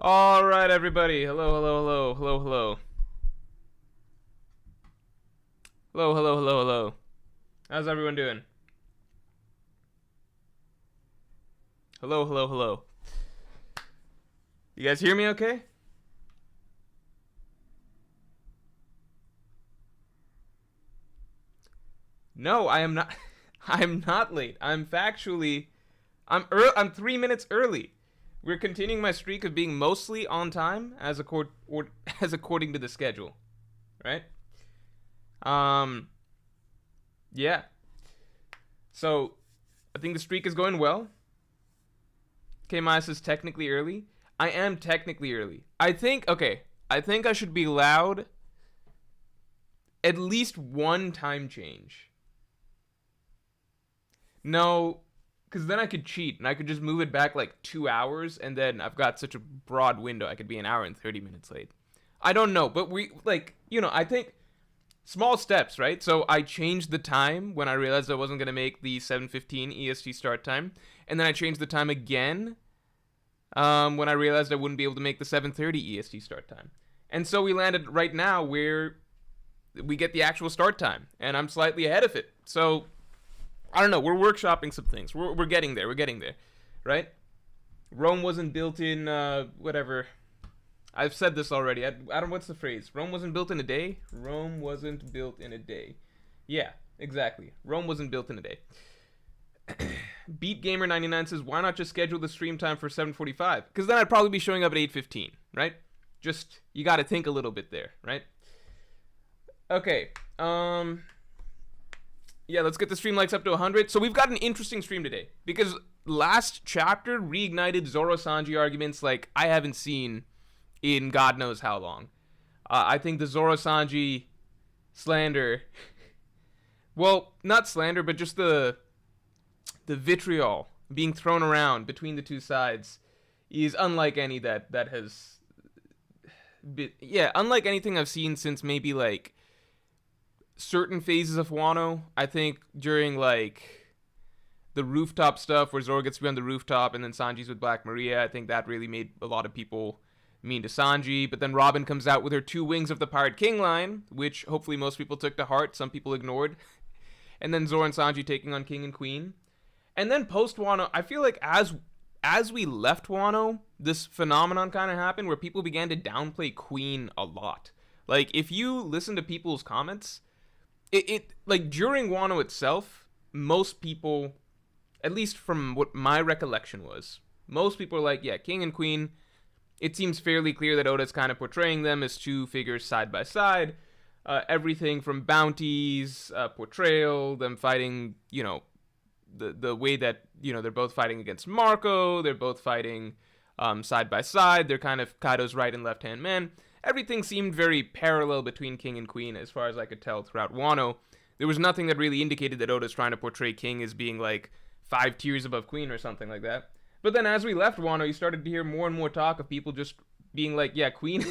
All right, everybody. Hello, hello, hello, hello, hello. Hello, hello, hello, hello. How's everyone doing? Hello, hello, hello. You guys hear me okay? No, I am not. I am not late. I'm factually. I'm 3 minutes early. We're continuing my streak of being mostly on time as according to the schedule, right? Um, yeah. So, I think the streak is going well. K minus is technically early. I am technically early. I think I should be allowed at least one time change. No, because then I could cheat and I could just move it back like 2 hours, and then I've got such a broad window. I could be an hour and 30 minutes late. I don't know, but I think small steps, right? So I changed the time when I realized I wasn't gonna make the 7:15 EST start time, and then I changed the time again when I realized I wouldn't be able to make the 7:30 EST start time. And so we landed right now where we get the actual start time, and I'm slightly ahead of it. So I don't know. We're workshopping some things. We're getting there. We're getting there, right? Rome wasn't built in whatever. I've said this already. I don't. What's the phrase? Rome wasn't built in a day. Rome wasn't built in a day. Yeah, exactly. Rome wasn't built in a day. Beat Gamer 99 says, "Why not just schedule the stream time for 7:45? Because then I'd probably be showing up at 8:15, right? Just you got to think a little bit there, right? Okay. Yeah, let's get the stream likes up to 100. So we've got an interesting stream today because last chapter reignited Zoro Sanji arguments like I haven't seen in God knows how long. I think the Zoro Sanji slander, well, not slander, but just the vitriol being thrown around between the two sides is unlike any that has been, yeah, unlike anything I've seen since maybe like certain phases of Wano. I think during like the rooftop stuff where Zoro gets to be on the rooftop and then Sanji's with Black Maria, I think that really made a lot of people mean to Sanji. But then Robin comes out with her two wings of the Pirate King line, which hopefully most people took to heart, some people ignored. And then Zoro and Sanji taking on King and Queen. And then post Wano, I feel like as we left Wano, this phenomenon kind of happened where people began to downplay Queen a lot. Like if you listen to people's comments, it like during Wano itself, most people, at least from what my recollection was, most people are like, yeah, King and Queen, it seems fairly clear that Oda's kind of portraying them as two figures side by side. Everything from bounties, portrayal, them fighting, the way that, they're both fighting against Marco, they're both fighting side by side, they're kind of Kaido's right and left hand man. Everything seemed very parallel between King and Queen as far as I could tell throughout Wano. There was nothing that really indicated that Oda's trying to portray King as being like 5 tiers above Queen or something like that. But then as we left Wano, you started to hear more and more talk of people just being like, yeah, Queen...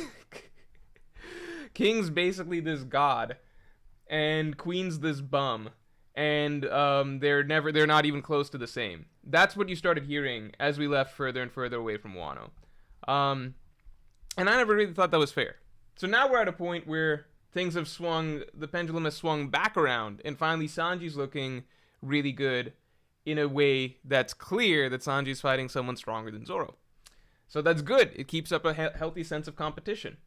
King's basically this god, and Queen's this bum, and they're not even close to the same. That's what you started hearing as we left further and further away from Wano. And I never really thought that was fair. So now we're at a point where the pendulum has swung back around, and finally Sanji's looking really good in a way that's clear that Sanji's fighting someone stronger than Zoro. So that's good. It keeps up a healthy sense of competition.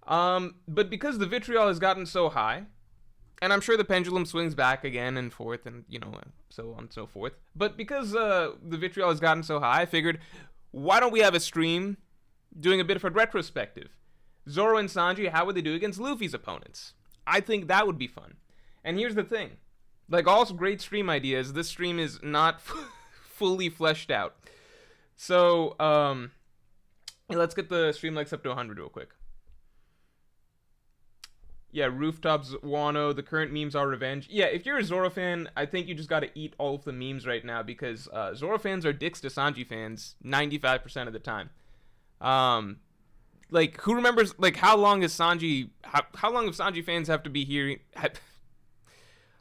But because the vitriol has gotten so high, and I'm sure the pendulum swings back again and forth and, so on and so forth. But because the vitriol has gotten so high, I figured, why don't we have a stream doing a bit of a retrospective? Zoro and Sanji, how would they do against Luffy's opponents? I think that would be fun. And here's the thing. Like all great stream ideas, this stream is not fully fleshed out. So, let's get the stream likes up to 100 real quick. Yeah, rooftops, Wano, the current memes are revenge. Yeah, if you're a Zoro fan, I think you just gotta eat all of the memes right now because Zoro fans are dicks to Sanji fans 95% of the time. Like, who remembers, like, how long have Sanji fans have to be here?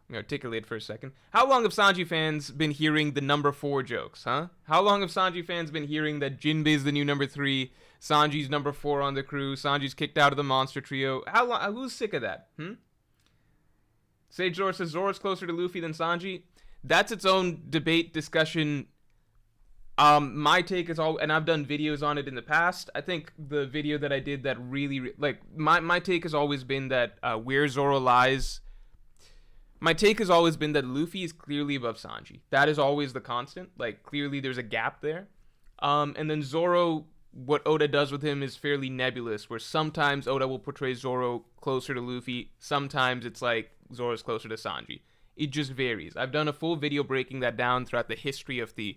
Let me articulate for a second. How long have Sanji fans been hearing the number 4 jokes, huh? How long have Sanji fans been hearing that Jinbei's the new number 3, Sanji's number 4 on the crew, Sanji's kicked out of the monster trio? How long? Who's sick of that? Sage Zoro says Zoro's closer to Luffy than Sanji. That's its own debate, discussion. My take is all, and I've done videos on it in the past. I think the video that I did that really, like, my take has always been that where Zoro lies. My take has always been that Luffy is clearly above Sanji. That is always the constant. Like, clearly there's a gap there. And then Zoro, what Oda does with him is fairly nebulous, where sometimes Oda will portray Zoro closer to Luffy. Sometimes it's like Zoro's closer to Sanji. It just varies. I've done a full video breaking that down throughout the history of the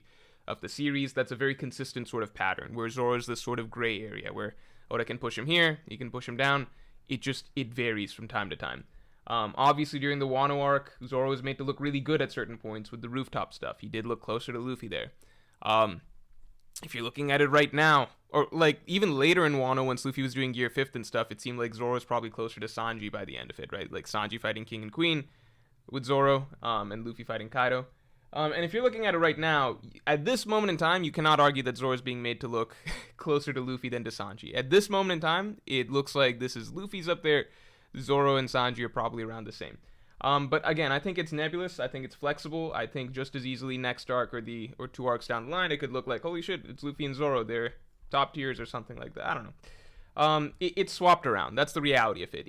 series. That's a very consistent sort of pattern, where Zoro's this sort of gray area, where Oda can push him here, he can push him down. It varies from time to time. Obviously, during the Wano arc, Zoro was made to look really good at certain points with the rooftop stuff. He did look closer to Luffy there. If you're looking at it right now, or like even later in Wano, once Luffy was doing Gear 5th and stuff, it seemed like Zoro was probably closer to Sanji by the end of it, right? Like Sanji fighting King and Queen with Zoro, and Luffy fighting Kaido. And if you're looking at it right now, at this moment in time, you cannot argue that Zoro is being made to look closer to Luffy than to Sanji. At this moment in time, it looks like this is Luffy's up there. Zoro and Sanji are probably around the same. But again, I think it's nebulous. I think it's flexible. I think just as easily next arc or 2 arcs down the line, it could look like, holy shit, it's Luffy and Zoro. They're top tiers or something like that. I don't know. It's swapped around. That's the reality of it.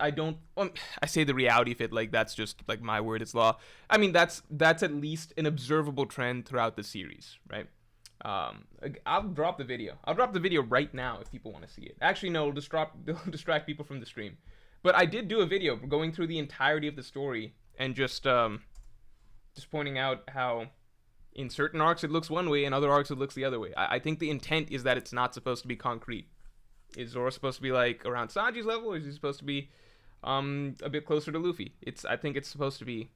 I say the reality of it like that's just like my word is law. I mean, that's at least an observable trend throughout the series, right? I'll drop the video. I'll drop the video right now if people want to see it. Actually, no, it'll distract people from the stream. But I did do a video going through the entirety of the story and just pointing out how in certain arcs it looks one way, in other arcs it looks the other way. I think the intent is that it's not supposed to be concrete. Is Zoro supposed to be like around Sanji's level, or is he supposed to be a bit closer to Luffy? I think it's supposed to be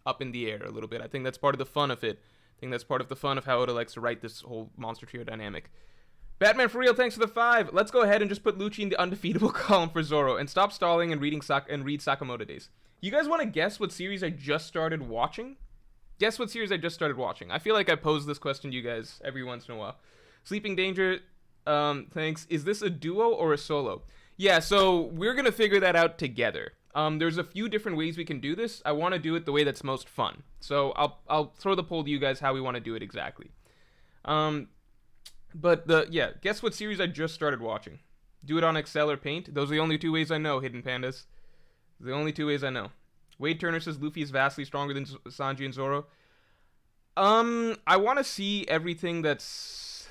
up in the air a little bit. I think that's part of the fun of it. I think that's part of the fun of how Oda likes to write this whole monster trio dynamic. Batman for real, thanks for the 5. Let's go ahead and just put Lucci in the undefeatable column for Zoro and stop stalling and read Sakamoto Days. You guys want to guess what series I just started watching? Guess what series I just started watching. I feel like I pose this question to you guys every once in a while. Sleeping Danger, thanks. Is this a duo or a solo? Yeah, so we're going to figure that out together. There's a few different ways we can do this. I want to do it the way that's most fun. So I'll throw the poll to you guys how we want to do it exactly. But guess what series I just started watching? Do it on Excel or Paint. Those are the only 2 ways I know, Hidden Pandas. The only 2 ways I know. Wade Turner says Luffy is vastly stronger than Sanji and Zoro. I want to see everything that's...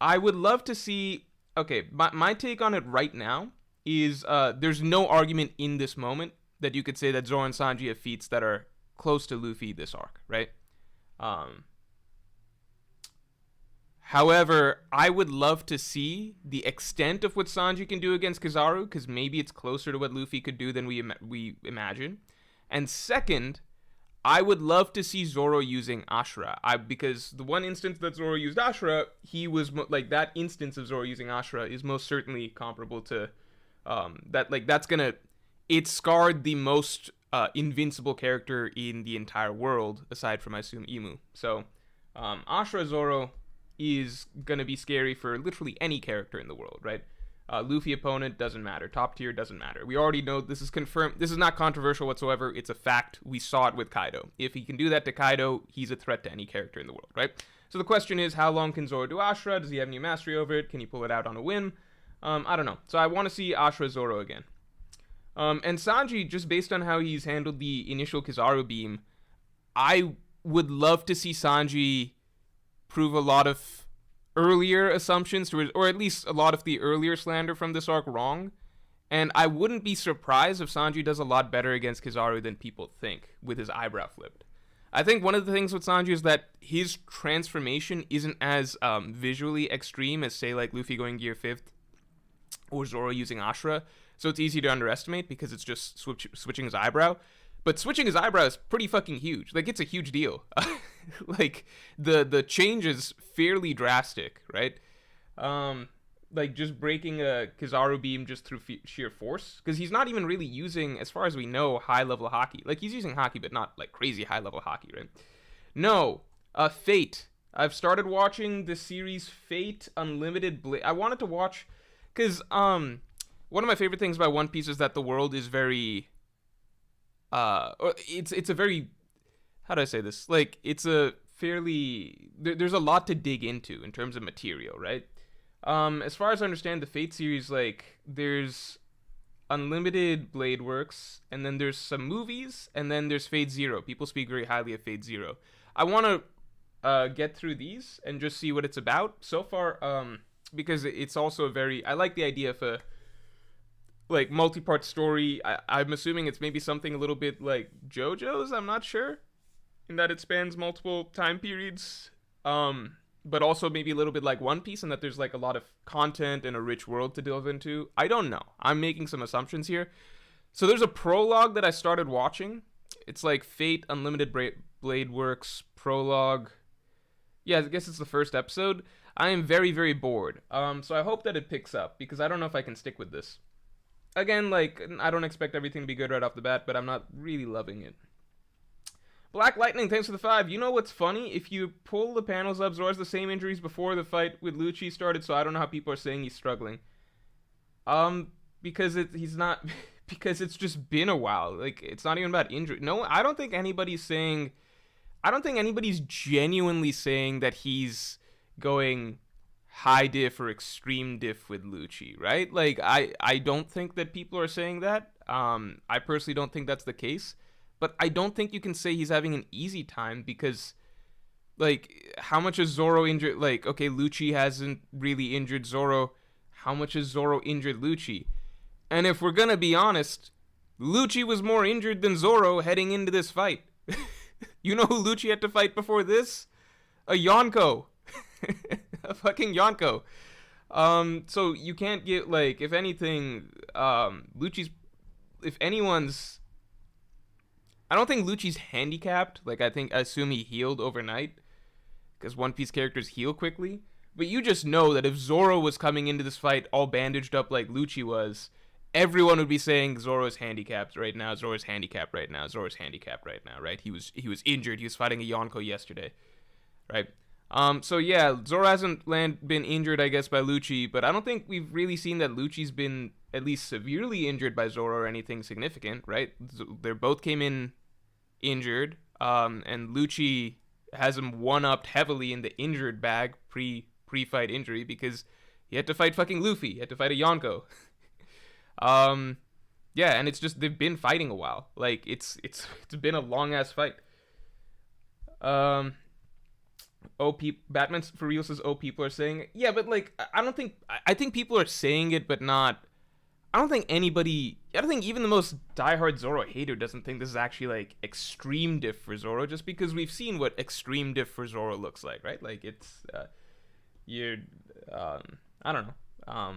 I would love to see... Okay, my take on it right now is there's no argument in this moment that you could say that Zoro and Sanji have feats that are close to Luffy this arc, right? However, I would love to see the extent of what Sanji can do against Kizaru, because maybe it's closer to what Luffy could do than we imagine. And second, I would love to see Zoro using Ashura, because the one instance that Zoro used Ashura, he was that instance of Zoro using Ashura is most certainly comparable to it scarred the most invincible character in the entire world, aside from I assume Imu. So Ashura Zoro is gonna be scary for literally any character in the world, right? Luffy opponent doesn't matter. Top tier doesn't matter. We already know this is confirmed. This is not controversial whatsoever. It's a fact. We saw it with Kaido. If he can do that to Kaido, he's a threat to any character in the world, right? So the question is, how long can Zoro do Ashura? Does he have any mastery over it? Can he pull it out on a whim? I don't know. So I want to see Ashura Zoro again. And Sanji, just based on how he's handled the initial Kizaru beam, I would love to see Sanji prove a lot of earlier assumptions, or at least a lot of the earlier slander from this arc wrong. And I wouldn't be surprised if Sanji does a lot better against Kizaru than people think, with his eyebrow flipped. I think one of the things with Sanji is that his transformation isn't as visually extreme as, say, like Luffy going Gear 5th or Zoro using Ashura. So it's easy to underestimate because it's just switching his eyebrow. But switching his eyebrow is pretty fucking huge. Like, it's a huge deal. Like, the change is fairly drastic, right? like just breaking a Kizaru beam just through sheer force, because he's not even really using, as far as we know, high level haki. Like he's using haki, but not like crazy high level haki, right? No, Fate. I've started watching the series Fate Unlimited Blade. I wanted to watch because one of my favorite things about One Piece is that the world is very it's a very, how do I say this? Like it's a fairly there's a lot to dig into in terms of material, right? As far as I understand the Fate series, like there's Unlimited Blade Works, and then there's some movies, and then there's Fate Zero. People speak very highly of Fate Zero. I want to get through these and just see what it's about. So far, because it's also a very, I like the idea of a like multi-part story. I'm assuming it's maybe something a little bit like JoJo's. I'm not sure, in that it spans multiple time periods. But also maybe a little bit like One Piece, and that there's like a lot of content and a rich world to delve into. I don't know. I'm making some assumptions here. So there's a prologue that I started watching. It's like Fate Unlimited Blade Works prologue. Yeah, I guess it's the first episode. I am very, very bored. So I hope that it picks up, because I don't know if I can stick with this. Again, like, I don't expect everything to be good right off the bat, but I'm not really loving it. Black Lightning, thanks for the 5. You know what's funny? If you pull the panels up, Zoro has the same injuries before the fight with Lucci started, so I don't know how people are saying he's struggling. Because he's not, because it's just been a while. Like, it's not even about injury. No, I don't think anybody's genuinely saying that he's going high diff or extreme diff with Lucci, right? Like, I don't think that people are saying that. I personally don't think that's the case. But I don't think you can say he's having an easy time, because, like, how much is Zoro injured? Like, okay, Lucci hasn't really injured Zoro. How much has Zoro injured Lucci? And if we're gonna be honest, Lucci was more injured than Zoro heading into this fight. You know who Lucci had to fight before this? A Yonko. A fucking Yonko. So you can't get, like, if anything, Lucci's, if anyone's, I don't think Lucci's handicapped. Like, I assume he healed overnight, because One Piece characters heal quickly. But you just know that if Zoro was coming into this fight all bandaged up like Lucci was, everyone would be saying Zoro's handicapped right now, Zoro's handicapped right now, Zoro's handicapped right now, right? He was injured. He was fighting a Yonko yesterday, right? So yeah, Zoro hasn't been injured, I guess, by Lucci, but I don't think we've really seen that Lucci's been at least severely injured by Zoro or anything significant, right? They both came in injured, and Lucci has him one-upped heavily in the injured bag pre-fight injury, because he had to fight fucking Luffy. He had to fight a Yonko. Yeah, and it's just, they've been fighting a while. Like, it's been a long-ass fight. OP Batman for real says, oh, people are saying it. Yeah, but like, I think people are saying it, but not, I don't think even the most diehard Zoro hater doesn't think this is actually like extreme diff for Zoro, just because we've seen what extreme diff for Zoro looks like, right? Like, it's I don't know.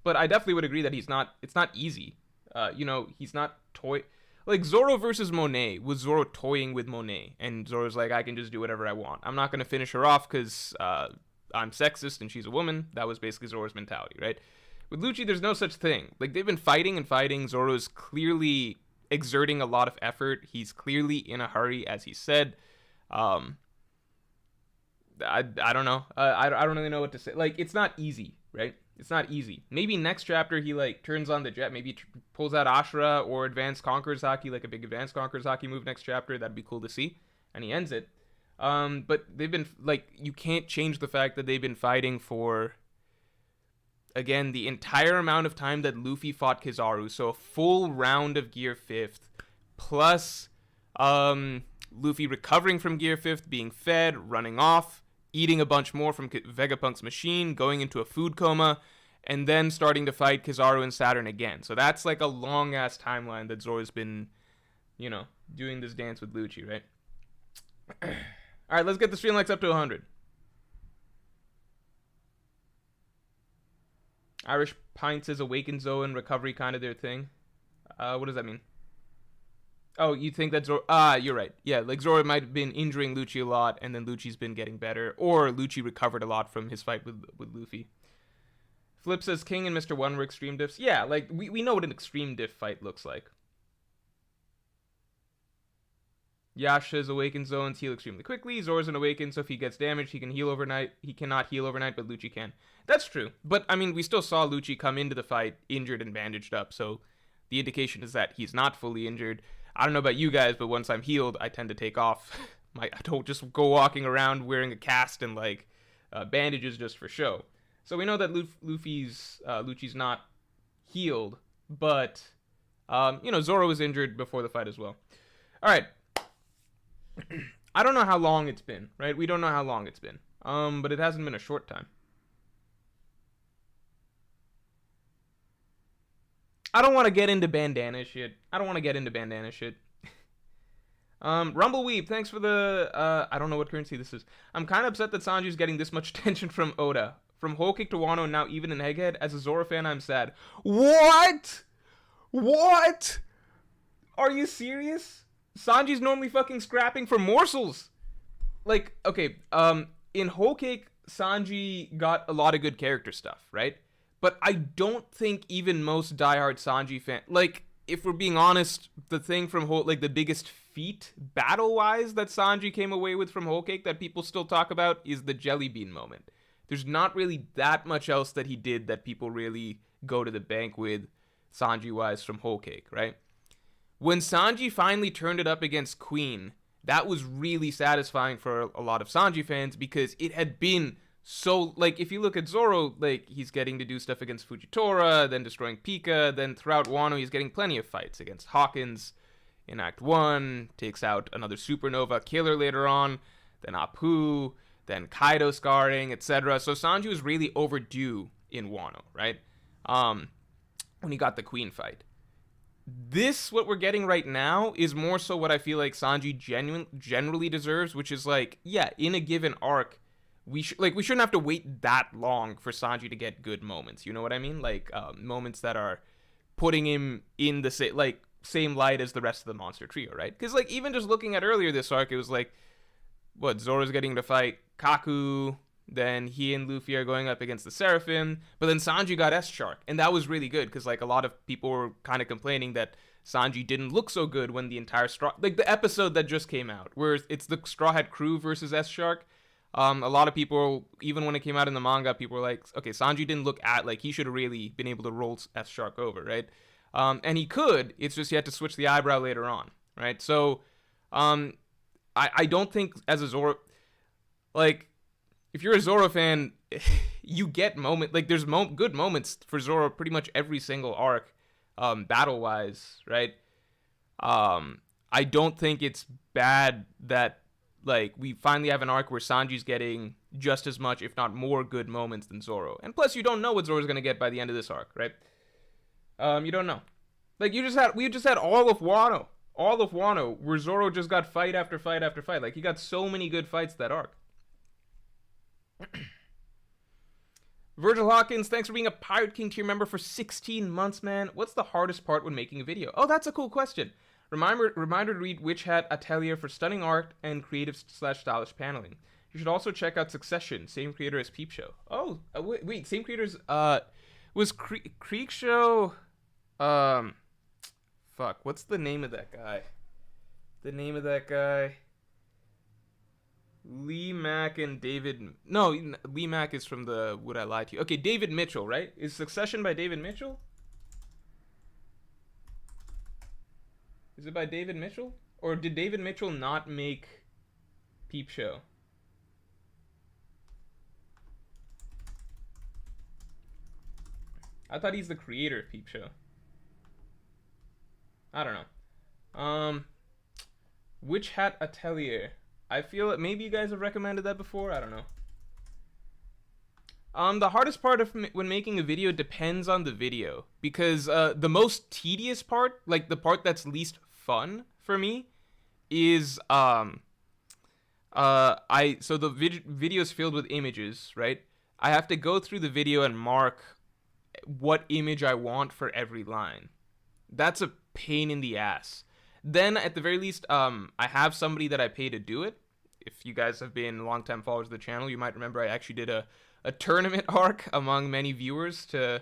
But I definitely would agree that it's not easy. He's not like Zoro versus Monet, was Zoro toying with Monet, and Zoro's like, I can just do whatever I want. I'm not going to finish her off because I'm sexist and she's a woman. That was basically Zoro's mentality, right? With Lucci, there's no such thing. Like, they've been fighting and fighting. Zoro's clearly exerting a lot of effort. He's clearly in a hurry, as he said. I don't know. I don't really know what to say. Like, it's not easy, right? It's not easy. Maybe next chapter he, like, turns on the jet. Maybe pulls out Ashura or Advanced Conquerors Haki, like a big Advanced Conquerors Haki move next chapter. That'd be cool to see. And he ends it. But they've been, like, you can't change the fact that they've been fighting for, again, the entire amount of time that Luffy fought Kizaru. So a full round of Gear 5th, plus Luffy recovering from Gear 5th, being fed, running off, eating a bunch more from Vegapunk's machine, going into a food coma, and then starting to fight Kizaru and Saturn again. So that's like a long-ass timeline that Zoro's been, doing this dance with Lucci, right? All right, let's get the stream likes up to 100. Irish Pint says Awakened Zoan recovery kind of their thing. What does that mean? Oh, you think that Zoro... you're right. Yeah, like Zoro might have been injuring Lucci a lot, and then Lucci's been getting better. Or Lucci recovered a lot from his fight with Luffy. Flip says King and Mr. One were extreme diffs. Yeah, like, we know what an extreme diff fight looks like. Yash says Awakened Zones heal extremely quickly. Zoro's an Awakened, so if he gets damaged, he can heal overnight. He cannot heal overnight, but Lucci can. That's true. But, I mean, we still saw Lucci come into the fight injured and bandaged up, so the indication is that he's not fully injured. I don't know about you guys, but once I'm healed, I tend to take off. I don't just go walking around wearing a cast and, like, bandages just for show. So we know that Lucci's not healed, but, Zoro was injured before the fight as well. All right. I don't know how long it's been, right? We don't know how long it's been. But it hasn't been a short time. I don't want to get into bandana shit. Rumbleweep, thanks for the, I don't know what currency this is. I'm kind of upset that Sanji's getting this much attention from Oda. From Whole Cake to Wano and now even in Egghead. As a Zoro fan, I'm sad. What? Are you serious? Sanji's normally fucking scrapping for morsels. Like, okay, in Whole Cake, Sanji got a lot of good character stuff, right? But I don't think even most diehard Sanji fan, like, if we're being honest, the thing from the biggest feat, battle-wise, that Sanji came away with from Whole Cake that people still talk about is the Jelly Bean moment. There's not really that much else that he did that people really go to the bank with, Sanji-wise, from Whole Cake, right? When Sanji finally turned it up against Queen, that was really satisfying for a lot of Sanji fans because it had been so, like, if you look at Zoro, like, he's getting to do stuff against Fujitora, then destroying Pika, then throughout Wano, he's getting plenty of fights against Hawkins in Act 1, takes out another Supernova killer later on, then Apu, then Kaido scarring, etc. So Sanji was really overdue in Wano, right? When he got the Queen fight. This, what we're getting right now, is more so what I feel like Sanji generally deserves, which is like, yeah, in a given arc, we shouldn't have to wait that long for Sanji to get good moments. You know what I mean? Like, moments that are putting him in the same light as the rest of the monster trio, right? Because, like, even just looking at earlier this arc, it was like, Zoro's getting to fight Kaku, then he and Luffy are going up against the Seraphim, but then Sanji got S-Shark, and that was really good, because, like, a lot of people were kind of complaining that Sanji didn't look so good when the entire the episode that just came out, where it's the Straw Hat Crew versus S-Shark. A lot of people, even when it came out in the manga, people were like, okay, Sanji didn't look he should have really been able to roll S-Shark over, right? And he could, it's just he had to switch the eyebrow later on, right? So, I don't think as a Zoro, like, if you're a Zoro fan, you get there's good moments for Zoro pretty much every single arc, battle-wise, right? I don't think it's bad that, like, we finally have an arc where Sanji's getting just as much, if not more, good moments than Zoro. And plus, you don't know what Zoro's gonna get by the end of this arc, right? You don't know. Like, we just had all of Wano, where Zoro just got fight after fight after fight. Like, he got so many good fights that arc. Virgil Hawkins, thanks for being a Pirate King tier member for 16 months, man. What's the hardest part when making a video? Oh, that's a cool question. Reminder to read Witch Hat Atelier for stunning art and creative/stylish paneling. You should also check out Succession, same creator as Peep Show. Oh, wait, same creators, was Creek Show, fuck, what's the name of that guy? Lee Mack and David... No, Lee Mack is from the Would I Lie to You? Okay, David Mitchell, right? Is Succession by David Mitchell? Is it by David Mitchell? Or did David Mitchell not make Peep Show? I thought he's the creator of Peep Show. I don't know. Witch Hat Atelier. I feel that maybe you guys have recommended that before. I don't know. The hardest part of when making a video depends on the video, because the most tedious part, like the part that's least fun for me, is so the video is filled with images, right? I have to go through the video and mark what image I want for every line. That's a pain in the ass. Then, at the very least, I have somebody that I pay to do it. If you guys have been long-time followers of the channel, you might remember I actually did a a tournament arc among many viewers to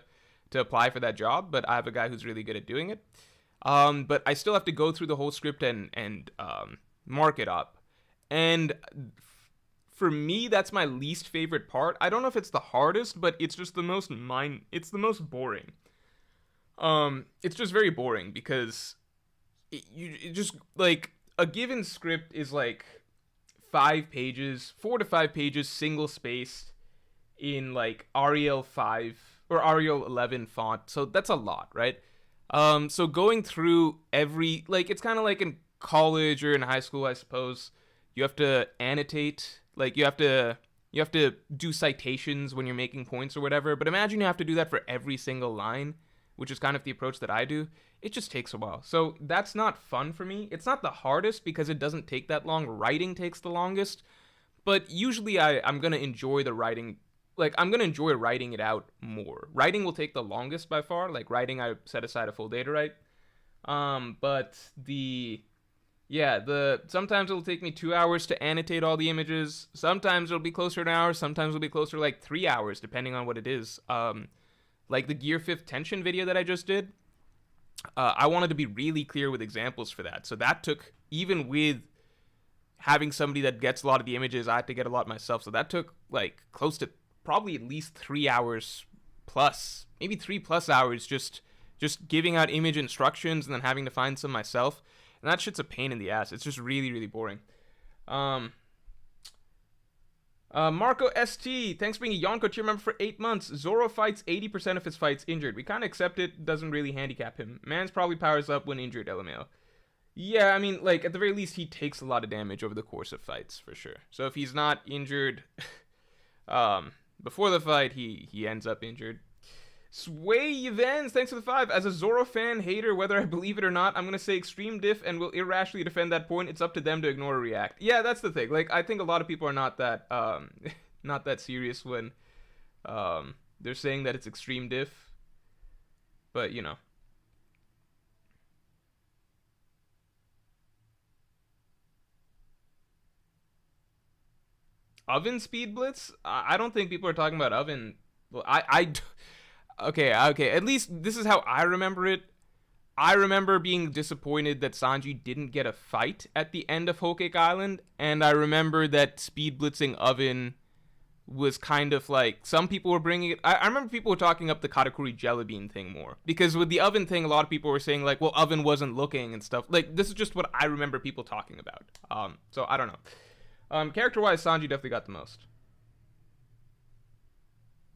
apply for that job, but I have a guy who's really good at doing it. But I still have to go through the whole script and mark it up. And for me, that's my least favorite part. I don't know if it's the hardest, but it's just the most it's the most boring. It's just very boring because it just like a given script is like 5 pages, 4 to 5 pages, single spaced in like Arial 5 or Arial 11 font. So that's a lot, right? So going through every, like, it's kind of like in college or in high school, I suppose. You have to annotate, like you have to do citations when you're making points or whatever. But imagine you have to do that for every single line, which is kind of the approach that I do. It just takes a while. So that's not fun for me. It's not the hardest because it doesn't take that long. Writing takes the longest. But usually I'm going to enjoy the writing. Like, I'm going to enjoy writing it out more. Writing will take the longest by far. Like, writing, I set aside a full day to write. But sometimes it'll take me 2 hours to annotate all the images. Sometimes it'll be closer to an hour. Sometimes it'll be closer to like 3 hours, depending on what it is. Like the Gear 5th Tension video that I just did, I wanted to be really clear with examples for that. So that took, even with having somebody that gets a lot of the images, I had to get a lot myself. So that took like close to probably at least 3 hours plus, maybe 3+ hours just giving out image instructions and then having to find some myself. And that shit's a pain in the ass. It's just really, really boring. Marco ST, thanks for being a Yonko tier member for 8 months. Zoro fights 80% of his fights injured. We kind of accept it. Doesn't really handicap him. Man's probably powers up when injured, LMAO. Yeah, I mean, like, at the very least, he takes a lot of damage over the course of fights, for sure. So if he's not injured before the fight, he ends up injured. Sway Evans, thanks for the 5. As a Zoro fan, hater, whether I believe it or not, I'm going to say extreme diff and will irrationally defend that point. It's up to them to ignore or react. Yeah, that's the thing. Like, I think a lot of people are not that not that serious when they're saying that it's extreme diff. But, you know. Oven speed blitz? I don't think people are talking about oven. Well, Okay. At least this is how I remember it. I remember being disappointed that Sanji didn't get a fight at the end of Whole Cake Island, and I remember that speed blitzing Oven was kind of like, some people were bringing it. I remember people were talking up the Katakuri Jelly Bean thing more, because with the Oven thing, a lot of people were saying like, well, Oven wasn't looking and stuff. Like, this is just what I remember people talking about. So I don't know. Character-wise, Sanji definitely got the most.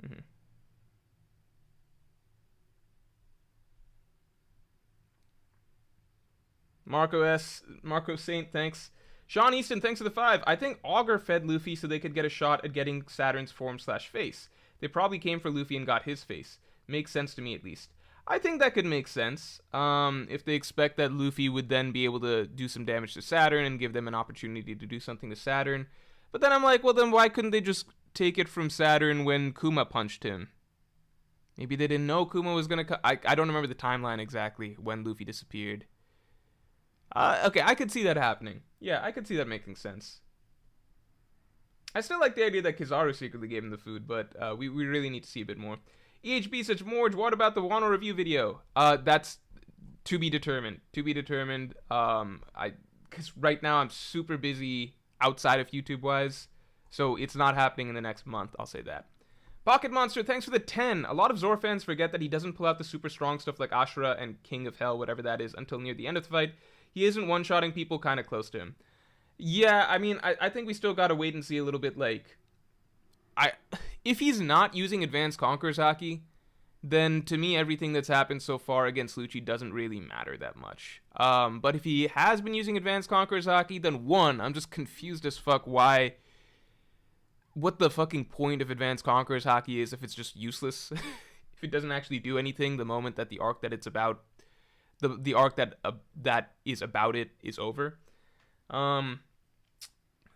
Mm-hmm. Marco Saint, thanks. Sean Easton, thanks for the 5. I think Augur fed Luffy so they could get a shot at getting Saturn's form/face. They probably came for Luffy and got his face. Makes sense to me, at least. I think that could make sense. If they expect that Luffy would then be able to do some damage to Saturn and give them an opportunity to do something to Saturn. But then I'm like, well, then why couldn't they just take it from Saturn when Kuma punched him? Maybe they didn't know Kuma was gonna I don't remember the timeline exactly when Luffy disappeared. Okay, I could see that happening. Yeah, I could see that making sense. I still like the idea that Kizaru secretly gave him the food, but we really need to see a bit more. EHB such Morj, what about the Wano review video? That's to be determined. To be determined. Because right now I'm super busy outside of YouTube-wise, so it's not happening in the next month, I'll say that. Pocket Monster, thanks for the 10. A lot of Zoro fans forget that he doesn't pull out the super strong stuff like Ashura and King of Hell, whatever that is, until near the end of the fight. He isn't one-shotting people kind of close to him. Yeah, I mean, I think we still gotta wait and see a little bit, like... If he's not using Advanced Conqueror's Haki, then to me everything that's happened so far against Lucci doesn't really matter that much. But if he has been using Advanced Conqueror's Haki, then one, I'm just confused as fuck why... What the fucking point of Advanced Conqueror's Haki is if it's just useless. If it doesn't actually do anything the moment that the arc that it's about... The arc that is about it is over.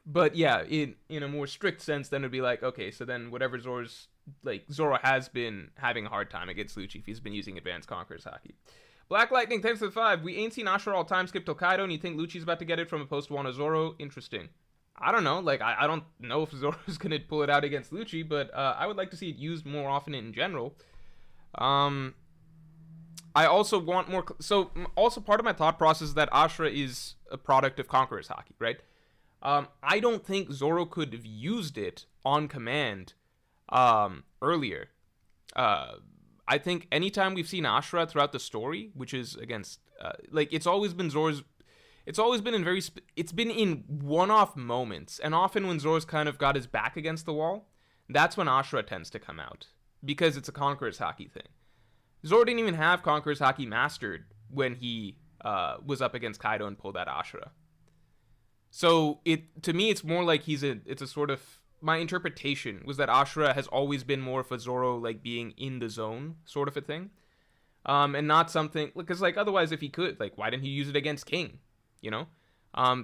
But yeah, in a more strict sense, then it'd be like, okay, so then whatever Zoro has been having a hard time against Lucci if he's been using Advanced Conqueror's Haki. Black Lightning, thanks for the 5. We ain't seen Ashura all time skip till Kaido, and you think Lucci's about to get it from a post-Wano Zoro? Interesting. I don't know. Like, I don't know if Zoro's gonna pull it out against Lucci, but I would like to see it used more often in general. Um, I also want more. So, also part of my thought process is that Ashura is a product of Conqueror's Haki, right? I don't think Zoro could have used it on command earlier. I think anytime we've seen Ashura throughout the story, which is against, like, it's always been Zoro's. It's always been in it's been in one-off moments, and often when Zoro's kind of got his back against the wall, that's when Ashura tends to come out because it's a Conqueror's Haki thing. Zoro didn't even have Conqueror's Haki mastered when he was up against Kaido and pulled that Ashura. So to me, it's more like it's a sort of, my interpretation was that Ashura has always been more of a Zoro like being in the zone sort of a thing, and not something because like otherwise if he could, like, why didn't he use it against King? You know,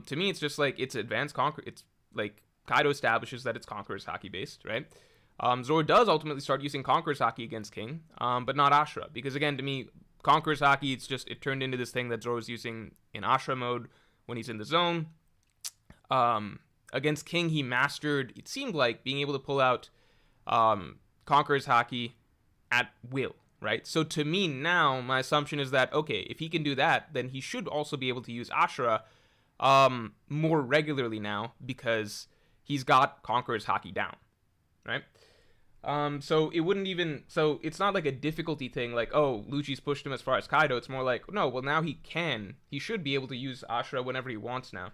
to me, it's just like it's advanced conquer. It's like Kaido establishes that it's Conqueror's Haki based, right? Zoro does ultimately start using Conqueror's Haki against King, but not Ashura, because again, to me, Conqueror's Haki, it turned into this thing that Zoro's using in Ashura mode when he's in the zone. Against King, he mastered, it seemed like, being able to pull out Conqueror's Haki at will. Right? So to me now, my assumption is that, okay, if he can do that, then he should also be able to use Ashura more regularly now because he's got Conqueror's Haki down, right? So it wouldn't even, so it's not like a difficulty thing like, oh, Lucci's pushed him as far as Kaido. It's more like, no, well, now he should be able to use Ashura whenever he wants now.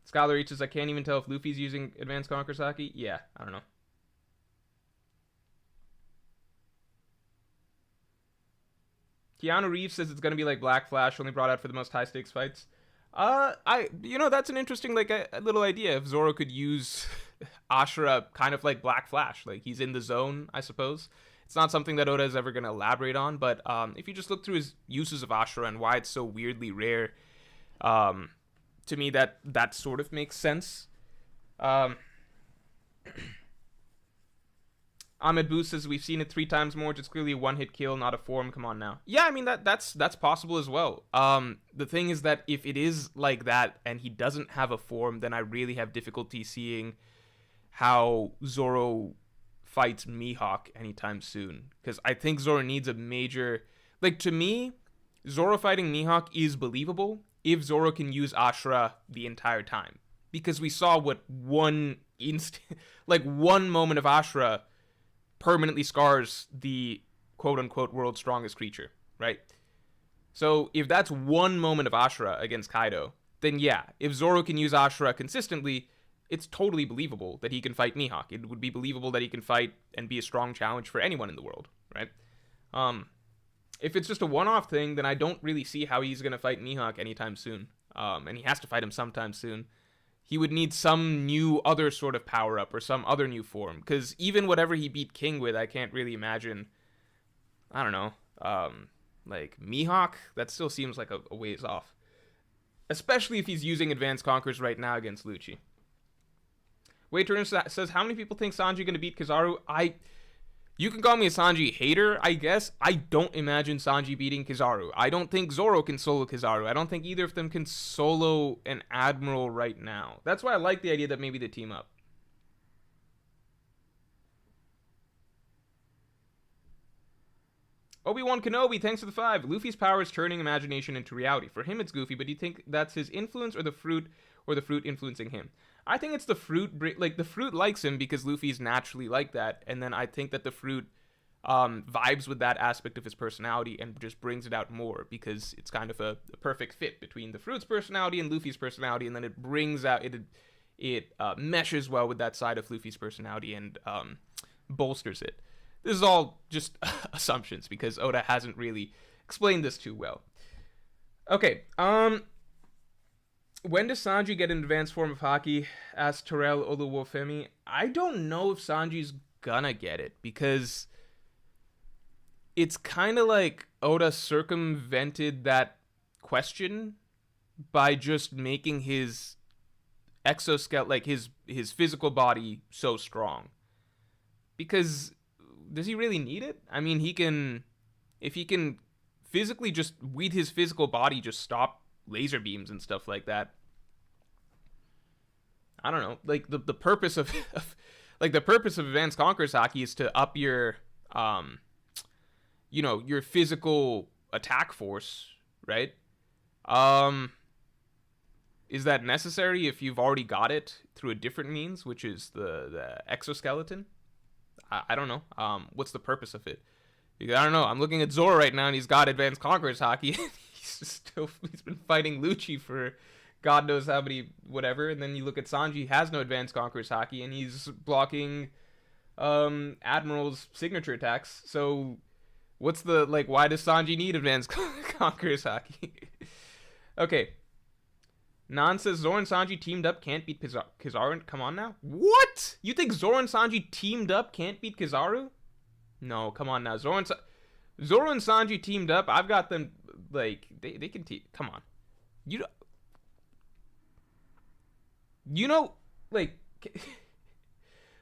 Scholar H says, I can't even tell if Luffy's using Advanced Conqueror's Haki. Yeah, I don't know. Keanu Reeves says it's gonna be like Black Flash, only brought out for the most high stakes fights. That's an interesting like a little idea. If Zoro could use Ashura kind of like Black Flash, like he's in the zone, I suppose. It's not something that Oda is ever gonna elaborate on, but if you just look through his uses of Ashura and why it's so weirdly rare, to me that sort of makes sense. Ahmed Boost says we've seen it 3 times more. It's clearly a one-hit kill, not a form. Come on now. Yeah, I mean that's possible as well. The thing is that if it is like that and he doesn't have a form, then I really have difficulty seeing how Zoro fights Mihawk anytime soon. Because I think Zoro needs a major, like, to me, Zoro fighting Mihawk is believable if Zoro can use Ashura the entire time. Because we saw what one moment of Ashura permanently scars the quote-unquote world's strongest creature, right? So if that's one moment of Ashura against Kaido, then yeah, if Zoro can use Ashura consistently, it's totally believable that he can fight Mihawk. It would be believable that he can fight and be a strong challenge for anyone in the world, right? If it's just a one-off thing, then I don't really see how he's going to fight Mihawk anytime soon. And he has to fight him sometime soon. He would need some new other sort of power-up or some other new form. Because even whatever he beat King with, I can't really imagine, I don't know, like Mihawk? That still seems like a ways off. Especially if he's using Advanced Conquerors right now against Lucci. Wade Turner says, how many people think Sanji going to beat Kizaru? You can call me a Sanji hater, I guess. I don't imagine Sanji beating Kizaru. I don't think Zoro can solo Kizaru. I don't think either of them can solo an Admiral right now. That's why I like the idea that maybe they team up. Obi-Wan Kenobi, thanks for the 5. Luffy's power is turning imagination into reality. For him, it's goofy, but do you think that's his influence or the fruit influencing him? I think it's the fruit. Like, the fruit likes him because Luffy's naturally like that, and then I think that the fruit vibes with that aspect of his personality and just brings it out more because it's kind of a perfect fit between the fruit's personality and Luffy's personality, and then it brings out it meshes well with that side of Luffy's personality and bolsters it. This is all just assumptions because Oda hasn't really explained this too well. Okay, when does Sanji get an advanced form of Haki? Asked Terrell Oluwafemi. I don't know if Sanji's gonna get it because it's kind of like Oda circumvented that question by just making his exoskeleton, like his physical body, so strong. Because does he really need it? I mean, if he can physically just with his physical body just stop laser beams and stuff like that, I don't know, like the purpose of, like the purpose of Advanced Conquerors Hockey is to up your your physical attack force, right? Is that necessary if you've already got it through a different means, which is the exoskeleton? I don't know. What's the purpose of it? Because I don't know. I'm looking at Zoro right now, and he's got Advanced Conquerors Hockey. He's been fighting Lucci for God knows how many whatever. And then you look at Sanji, he has no Advanced Conquerors Hockey, and he's blocking Admiral's signature attacks. So what's the, like, why does Sanji need Advanced Conquerors Hockey? Okay. Nan says Zoro and Sanji teamed up can't beat Kizaru. Come on now. What? You think Zoro and Sanji teamed up can't beat Kizaru? No, come on now. Zoro and Sanji teamed up. I've got them, like, they can team. Come on. Like,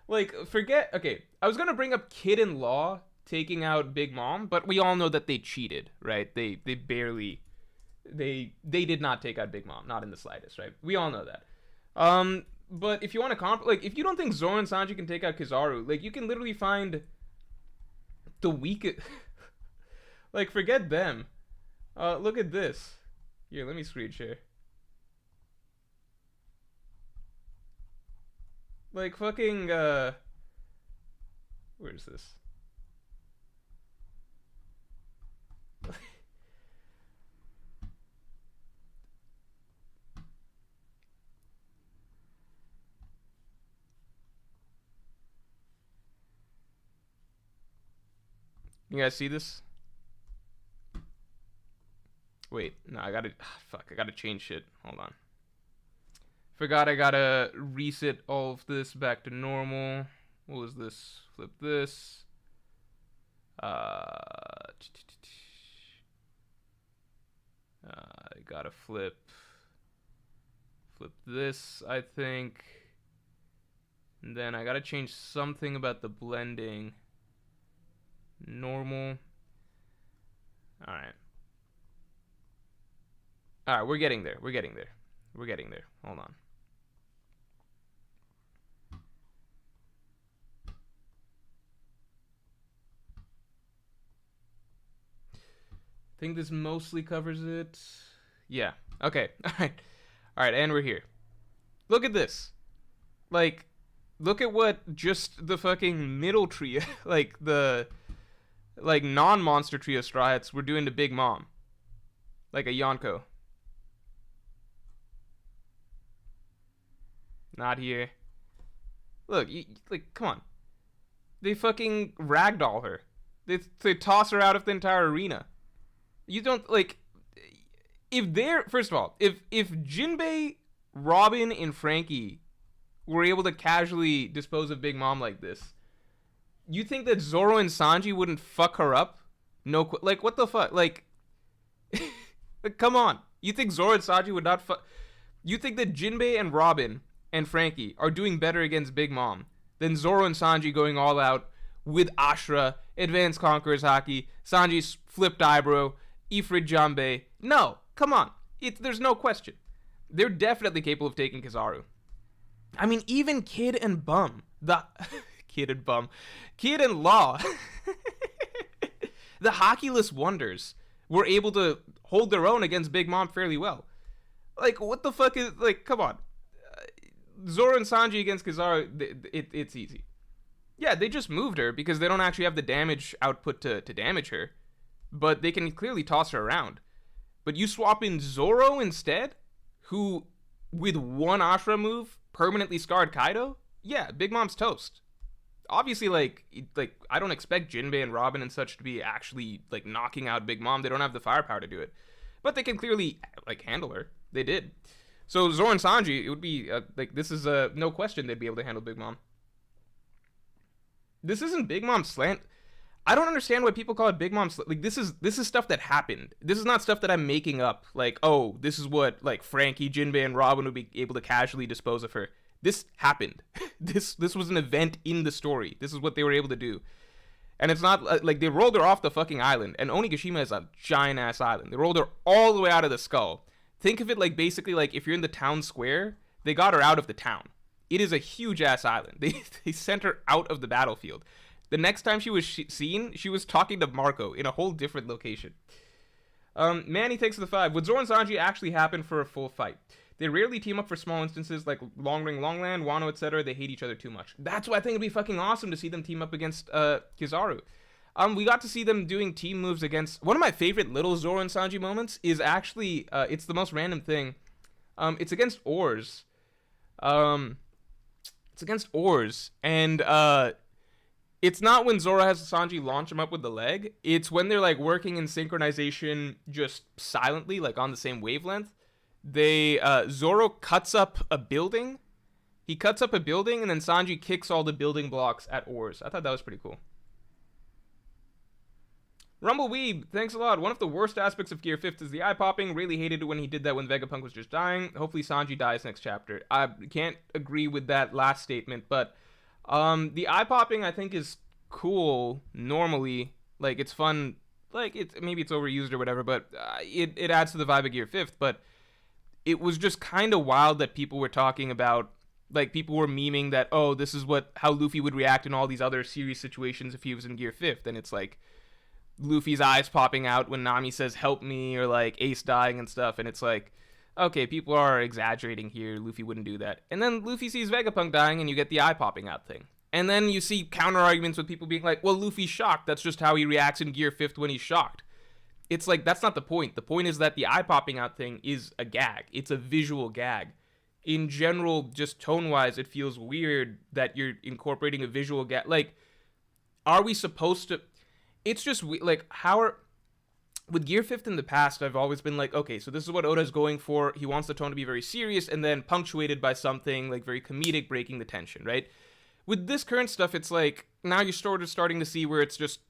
like, forget. Okay, I was gonna bring up Kid and Law taking out Big Mom, but we all know that they cheated, right? They barely. They did not take out Big Mom, not in the slightest, right? We all know that. But if you want to like, if you don't think Zoro and Sanji can take out Kizaru, like, you can literally find the weakest. Like, forget them. Look at this. Here, let me screen share. Like, fucking, where is this? You guys see this? Wait, no, I gotta change shit. Hold on. Forgot I gotta reset all of this back to normal. What was this? Flip this. I gotta flip this, I think. And then I gotta change something about the blending. Normal. Alright, we're getting there. Hold on. I think this mostly covers it. Yeah. Okay. Alright, and we're here. Look at this. Like, look at what just the fucking middle trio, like the non-monster trio Straw Hats were doing to Big Mom. Like a Yonko. Not here. Look, like, come on. They fucking ragdoll her. They toss her out of the entire arena. You don't, like, if they're, first of all, if Jinbei, Robin, and Frankie were able to casually dispose of Big Mom like this, you think that Zoro and Sanji wouldn't fuck her up? No, like, what the fuck? Like, like, come on. You think Zoro and Sanji would not fuck? You think that Jinbei and Robin and Frankie are doing better against Big Mom than Zoro and Sanji going all out with Ashra, Advanced Conquerors Hockey, Sanji's flipped eyebrow, Ifrit Janbei? No, come on. There's no question. They're definitely capable of taking Kizaru. I mean, even Kid and Bum, Kid and Law, the hockeyless wonders, were able to hold their own against Big Mom fairly well. Like, what the fuck is, like, come on. Zoro and Sanji against Kizaru, it's easy. Yeah, they just moved her because they don't actually have the damage output to damage her. But they can clearly toss her around. But you swap in Zoro instead, who, with one Ashra move, permanently scarred Kaido? Yeah, Big Mom's toast. Obviously, like I don't expect Jinbei and Robin and such to be actually, like, knocking out Big Mom. They don't have the firepower to do it. But they can clearly, like, handle her. They did. So Zoro and Sanji, it would be, like, this is, no question they'd be able to handle Big Mom. This isn't Big Mom slant. I don't understand why people call it Big Mom slant. Like, this is stuff that happened. This is not stuff that I'm making up. Like, oh, this is what, like, Frankie, Jinbei, and Robin would be able to casually dispose of her. This happened. This was an event in the story. This is what they were able to do. And it's not, like, they rolled her off the fucking island. And Onigashima is a giant-ass island. They rolled her all the way out of the skull. Think of it like, basically, like, if you're in the town square, they got her out of the town. It is a huge ass island. They sent her out of the battlefield. The next time she was seen, she was talking to Marco in a whole different location. Manny takes the 5. Would Zoro and Sanji actually happen for a full fight? They rarely team up for small instances like Long Ring, Longland, Wano, etc. They hate each other too much. That's why I think it'd be fucking awesome to see them team up against Kizaru. We got to see them doing team moves against... One of my favorite little Zoro and Sanji moments is actually... it's the most random thing. It's against Oars. It's against Oars. And it's not when Zoro has Sanji launch him up with the leg. It's when they're like working in synchronization just silently, like on the same wavelength. Zoro cuts up a building. He cuts up a building, and then Sanji kicks all the building blocks at Oars. I thought that was pretty cool. Rumbleweeb, thanks a lot. One of the worst aspects of Gear 5th is the eye popping. Really hated it when he did that when Vegapunk was just dying. Hopefully Sanji dies next chapter. I can't agree with that last statement, but the eye popping I think is cool normally. Like, it's fun. Like, maybe it's overused or whatever, but it adds to the vibe of Gear 5th. But it was just kind of wild that people were talking about, like, people were memeing that, oh, this is how Luffy would react in all these other serious situations if he was in Gear 5th. And it's like Luffy's eyes popping out when Nami says help me, or like Ace dying and stuff, and it's like, okay, people are exaggerating here. Luffy wouldn't do that. And then Luffy sees Vegapunk dying and you get the eye popping out thing. And then you see counter arguments with people being like, well, Luffy's shocked. That's just how he reacts in Gear 5th when he's shocked. It's like, that's not the point. The point is that the eye popping out thing is a gag. It's a visual gag. In general, just tone-wise, it feels weird that you're incorporating a visual gag. Like, are we supposed to... It's just, like, with Gear 5th in the past, I've always been like, okay, so this is what Oda's going for. He wants the tone to be very serious and then punctuated by something, like, very comedic, breaking the tension, right? With this current stuff, it's like, now you're sort of starting to see where it's just...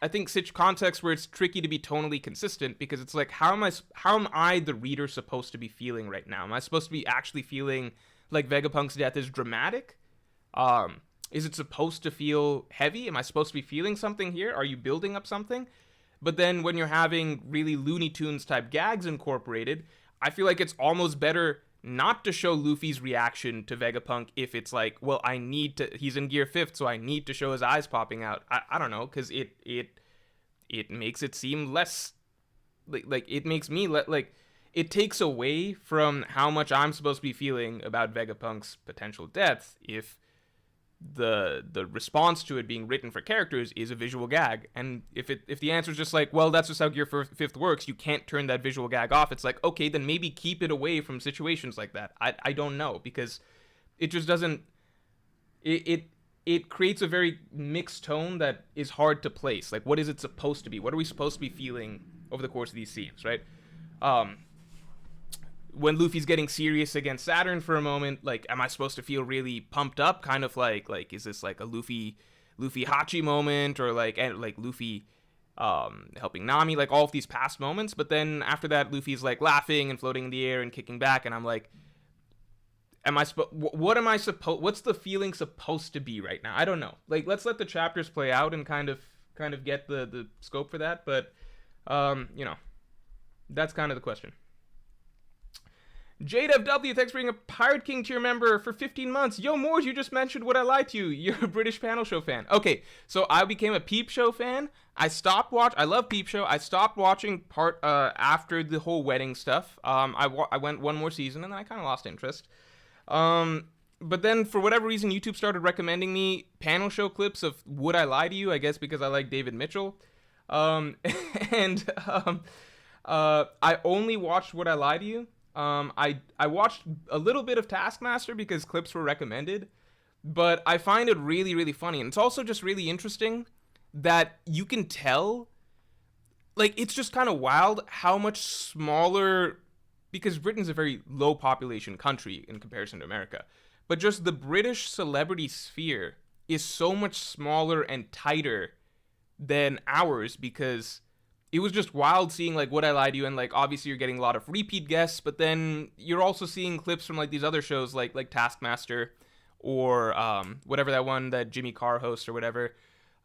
I think such context where it's tricky to be tonally consistent, because it's like, how am I the reader supposed to be feeling right now? Am I supposed to be actually feeling like Vegapunk's death is dramatic? Is it supposed to feel heavy? Am I supposed to be feeling something here? Are you building up something? But then when you're having really Looney Tunes type gags incorporated, I feel like it's almost better not to show Luffy's reaction to Vegapunk if it's like, well, he's in Gear 5th, so I need to show his eyes popping out. I don't know, because it makes it seem less, like it makes me, like, it takes away from how much I'm supposed to be feeling about Vegapunk's potential death if the response to it being written for characters is a visual gag. And if the answer is just like, well, that's just how Gear 5th works, you can't turn that visual gag off, it's like, okay, then maybe keep it away from situations like that. I don't know, because it just doesn't, it creates a very mixed tone that is hard to place. Like, what is it supposed to be? What are we supposed to be feeling over the course of these scenes, right? When Luffy's getting serious against Saturn for a moment, like, am I supposed to feel really pumped up? Kind of like, is this like a Luffy Hachi moment, or like Luffy helping Nami, like all of these past moments? But then after that, Luffy's like laughing and floating in the air and kicking back, and I'm like, what's the feeling supposed to be right now? I don't know. Like, let's let the chapters play out and kind of get the scope for that. But that's kind of the question. JDevW, thanks for being a Pirate King tier member for 15 months. Yo, Morj, you just mentioned Would I Lie to You? You're a British panel show fan. Okay, so I became a Peep Show fan. I love Peep Show. I stopped watching after the whole wedding stuff. I went one more season, and then I kind of lost interest. But then, for whatever reason, YouTube started recommending me panel show clips of Would I Lie to You? I guess because I like David Mitchell. I only watched Would I Lie to You? I watched a little bit of Taskmaster because clips were recommended, but I find it really, really funny. And it's also just really interesting that you can tell, like, it's just kind of wild how much smaller, because Britain's a very low population country in comparison to America, but just the British celebrity sphere is so much smaller and tighter than ours, because it was just wild seeing, like, Would I Lie to You? And, like, obviously you're getting a lot of repeat guests, but then you're also seeing clips from, like, these other shows, like Taskmaster, or whatever that one that Jimmy Carr hosts or whatever.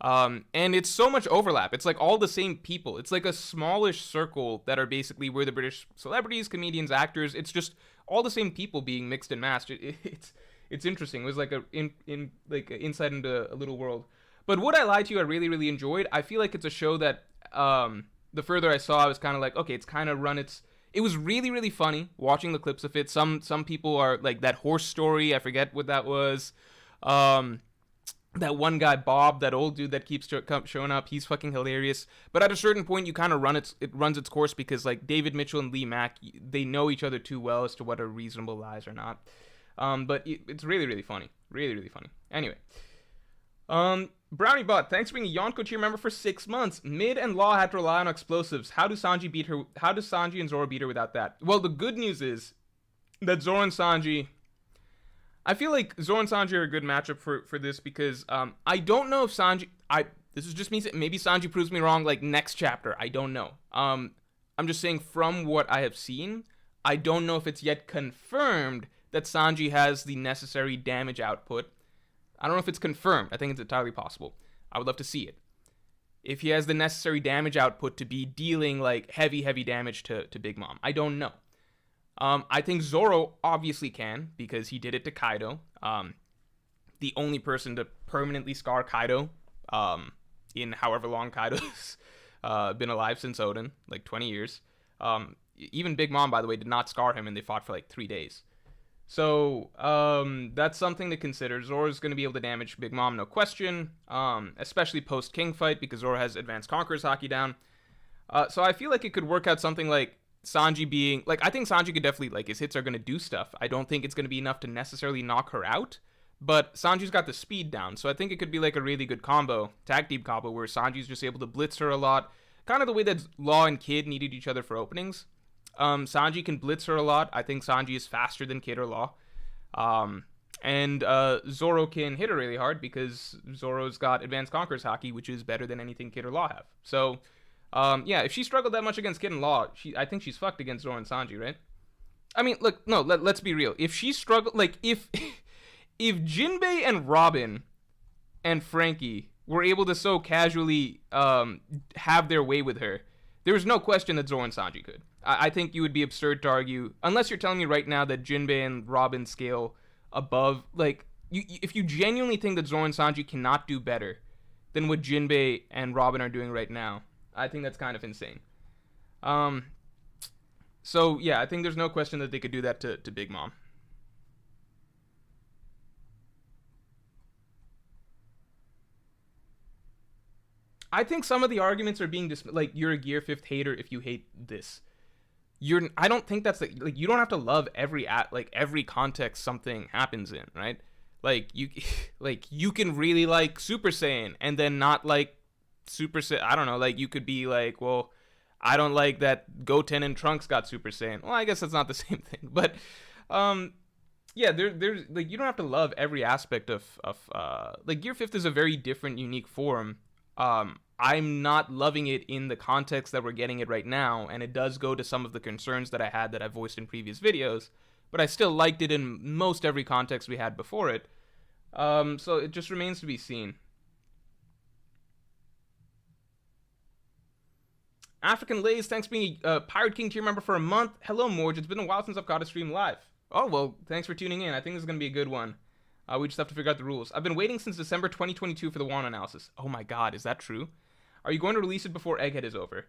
And it's so much overlap. It's like all the same people. It's like a smallish circle that are basically where the British celebrities, comedians, actors. It's just all the same people being mixed and matched. It's interesting. It was like like an insight into a little world. But Would I Lie to You, I really enjoyed. I feel like it's a show that the further I saw, I was kind of like, okay, it's kind of run its. It was really funny watching the clips of it. Some people are like that horse story. I forget what that was. That one guy, Bob, that old dude that keeps showing up, he's fucking hilarious. But at a certain point, you kind of it runs its course because like David Mitchell and Lee Mack, they know each other too well as to what are reasonable lies or not. But it's really funny, really funny. Anyway, Brownie Butt, thanks for being a Yonko tier member for 6 months. Mid and Law had to rely on explosives. How does Sanji and Zoro beat her without that? Well, the good news is that Zoro and Sanji. I feel like Zoro and Sanji are a good matchup for this because I don't know if Sanji. This is just me. Maybe Sanji proves me wrong. Like next chapter, I don't know. I'm just saying from what I have seen, I don't know if it's yet confirmed that Sanji has the necessary damage output. I don't know if it's confirmed. I think it's entirely possible. I would love to see it. If he has the necessary damage output to be dealing like heavy damage to Big Mom, I don't know. I think Zoro obviously can because he did it to Kaido. The only person to permanently scar Kaido in however long Kaido's been alive since Oden, like 20 years. Even Big Mom, by the way, did not scar him and they fought for like 3 days. So that's something to consider. Zoro's going to be able to damage Big Mom, no question, especially post-King fight because Zoro has Advanced Conqueror's Haki down. So I feel like it could work out something like Sanji being like, I think Sanji could definitely, like, his hits are going to do stuff. I don't think it's going to be enough to necessarily knock her out, but Sanji's got the speed down, so I think it could be like a really good combo, tag team combo, where Sanji's just able to blitz her a lot, kind of the way that Law and Kid needed each other for openings. Sanji can blitz her a lot. I think Sanji is faster than Kid or Law. And Zoro can hit her really hard because Zoro's got Advanced Conqueror's Haki, which is better than anything Kid or Law have. So yeah, if she struggled that much against Kid and Law, I think she's fucked against Zoro and Sanji, right? I mean, look, no, let's be real. If she struggled, like, if Jinbei and Robin and Frankie were able to so casually have their way with her, there was no question that Zoro and Sanji could. I think you would be absurd to argue, unless you're telling me right now that Jinbei and Robin scale above, like, if you genuinely think that Zoro and Sanji cannot do better than what Jinbei and Robin are doing right now, I think that's kind of insane. So yeah, I think there's no question that they could do that to Big Mom. I think some of the arguments are being like, you're a Gear 5th hater if you hate this. I don't think that's like you don't have to love every context something happens in, right? Like you can really like Super Saiyan and then not like Super Saiyan. I don't know, like you could be like, well, I don't like that Goten and Trunks got Super Saiyan. Well, I guess that's not the same thing, but yeah, there's like, you don't have to love every aspect of like Gear 5th is a very different, unique form. I'm not loving it in the context that we're getting it right now, and it does go to some of the concerns that I had that I voiced in previous videos, but I still liked it in most every context we had before it. So it just remains to be seen. African Lays, thanks for being a Pirate King tier member for a month. Hello, Morj. It's been a while since I've got a stream live. Oh, well, thanks for tuning in. I think this is going to be a good one. We just have to figure out the rules. I've been waiting since December 2022 for the Wano analysis. Oh my god, is that true? Are you going to release it before Egghead is over?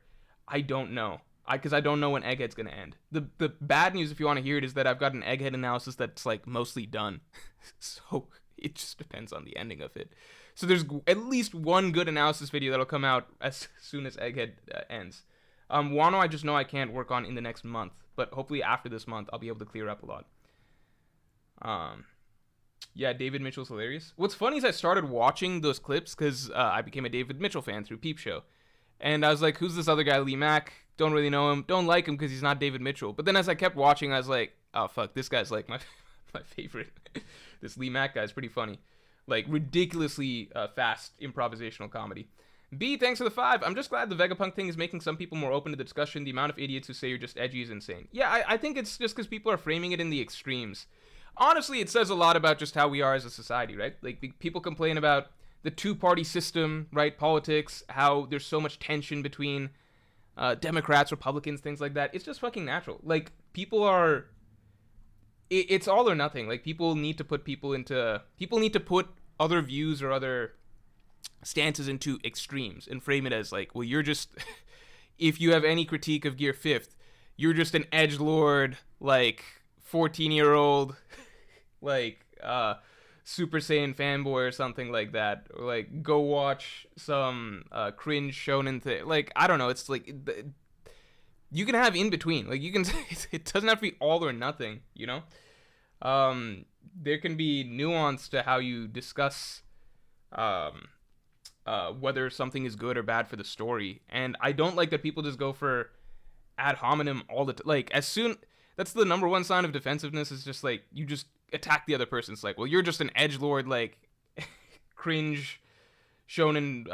I don't know. Because I don't know when Egghead's going to end. The bad news, if you want to hear it, is that I've got an Egghead analysis that's like mostly done. So it just depends on the ending of it. So there's at least one good analysis video that'll come out as soon as Egghead ends. Wano, I just know I can't work on in the next month. But hopefully after this month, I'll be able to clear up a lot. Yeah, David Mitchell's hilarious. What's funny is I started watching those clips because I became a David Mitchell fan through Peep Show. And I was like, who's this other guy, Lee Mack? Don't really know him. Don't like him because he's not David Mitchell. But then as I kept watching, I was like, oh, fuck, this guy's like my favorite. This Lee Mack guy's pretty funny. Like, ridiculously fast improvisational comedy. B, thanks for the 5. I'm just glad the Vegapunk thing is making some people more open to the discussion. The amount of idiots who say you're just edgy is insane. Yeah, I think it's just because people are framing it in the extremes. Honestly, it says a lot about just how we are as a society, right? Like, people complain about the two-party system, right? Politics, how there's so much tension between Democrats, Republicans, things like that. It's just fucking natural. Like, people are... It's all or nothing. Like, people need to put other views or other stances into extremes and frame it as like, well, you're just... if you have any critique of Gear 5th, you're just an edgelord, like, 14-year-old, like, Super Saiyan fanboy or something like that. Or, like, go watch some cringe shonen thing. Like, I don't know. It's like... you can have in between. Like, you can... it doesn't have to be all or nothing, you know? There can be nuance to how you discuss whether something is good or bad for the story. And I don't like that people just go for ad hominem all the time. Like, as soon... that's the number one sign of defensiveness, is just, like, you just attack the other person. It's like, well, you're just an edgelord, like, cringe shonen,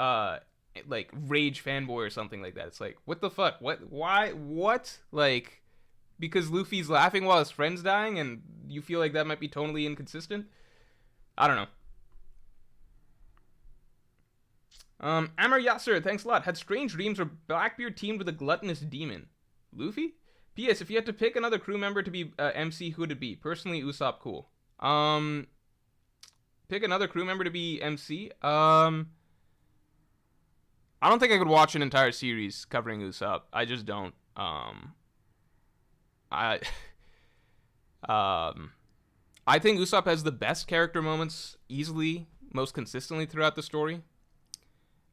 like, rage fanboy or something like that. It's like, what the fuck? What? Why? What? Like, because Luffy's laughing while his friend's dying and you feel like that might be tonally inconsistent? I don't know. Amar Yasser, thanks a lot. Had strange dreams where Blackbeard teamed with a gluttonous demon. Luffy? P.S. If you had to pick another crew member to be MC, who would it be? Personally, Usopp cool. Pick another crew member to be MC? I don't think I could watch an entire series covering Usopp. I just don't. I think Usopp has the best character moments easily, most consistently throughout the story.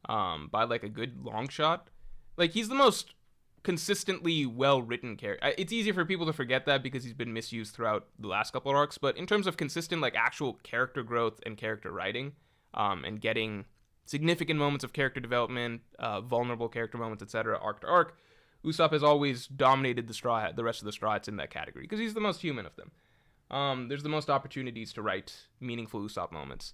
By like a good long shot. Like, he's the most consistently well-written character. It's easier for people to forget that because he's been misused throughout the last couple of arcs, but in terms of consistent, like, actual character growth and character writing, and getting significant moments of character development, vulnerable character moments, etc., arc to arc, Usopp has always dominated the rest of the Straw Hats in that category, because he's the most human of them. There's the most opportunities to write meaningful Usopp moments.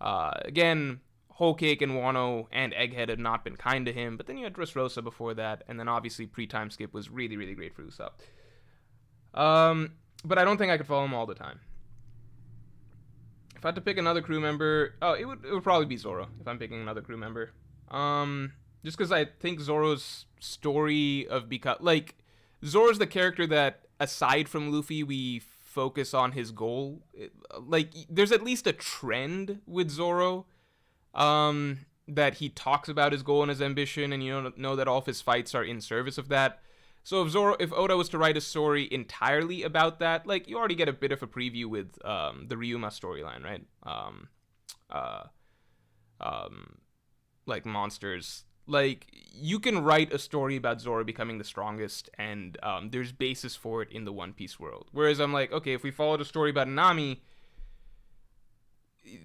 Again, Whole Cake and Wano and Egghead had not been kind to him, but then you had Dressrosa before that, and then obviously pre-time skip was really, really great for Usopp. But I don't think I could follow him all the time. If I had to pick another crew member, it would probably be Zoro, if I'm picking another crew member. Just because I think Zoro's story of like, Zoro's the character that, aside from Luffy, we focus on his goal. Like, there's at least a trend with Zoro, that he talks about his goal and his ambition, and you know that all of his fights are in service of that. So if Oda was to write a story entirely about that, like, you already get a bit of a preview with the Ryuma storyline, right? Like monsters. Like, you can write a story about Zoro becoming the strongest, and there's basis for it in the One Piece world. Whereas I'm like, okay, if we followed a story about Nami,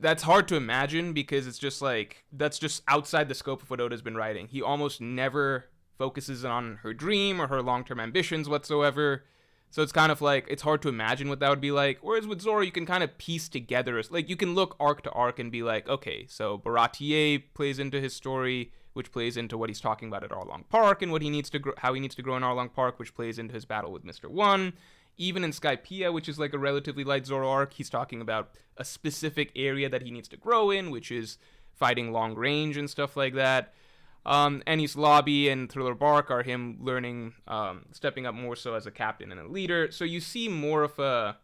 that's hard to imagine, because it's just like, that's just outside the scope of what Oda's been writing. He almost never focuses on her dream or her long-term ambitions whatsoever. So it's kind of like, it's hard to imagine what that would be like. Whereas with Zoro, you can kind of piece together, like, you can look arc to arc and be like, okay, so Baratier plays into his story, which plays into what he's talking about at Arlong Park, and what he needs to how he needs to grow in Arlong Park, which plays into his battle with Mr. One. Even in Skypiea, which is like a relatively light Zoro arc, he's talking about a specific area that he needs to grow in, which is fighting long range and stuff like that. Enies Lobby and Thriller Bark are him learning, stepping up more so as a captain and a leader. So you see more of a...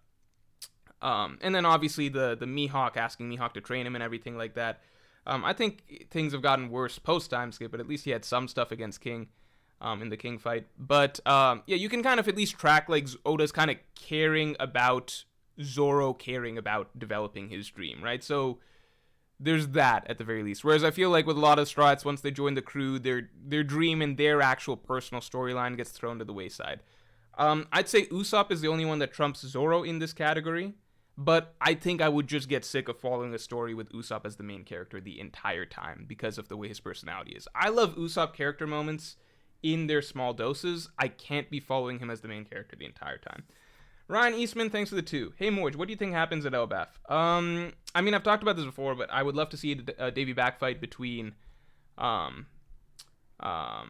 and then obviously the Mihawk, asking Mihawk to train him and everything like that. I think things have gotten worse post-time skip, but at least he had some stuff against King. In the King fight. But, yeah, you can kind of at least track, like, Oda's kind of caring about Zoro caring about developing his dream, right? So, there's that, at the very least. Whereas I feel like with a lot of Straw Hats, once they join the crew, their dream and their actual personal storyline gets thrown to the wayside. I'd say Usopp is the only one that trumps Zoro in this category, but I think I would just get sick of following a story with Usopp as the main character the entire time, because of the way his personality is. I love Usopp character moments in their small doses. I can't be following him as the main character the entire time. Ryan Eastman, thanks for the 2. Hey, Morj, what do you think happens at Elbaf? I mean, I've talked about this before, but I would love to see a Davy Back fight between, people are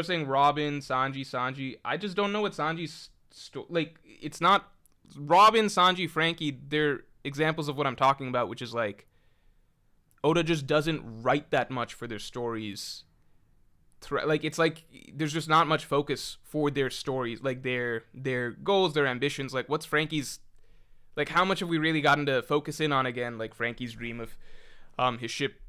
saying Robin, Sanji. I just don't know what Sanji's, like, it's not, Robin, Sanji, Frankie, they're examples of what I'm talking about, which is, like, Oda just doesn't write that much for their stories. Like, it's like there's just not much focus for their stories, like their goals, their ambitions. Like, what's Frankie's, like, how much have we really gotten to focus in on again, like Frankie's dream of his ship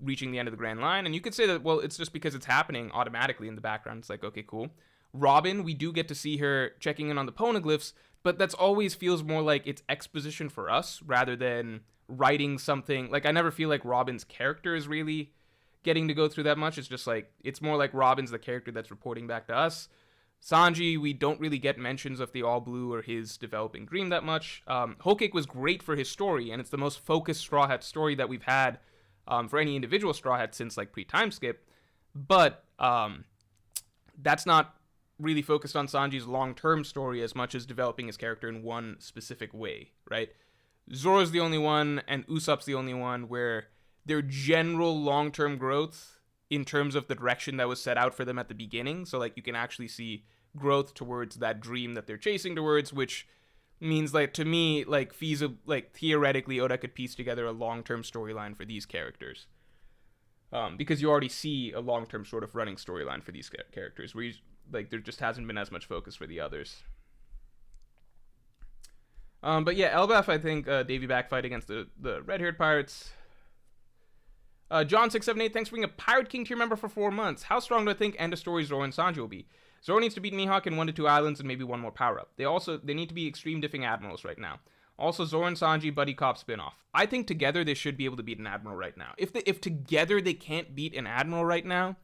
reaching the end of the Grand Line? And you could say that, well, it's just because it's happening automatically in the background. It's like, okay, cool. Robin, we do get to see her checking in on the poneglyphs, but that's always feels more like it's exposition for us rather than writing something. Like, I never feel like Robin's character is really getting to go through that much. It's just like, it's more like Robin's the character that's reporting back to us. Sanji, we don't really get mentions of the All Blue or his developing dream that much. Whole Cake was great for his story, and it's the most focused Straw Hat story that we've had for any individual Straw Hat since like pre-time skip. But that's not really focused on Sanji's long-term story as much as developing his character in one specific way, right? Zoro's the only one, and Usopp's the only one where their general long-term growth in terms of the direction that was set out for them at the beginning. So, like, you can actually see growth towards that dream that they're chasing towards, which means, like, to me, like, theoretically, Oda could piece together a long-term storyline for these characters. Because you already see a long-term sort of running storyline for these characters, where like, there just hasn't been as much focus for the others. But yeah, Elbaf, I think, Davy back fight against the red-haired pirates. John678, thanks for being a Pirate King tier member for 4 months. How strong do I think end of story Zoro and Sanji will be? Zoro needs to beat Mihawk in 1 to 2 islands and maybe one more power-up. They need to be extreme diffing admirals right now. Also, Zoro and Sanji buddy cop spin-off. I think together they should be able to beat an admiral right now. If together they can't beat an admiral right now,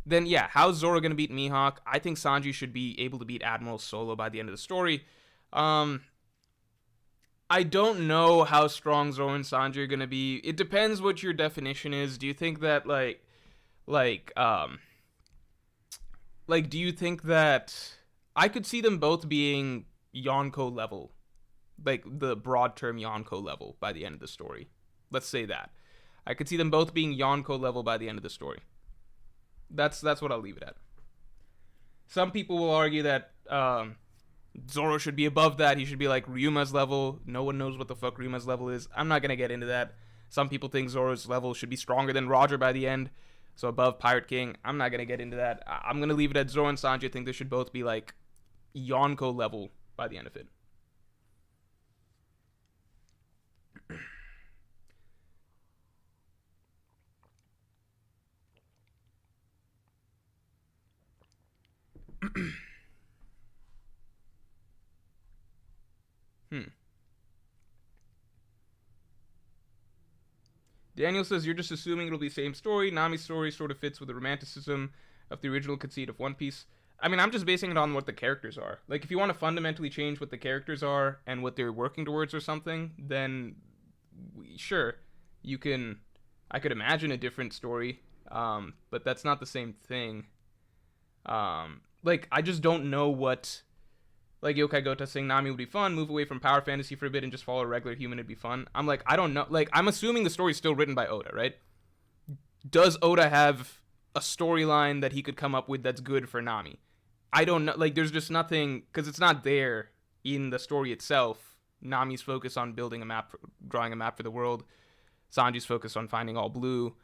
then yeah, how's Zoro gonna beat Mihawk? I think Sanji should be able to beat Admiral solo by the end of the story. I don't know how strong Zoro and Sanji are gonna be. It depends what your definition is. Do you think that do you think that I could see them both being Yonko level, like the broad term Yonko level by the end of the story? Let's say that. I could see them both being Yonko level by the end of the story. That's what I'll leave it at. Some people will argue that Zoro should be above that. He should be like Ryuma's level. No one knows what the fuck Ryuma's level is. I'm not going to get into that. Some people think Zoro's level should be stronger than Roger by the end, so above Pirate King. I'm not going to get into that. I'm going to leave it at Zoro and Sanji. I think they should both be like Yonko level by the end of it. Daniel says, you're just assuming it'll be the same story. Nami's story sort of fits with the romanticism of the original conceit of One Piece. I mean, I'm just basing it on what the characters are. Like, if you want to fundamentally change what the characters are and what they're working towards or something, then sure, you can. I could imagine a different story, but that's not the same thing. Like, I just don't know what. Like Yokai Gota saying Nami would be fun, move away from power fantasy for a bit and just follow a regular human, it'd be fun. I'm like, I don't know. Like, I'm assuming the story's still written by Oda, right? Does Oda have a storyline that he could come up with that's good for Nami? I don't know. Like, there's just nothing, because it's not there in the story itself. Nami's focus on building a map, drawing a map for the world. Sanji's focus on finding All Blue.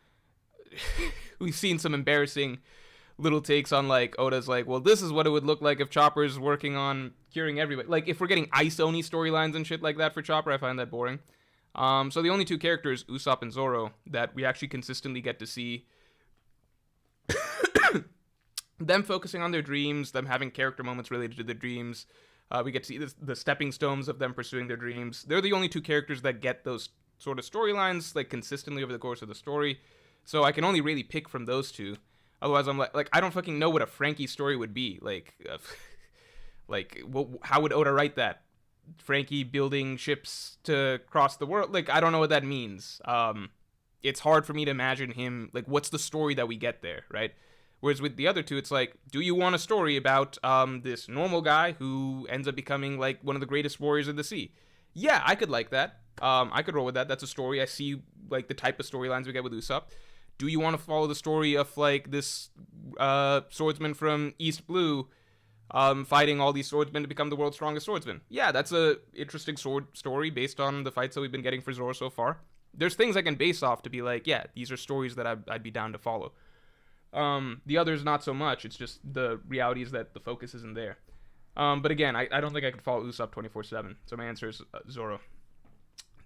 We've seen some embarrassing little takes on, like, Oda's like, well, this is what it would look like if Chopper's working on curing everybody. Like, if we're getting Ice-Oni storylines and shit like that for Chopper, I find that boring. So the only two characters, Usopp and Zoro, that we actually consistently get to see them focusing on their dreams, them having character moments related to their dreams. We get to see the stepping stones of them pursuing their dreams. They're the only two characters that get those sort of storylines, like, consistently over the course of the story. So I can only really pick from those two. Otherwise, I'm like, I don't fucking know what a Frankie story would be. Like, how would Oda write that? Frankie building ships to cross the world? Like, I don't know what that means. It's hard for me to imagine him, like, what's the story that we get there, right? Whereas with the other two, it's like, do you want a story about this normal guy who ends up becoming, like, one of the greatest warriors of the sea? Yeah, I could like that. I could roll with that. That's a story. I see, like, the type of storylines we get with Usopp. Do you want to follow the story of, like, this swordsman from East Blue fighting all these swordsmen to become the world's strongest swordsman? Yeah, that's a interesting sword story based on the fights that we've been getting for Zoro so far. there's things I can base off to be like, yeah, these are stories that I'd be down to follow. The others, not so much. It's just the reality is that the focus isn't there. But again, I don't think I could follow Usopp 24/7. So my answer is Zoro.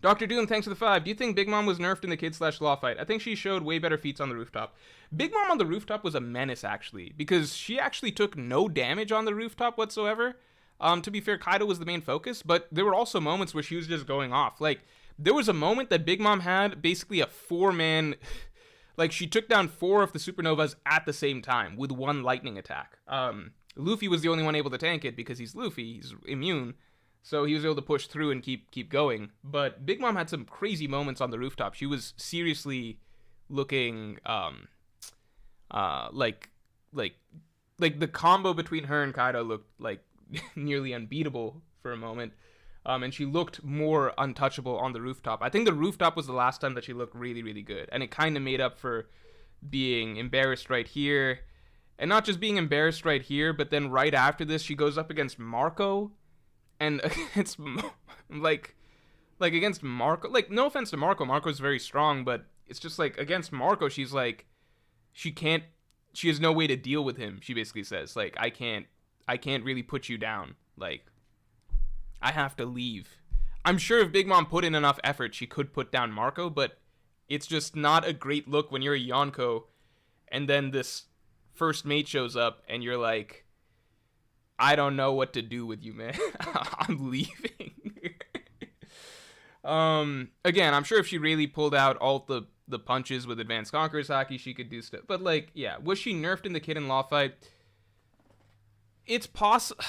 Dr. Doom, thanks for the 5. Do you think Big Mom was nerfed in the Kid/Law fight? I think she showed way better feats on the rooftop. Big Mom on the rooftop was a menace, actually, because she actually took no damage on the rooftop whatsoever. To be fair, Kaido was the main focus, but there were also moments where she was just going off. Like, there was a moment that Big Mom had basically a 4-man... Like, she took down 4 of the supernovas at the same time with 1 lightning attack. Luffy was the only one able to tank it because he's Luffy, he's immune. So he was able to push through and keep going. But Big Mom had some crazy moments on the rooftop. She was seriously looking like the combo between her and Kaido looked like nearly unbeatable for a moment. And she looked more untouchable on the rooftop. I think the rooftop was the last time that she looked really, really good. And it kind of made up for being embarrassed right here. And not just being embarrassed right here, but then right after this, she goes up against Marco. And against, against Marco, like, no offense to Marco, Marco's very strong, but it's just, like, against Marco, she's, like, she has no way to deal with him, she basically says, like, I can't really put you down, like, I have to leave. I'm sure if Big Mom put in enough effort, she could put down Marco, but it's just not a great look when you're a Yonko, and then this first mate shows up, and you're like, I don't know what to do with you, man. I'm leaving. Again, I'm sure if she really pulled out all the punches with Advanced Conqueror's Haki, she could do stuff. But, like, yeah, was she nerfed in the Kid and Law fight? It's possible.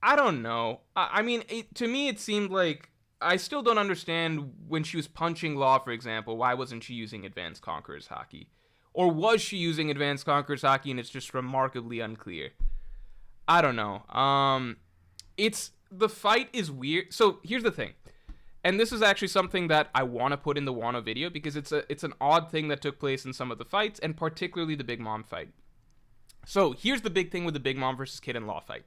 I don't know. I mean, to me, it seemed like I still don't understand when she was punching Law, for example, why wasn't she using Advanced Conqueror's Haki? Or was she using Advanced Conqueror's Haki and it's just remarkably unclear? I don't know. The fight is weird. So here's the thing. And this is actually something that I want to put in the Wano video because it's an odd thing that took place in some of the fights, and particularly the Big Mom fight. So here's the big thing with the Big Mom versus Kid and Law fight.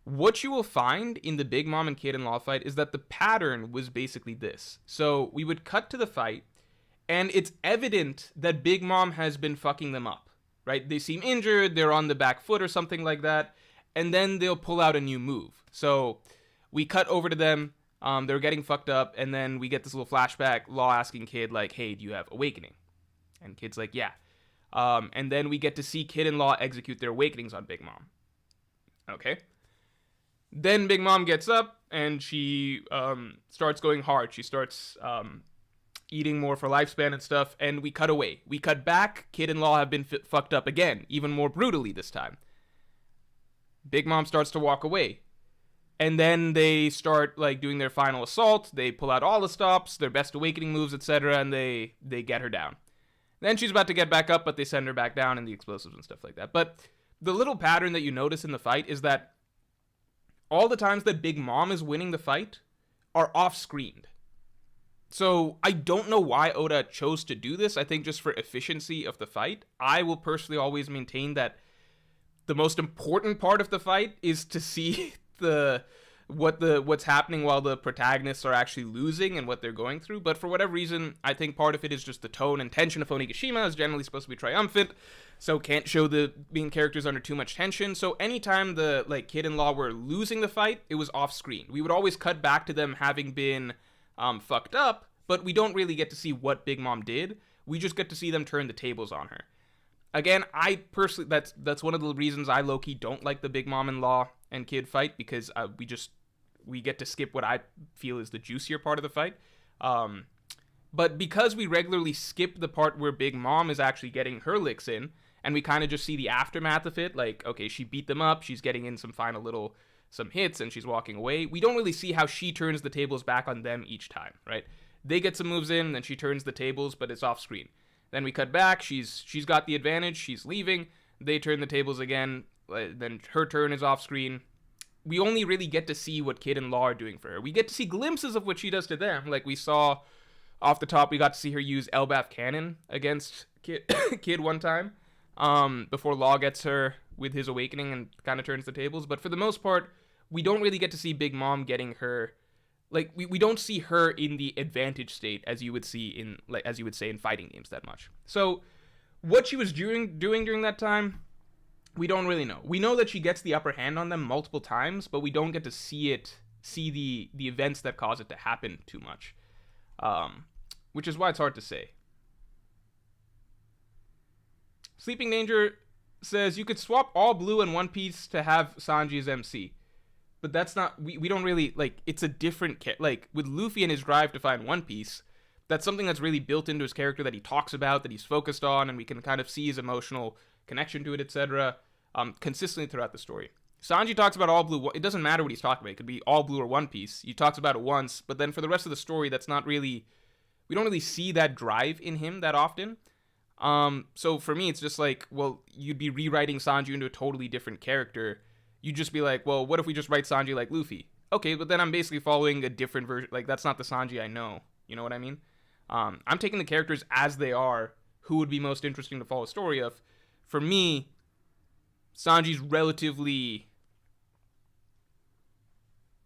What you will find in the Big Mom and Kid and Law fight is that the pattern was basically this. So we would cut to the fight, and it's evident that Big Mom has been fucking them up, right? They seem injured, they're on the back foot or something like that, and then they'll pull out a new move. So we cut over to them, they're getting fucked up, and then we get this little flashback, Law asking Kid, like, hey, do you have Awakening? And Kid's like, yeah. And then we get to see Kid and Law execute their Awakenings on Big Mom. Okay. Then Big Mom gets up, and she starts going hard. She starts eating more for lifespan and stuff, and we cut away. We cut back. Kid and Law have been fucked up again, even more brutally this time. Big Mom starts to walk away. And then they start, like, doing their final assault. They pull out all the stops, their best Awakening moves, etc., and they get her down. Then she's about to get back up, but they send her back down in the explosives and stuff like that. But the little pattern that you notice in the fight is that all the times that Big Mom is winning the fight are off-screened. So I don't know why Oda chose to do this. I think just for efficiency of the fight. I will personally always maintain that the most important part of the fight is to see what's happening while the protagonists are actually losing and what they're going through. But for whatever reason, I think part of it is just the tone and tension of Onigashima is generally supposed to be triumphant, so can't show the main characters under too much tension. So anytime the Kid and Law were losing the fight, it was off screen. We would always cut back to them having been fucked up, but we don't really get to see what Big Mom did. We just get to see them turn the tables on her. Again, I personally, that's one of the reasons I low-key don't like the Big Mom and Law and Kid fight, because we get to skip what I feel is the juicier part of the fight. But because we regularly skip the part where Big Mom is actually getting her licks in, and we kind of just see the aftermath of it, like, okay, she beat them up, she's getting in some hits, and she's walking away. We don't really see how she turns the tables back on them each time, right? They get some moves in, then she turns the tables, but it's off screen. Then we cut back, she's got the advantage, she's leaving, they turn the tables again, then her turn is off screen. We only really get to see what Kid and Law are doing for her. We get to see glimpses of what she does to them. Like we saw off the top, we got to see her use Elbaf Cannon against Kid one time, before Law gets her with his Awakening and kind of turns the tables. But for the most part, we don't really get to see Big Mom getting her like we don't see her in the advantage state as you would see in like as you would say in fighting games that much. So what she was doing during that time, we don't really know. We know that she gets the upper hand on them multiple times, but we don't get to see the events that cause it to happen too much, which is why it's hard to say. Sleeping Danger says you could swap all blue and One Piece to have Sanji as MC. But that's not, we don't really, like, it's a different, like, with Luffy and his drive to find One Piece, that's something that's really built into his character that he talks about, that he's focused on, and we can kind of see his emotional connection to it, etc., consistently throughout the story. Sanji talks about all blue, it doesn't matter what he's talking about, it could be all blue or One Piece, he talks about it once, but then for the rest of the story, that's not really, we don't really see that drive in him that often. So for me, it's just like, well, you'd be rewriting Sanji into a totally different character. You'd just be like, well, what if we just write Sanji like Luffy? Okay, but then I'm basically following a different version. Like, that's not the Sanji I know. You know what I mean? I'm taking the characters as they are, who would be most interesting to follow a story of. For me, Sanji's relatively...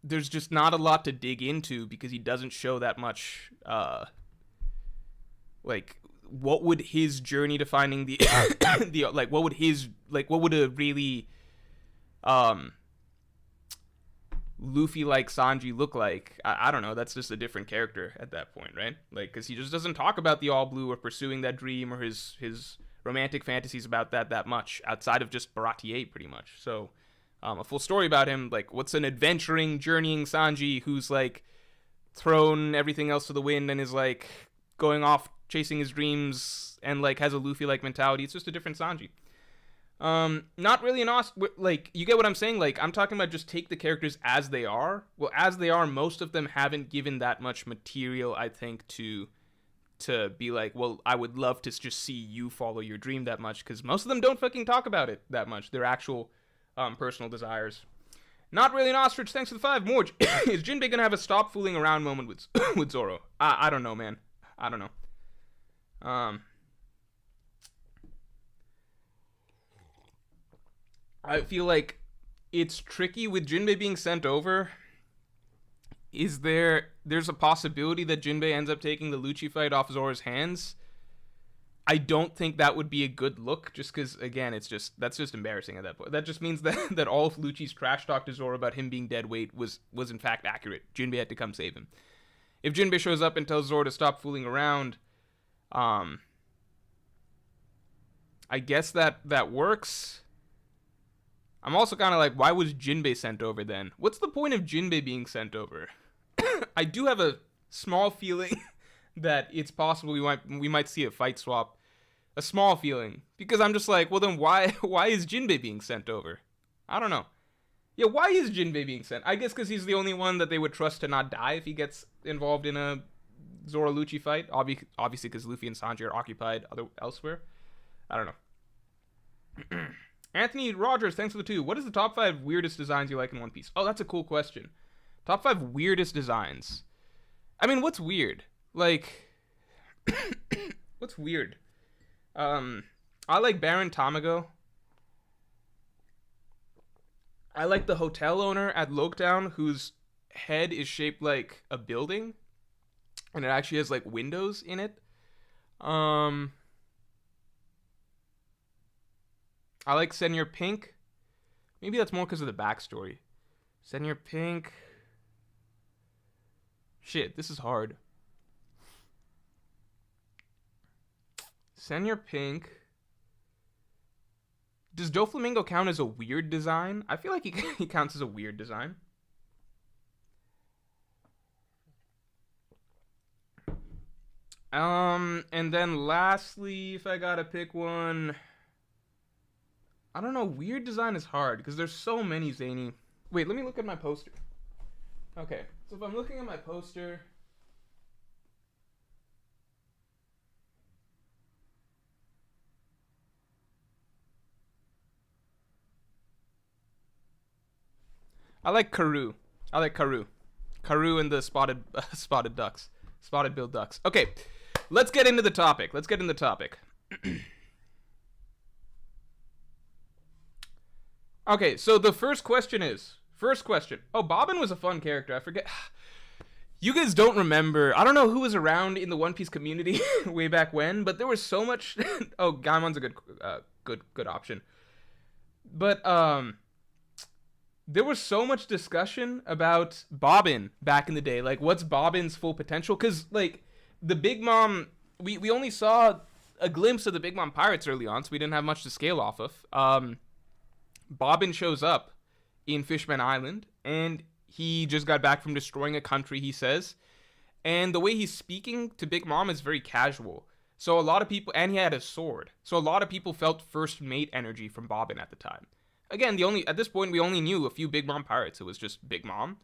There's just not a lot to dig into because he doesn't show that much, like... What would his journey to finding the, like, what would a really, Luffy-like Sanji look like? I don't know, that's just a different character at that point, right? Like, because he just doesn't talk about the All Blue or pursuing that dream or his romantic fantasies about that much, outside of just Baratier, pretty much. So, a full story about him, like, what's an adventuring, journeying Sanji who's, like, thrown everything else to the wind and is, like, going off chasing his dreams and like has a Luffy-like mentality. It's just a different Sanji. Not really like, you get what I'm saying? Like, I'm talking about just take the characters as they are. Well, as they are, most of them haven't given that much material, I think, to be like, well, I would love to just see you follow your dream that much, because most of them don't fucking talk about it that much, their actual personal desires. Not really an ostrich, thanks for the 5. Morj, is Jinbei gonna have a stop fooling around moment with Zoro? I don't know, man. I don't know. I feel like it's tricky with Jinbei being sent over. There's a possibility that Jinbei ends up taking the Lucci fight off Zoro's hands. I don't think that would be a good look, just because, again, that's just embarrassing at that point. That just means that all of Lucci's trash talk to Zoro about him being dead weight was in fact accurate. Jinbei had to come save him. If Jinbei shows up and tells Zoro to stop fooling around, I guess that works. I'm also kind of like, why was Jinbei sent over then? What's the point of Jinbei being sent over? I do have a small feeling that it's possible we might see a fight swap. A small feeling. Because I'm just like, well then why is Jinbei being sent over? I don't know. Yeah, why is Jinbei being sent? I guess because he's the only one that they would trust to not die if he gets involved in a Zoro Lucci fight. Obviously because Luffy and Sanji are occupied elsewhere. I don't know. Anthony Rogers, thanks for the 2. What is the top 5 weirdest designs you like in One Piece? Oh, that's a cool question. Top 5 weirdest designs. I mean, what's weird? Like, what's weird? I like Baron Tamago. I like the hotel owner at Loketown whose head is shaped like a building. And it actually has, like, windows in it. I like Senor Pink. Maybe that's more because of the backstory. Senor Pink. Shit, this is hard. Senor Pink. Does Doflamingo count as a weird design? I feel like he counts as a weird design. And then lastly, if I gotta pick one... I don't know, weird design is hard, because there's so many, Zany. Wait, let me look at my poster. Okay, so if I'm looking at my poster... I like Karoo. Karoo and the spotted ducks. Spotted-billed ducks. Okay, let's get into the topic. Okay, so the first question. Oh, Bobbin was a fun character. I forget. You guys don't remember. I don't know who was around in the One Piece community way back when, but there was so much. Oh, Gaimon's a good option. But there was so much discussion about Bobbin back in the day. Like, what's Bobbin's full potential? Because like the Big Mom, we only saw a glimpse of the Big Mom pirates early on, so we didn't have much to scale off of. Bobbin shows up in Fishman Island, and he just got back from destroying a country, he says. And the way he's speaking to Big Mom is very casual. So a lot of people, and he had a sword. So a lot of people felt first mate energy from Bobbin at the time. Again, at this point, we only knew a few Big Mom pirates. It was just Big Mom,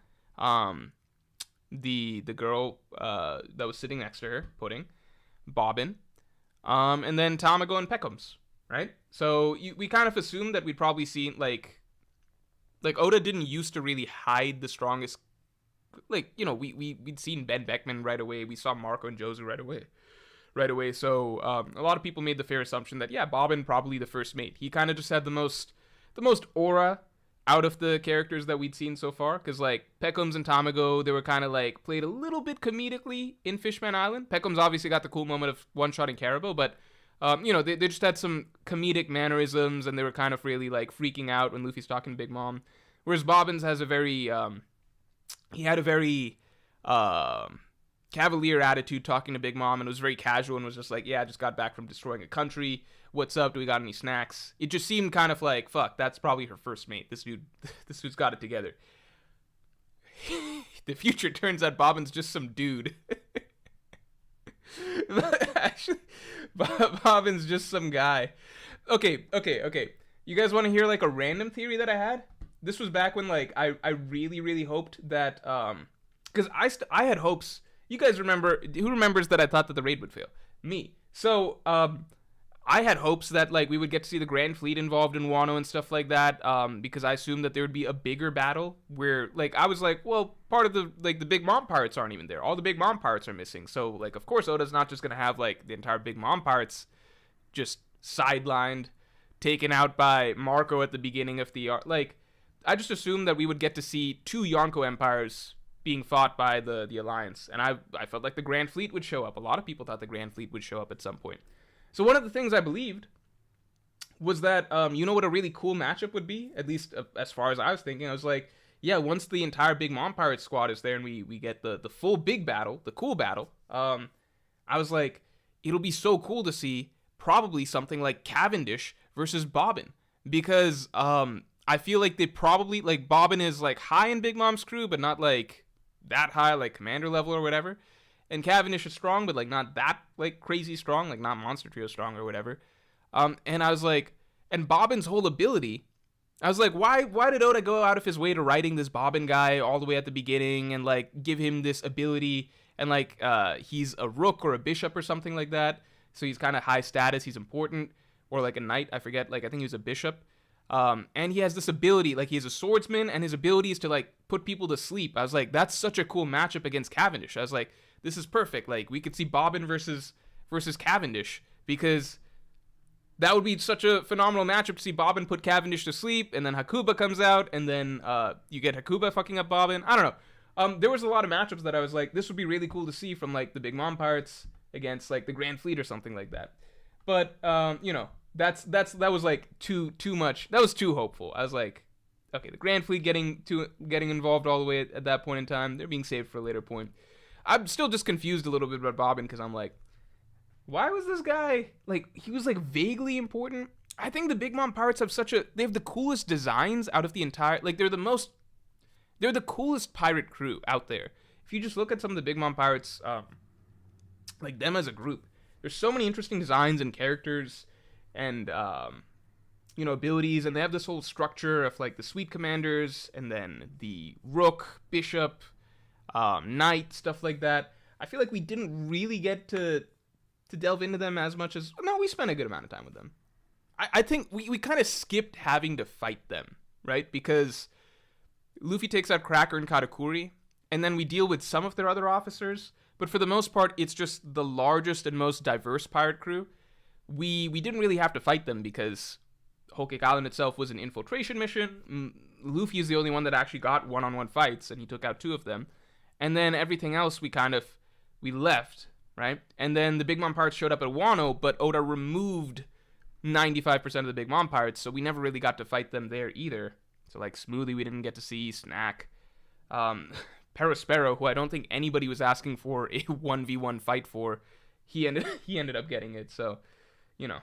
the girl that was sitting next to her, Pudding, Bobbin, and then Tamago and Peckham's, right? So we kind of assumed that we'd probably see, like Oda didn't used to really hide the strongest, like, you know, we'd seen Ben Beckman right away. We saw Marco and Jozu right away. So a lot of people made the fair assumption that, yeah, Bobbin probably the first mate. He kind of just had the most aura out of the characters that we'd seen so far. Because, like, Peckham's and Tamago, they were kind of, like, played a little bit comedically in Fishman Island. Peckham's obviously got the cool moment of one-shotting Caribou, but, you know, they just had some comedic mannerisms, and they were kind of really, like, freaking out when Luffy's talking to Big Mom. Whereas Bobbins has a very, he had a very cavalier attitude talking to Big Mom, and it was very casual and was just like, yeah, I just got back from destroying a country. What's up? Do we got any snacks? It just seemed kind of like, fuck, that's probably her first mate. This dude's got it together. The future turns out Bobbin's just some dude. Actually, Bobbin's just some guy. Okay. You guys want to hear like a random theory that I had? This was back when like I really, really hoped that because I had hopes. You guys remember? Who remembers that I thought that the raid would fail? Me. So I had hopes that like we would get to see the Grand Fleet involved in Wano and stuff like that, because I assumed that there would be a bigger battle where like I was like, well, part of the like the Big Mom pirates aren't even there. All the Big Mom pirates are missing. So like of course Oda's not just gonna have like the entire Big Mom pirates just sidelined, taken out by Marco at the beginning of the arc. Like I just assumed that we would get to see two Yonko empires being fought by the Alliance, and I felt like the Grand Fleet would show up. A lot of people thought the Grand Fleet would show up at some point. So one of the things I believed was that, you know what a really cool matchup would be? At least as far as I was thinking. I was like, yeah, once the entire Big Mom Pirate squad is there and we get the full big battle, the cool battle, I was like, it'll be so cool to see probably something like Cavendish versus Bobbin. Because I feel like they probably, like, Bobbin is, like, high in Big Mom's crew, but not, like, that high, like, commander level or whatever. And Cavendish is strong, but, like, not that, like, crazy strong, like, not Monster Trio strong or whatever. And I was like, and Bobbin's whole ability, I was like, why did Oda go out of his way to writing this Bobbin guy all the way at the beginning and, like, give him this ability and, like, he's a rook or a bishop or something like that, so he's kind of high status, he's important, or, like, a knight, I forget, like, I think he was a bishop. And he has this ability, like, he is a swordsman, and his ability is to, like, put people to sleep. I was like, that's such a cool matchup against Cavendish. I was like, this is perfect. Like, we could see Bobbin versus Cavendish, because that would be such a phenomenal matchup to see Bobbin put Cavendish to sleep, and then Hakuba comes out, and then you get Hakuba fucking up Bobbin. I don't know. There was a lot of matchups that I was like, this would be really cool to see from, like, the Big Mom Pirates against, like, the Grand Fleet or something like that. But, you know, that was like too much. That was too hopeful. I was like, okay, the Grand Fleet getting involved all the way at that point in time. They're being saved for a later point. I'm still just confused a little bit about Bobbin, because I'm like, why was this guy, like, he was, like, vaguely important? I think the Big Mom Pirates have they have the coolest designs out of the entire, like, they're the coolest pirate crew out there. If you just look at some of the Big Mom Pirates, like, them as a group, there's so many interesting designs and characters and, you know, abilities, and they have this whole structure of, like, the Sweet Commanders, and then the Rook, Bishop, Knight, stuff like that. I feel like we didn't really get to delve into them as much as... No, we spent a good amount of time with them. I think we kind of skipped having to fight them, right? Because Luffy takes out Cracker and Katakuri, and then we deal with some of their other officers, but for the most part, it's just the largest and most diverse pirate crew. We didn't really have to fight them because Whole Cake Island itself was an infiltration mission. Luffy is the only one that actually got one-on-one fights, and he took out two of them. And then everything else we left, right? And then the Big Mom Pirates showed up at Wano, but Oda removed 95% of the Big Mom Pirates, so we never really got to fight them there either. So like Smoothie we didn't get to see, Snack. Perospero, who I don't think anybody was asking for a 1v1 fight for, he ended up getting it, so, you know,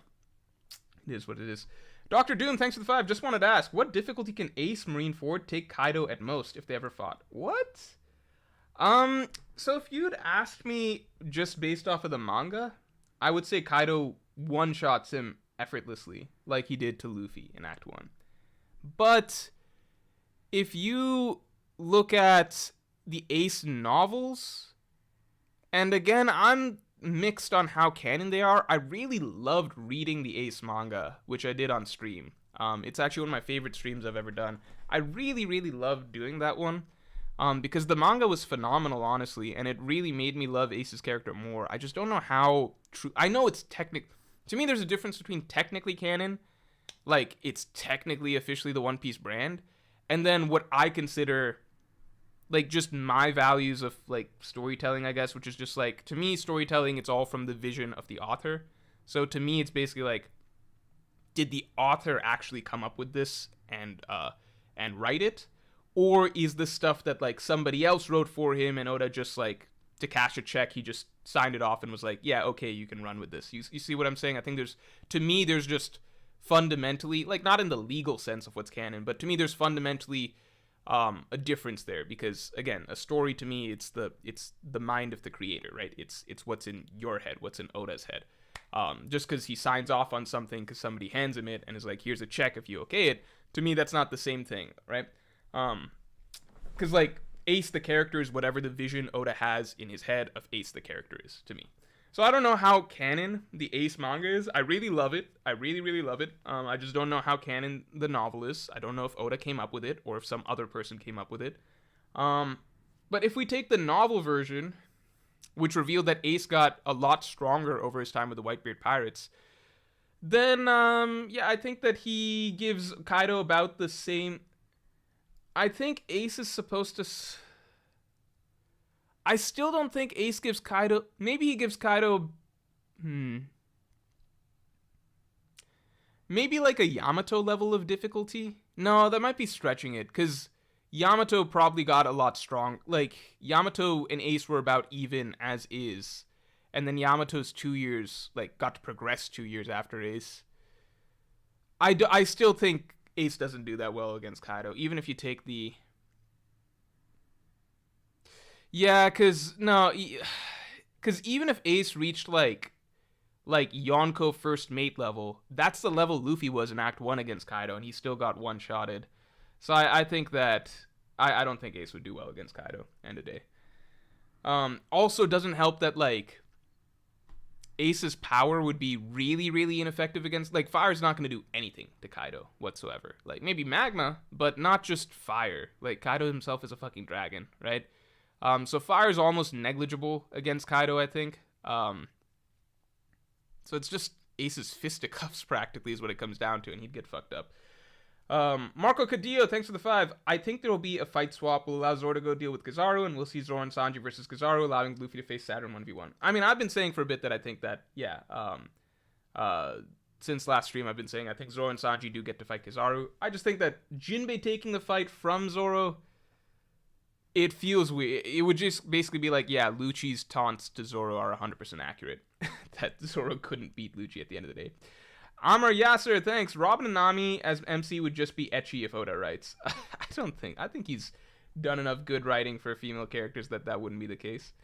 it is what it is. Dr. Doom, thanks for the 5. Just wanted to ask, what difficulty can Ace, Marineford take Kaido at most if they ever fought? What? So if you'd asked me just based off of the manga, I would say Kaido one-shots him effortlessly, like he did to Luffy in Act 1. But if you look at the Ace novels, and again, I'm mixed on how canon they are. I really loved reading the Ace manga, which I did on stream. It's actually one of my favorite streams I've ever done. I really, really loved doing that one. Because the manga was phenomenal, honestly, and it really made me love Ace's character more. I just don't know how true. I know it's to me, there's a difference between technically canon, like it's technically officially the One Piece brand, and then what I consider, like, just my values of, like, storytelling, I guess, which is just, like, to me, storytelling, it's all from the vision of the author. So to me, it's basically like, did the author actually come up with this and write it? Or is this stuff that, like, somebody else wrote for him and Oda just, like, to cash a check, he just signed it off and was like, yeah, okay, you can run with this. You see what I'm saying? I think there's just fundamentally, like, not in the legal sense of what's canon, but to me there's fundamentally a difference there, because, again, a story to me, it's the mind of the creator, right? It's what's in your head, what's in Oda's head. Just because he signs off on something because somebody hands him it and is like, here's a check if you okay it, to me that's not the same thing, right? Because, like, Ace the character is whatever the vision Oda has in his head of Ace the character is, to me. So I don't know how canon the Ace manga is. I really love it. I really, really love it. I just don't know how canon the novel is. I don't know if Oda came up with it or if some other person came up with it. But if we take the novel version, which revealed that Ace got a lot stronger over his time with the Whitebeard Pirates, then, yeah, I think that he gives Kaido about the same. I think Ace is supposed to. I still don't think Ace gives Kaido. Maybe he gives Kaido. Maybe like a Yamato level of difficulty. No, that might be stretching it, because Yamato probably got a lot strong. Like, Yamato and Ace were about even as is, and then Yamato's 2 years, like, got to progress 2 years after Ace. I still think Ace doesn't do that well against Kaido, even if you take the. Yeah, because even if Ace reached like Yonko first mate level, that's the level Luffy was in Act 1 against Kaido, and he still got one-shotted. So I think that I don't think Ace would do well against Kaido, end of day. Also, doesn't help that, like, Ace's power would be really, really ineffective against, like, fire's not going to do anything to Kaido whatsoever. Like, maybe magma, but not just fire. Like, Kaido himself is a fucking dragon, right? So fire's almost negligible against Kaido, I think. So it's just Ace's fisticuffs practically is what it comes down to, and he'd get fucked up. Marco Cadillo, thanks for the 5. I think there will be a fight swap. Will allow Zoro to go deal with Kizaru, and we'll see Zoro and Sanji versus Kizaru, allowing Luffy to face Saturn 1v1. I mean, I've been saying for a bit that I think that, yeah, since last stream I've been saying I think Zoro and Sanji do get to fight Kizaru. I just think that Jinbei taking the fight from Zoro, it feels weird. It would just basically be like, yeah, Lucci's taunts to Zoro are 100% accurate. That Zoro couldn't beat Lucci at the end of the day. Amar Yasser, thanks. Robin and Nami as MC would just be ecchi if Oda writes. I think he's done enough good writing for female characters that wouldn't be the case.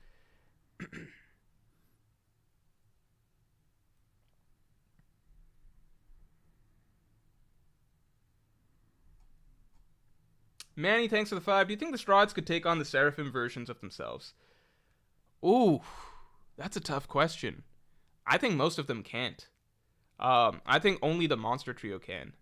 Manny, thanks for the 5. Do you think the Strahds could take on the Seraphim versions of themselves? Ooh, that's a tough question. I think most of them can't. I think only the Monster Trio can.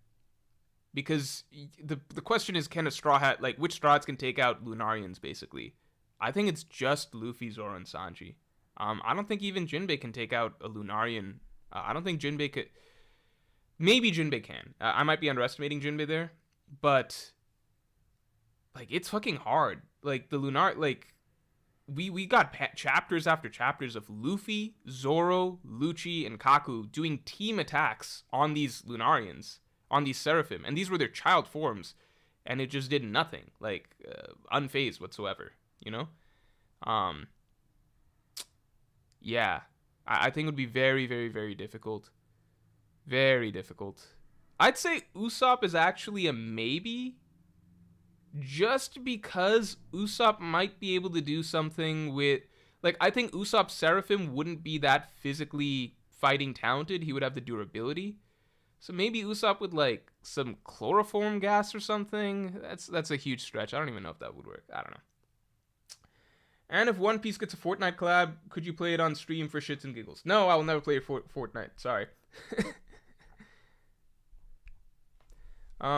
Because the question is, can a Straw Hat, like, which Strahds can take out Lunarians, basically? I think it's just Luffy, Zoro, and Sanji. I don't think even Jinbei can take out a Lunarian. I don't think Jinbei could. Maybe Jinbei can. I might be underestimating Jinbei there. But, like, it's fucking hard. Like, the Lunar, like, we got chapters after chapters of Luffy, Zoro, Lucci, and Kaku doing team attacks on these Lunarians, on these Seraphim, and these were their child forms, and it just did nothing, like unfazed whatsoever, you know. Um, yeah, I think it would be very, very, very difficult, very difficult. I'd say Usopp is actually a maybe, just because Usopp might be able to do something with, like, I think Usopp's Seraphim wouldn't be that physically fighting talented. He would have the durability. So maybe Usopp with like some chloroform gas or something. That's a huge stretch. I don't even know if that would work. I don't know. And if One Piece gets a Fortnite collab, could you play it on stream for shits and giggles? No, I will never play Fortnite. Sorry.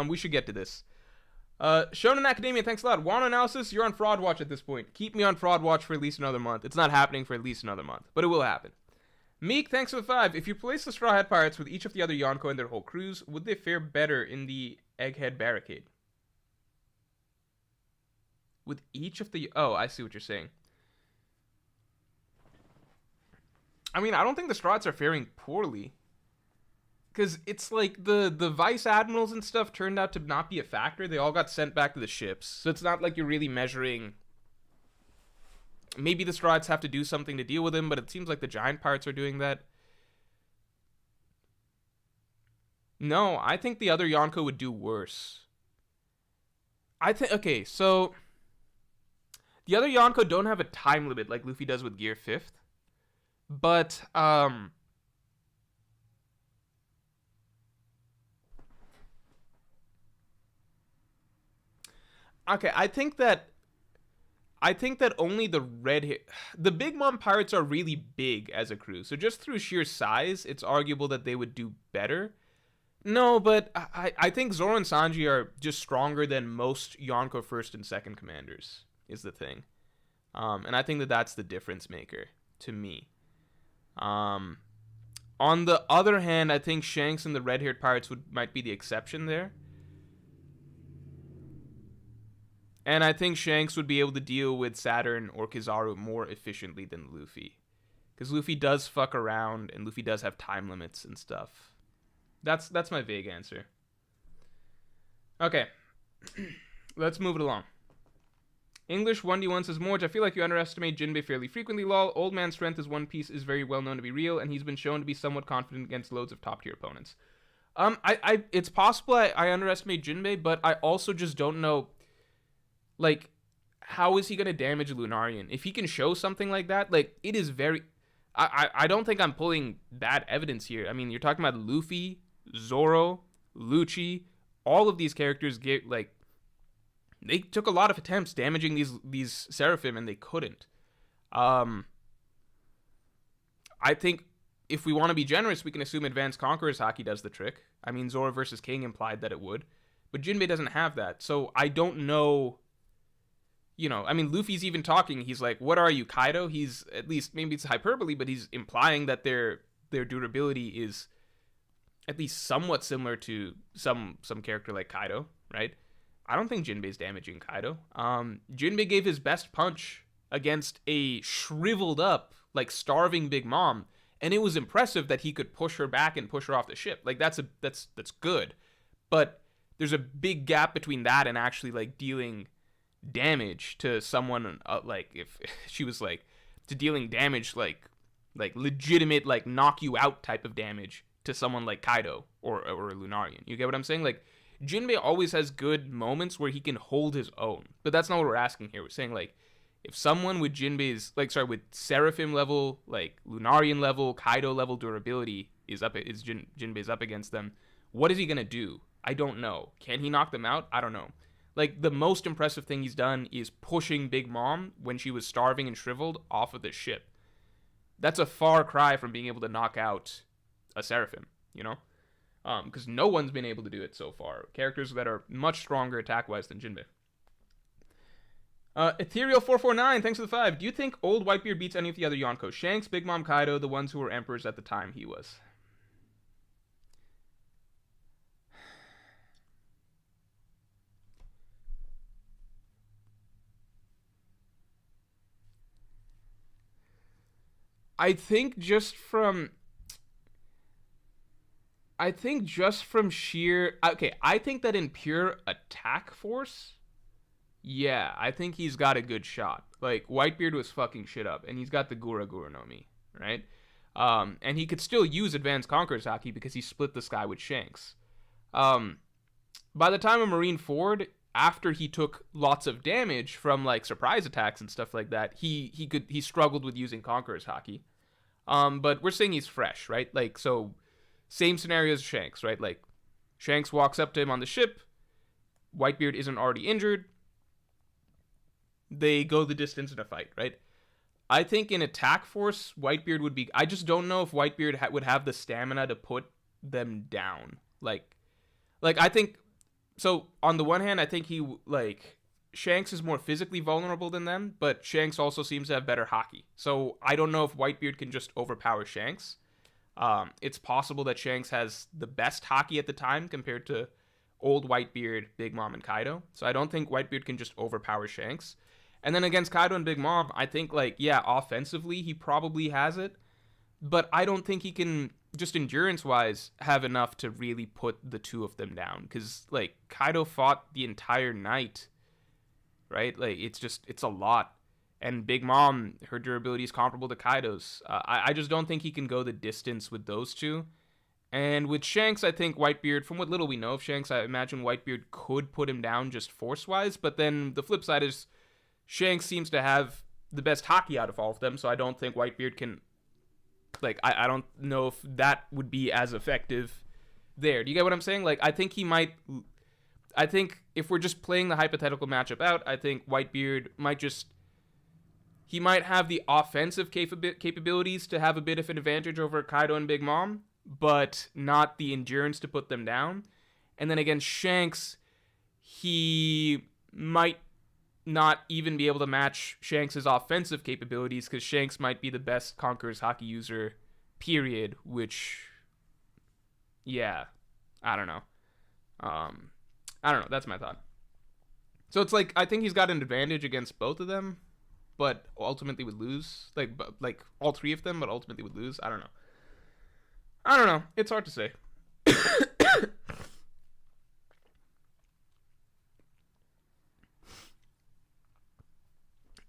We should get to this. Shonen Academia, thanks a lot. Wano Analysis, you're on Fraud Watch at this point. Keep me on Fraud Watch for at least another month. It's not happening for at least another month, but it will happen. Meek, thanks for the 5. If you place the Straw Hat Pirates with each of the other Yonko and their whole crews, would they fare better in the Egghead Barricade? With each of the... Oh, I see what you're saying. I mean, I don't think the Straw Hats are faring poorly. Because it's like the vice admirals and stuff turned out to not be a factor. They all got sent back to the ships. So it's not like you're really measuring... Maybe the Straw Hats have to do something to deal with him, but it seems like the giant pirates are doing that. No, I think the other Yonko would do worse. I think... Okay, so... The other Yonko don't have a time limit like Luffy does with Gear 5th. But, okay, I think that only the the Big Mom Pirates are really big as a crew. So just through sheer size, it's arguable that they would do better. No, but I think Zoro and Sanji are just stronger than most Yonko first and second commanders, is the thing. And I think that that's the difference maker to me. On the other hand, I think Shanks and the red-haired pirates might be the exception there. And I think Shanks would be able to deal with Saturn or Kizaru more efficiently than Luffy. Because Luffy does fuck around, and Luffy does have time limits and stuff. That's my vague answer. Okay. Let's move it along. English 1D1 says, Morj, I feel like you underestimate Jinbei fairly frequently, lol. Old man's strength as One Piece is very well known to be real, and he's been shown to be somewhat confident against loads of top-tier opponents. It's possible I underestimate Jinbei, but I also just don't know, like, how is he going to damage a Lunarian? If he can show something like that, like, it is very... I don't think I'm pulling bad evidence here. I mean, you're talking about Luffy, Zoro, Lucci, all of these characters get, like, they took a lot of attempts damaging these Seraphim, and they couldn't. I think if we want to be generous, we can assume Advanced Conqueror's Haki does the trick. I mean, Zoro versus King implied that it would. But Jinbei doesn't have that. So I don't know... You know, I mean, Luffy's even talking. He's like, what are you, Kaido? He's, at least, maybe it's hyperbole, but he's implying that their durability is at least somewhat similar to some character like Kaido, right? I don't think Jinbei's damaging Kaido. Jinbei gave his best punch against a shriveled up, like, starving Big Mom, and it was impressive that he could push her back and push her off the ship. Like, that's good. But there's a big gap between that and actually, like, dealing damage to someone, like, if she was, like, to dealing damage, like legitimate, like, knock you out type of damage to someone like Kaido or a Lunarian. You get what I'm saying? Like, Jinbei always has good moments where he can hold his own, but that's not what we're asking here. We're saying, like, if someone with with Seraphim level, like, Lunarian level, Kaido level durability Jinbei's up against them, what is he gonna do? I don't know. Can he knock them out? I don't know. Like, the most impressive thing he's done is pushing Big Mom when she was starving and shriveled off of the ship. That's a far cry from being able to knock out a Seraphim, you know? Because no one's been able to do it so far. Characters that are much stronger attack-wise than Jinbei. Ethereal449, thanks for the 5. Do you think old Whitebeard beats any of the other Yonko? Shanks, Big Mom, Kaido, the ones who were emperors at the time he was. I think just from sheer, okay, I think that in pure attack force, yeah, I think he's got a good shot. Like, Whitebeard was fucking shit up, and he's got the Gura Gura no Mi, right? And he could still use Advanced Conqueror's Haki because he split the sky with Shanks. By the time of Marineford, after he took lots of damage from like surprise attacks and stuff like that, he struggled with using Conqueror's Haki. But we're saying he's fresh, right? Like, so same scenario as Shanks, right? Like, Shanks walks up to him on the ship. Whitebeard isn't already injured. They go the distance in a fight, right? I think in attack force, Whitebeard would be... I just don't know if Whitebeard would have the stamina to put them down. Like I think... So, on the one hand, I think Shanks is more physically vulnerable than them, but Shanks also seems to have better Haki. So, I don't know if Whitebeard can just overpower Shanks. It's possible that Shanks has the best Haki at the time compared to old Whitebeard, Big Mom, and Kaido. So, I don't think Whitebeard can just overpower Shanks. And then against Kaido and Big Mom, I think, offensively, he probably has it. But I don't think he can, just endurance-wise, have enough to really put the two of them down. Because, Kaido fought the entire night, right? It's a lot. And Big Mom, her durability is comparable to Kaido's. I just don't think he can go the distance with those two. And with Shanks, I think Whitebeard, from what little we know of Shanks, I imagine Whitebeard could put him down just force-wise. But then the flip side is Shanks seems to have the best Haki out of all of them, so I don't think Whitebeard can... I don't know if that would be as effective there. Do you get what I'm saying? I think he might... I think if we're just playing the hypothetical matchup out, I think Whitebeard might just... He might have the offensive capabilities to have a bit of an advantage over Kaido and Big Mom, but not the endurance to put them down. And then against Shanks, he might not even be able to match Shanks' offensive capabilities because Shanks might be the best Conqueror's Haki user, period, which, yeah, I don't know. That's my thought. So it's I think he's got an advantage against both of them, but ultimately would lose. All three of them, but ultimately would lose. I don't know. It's hard to say.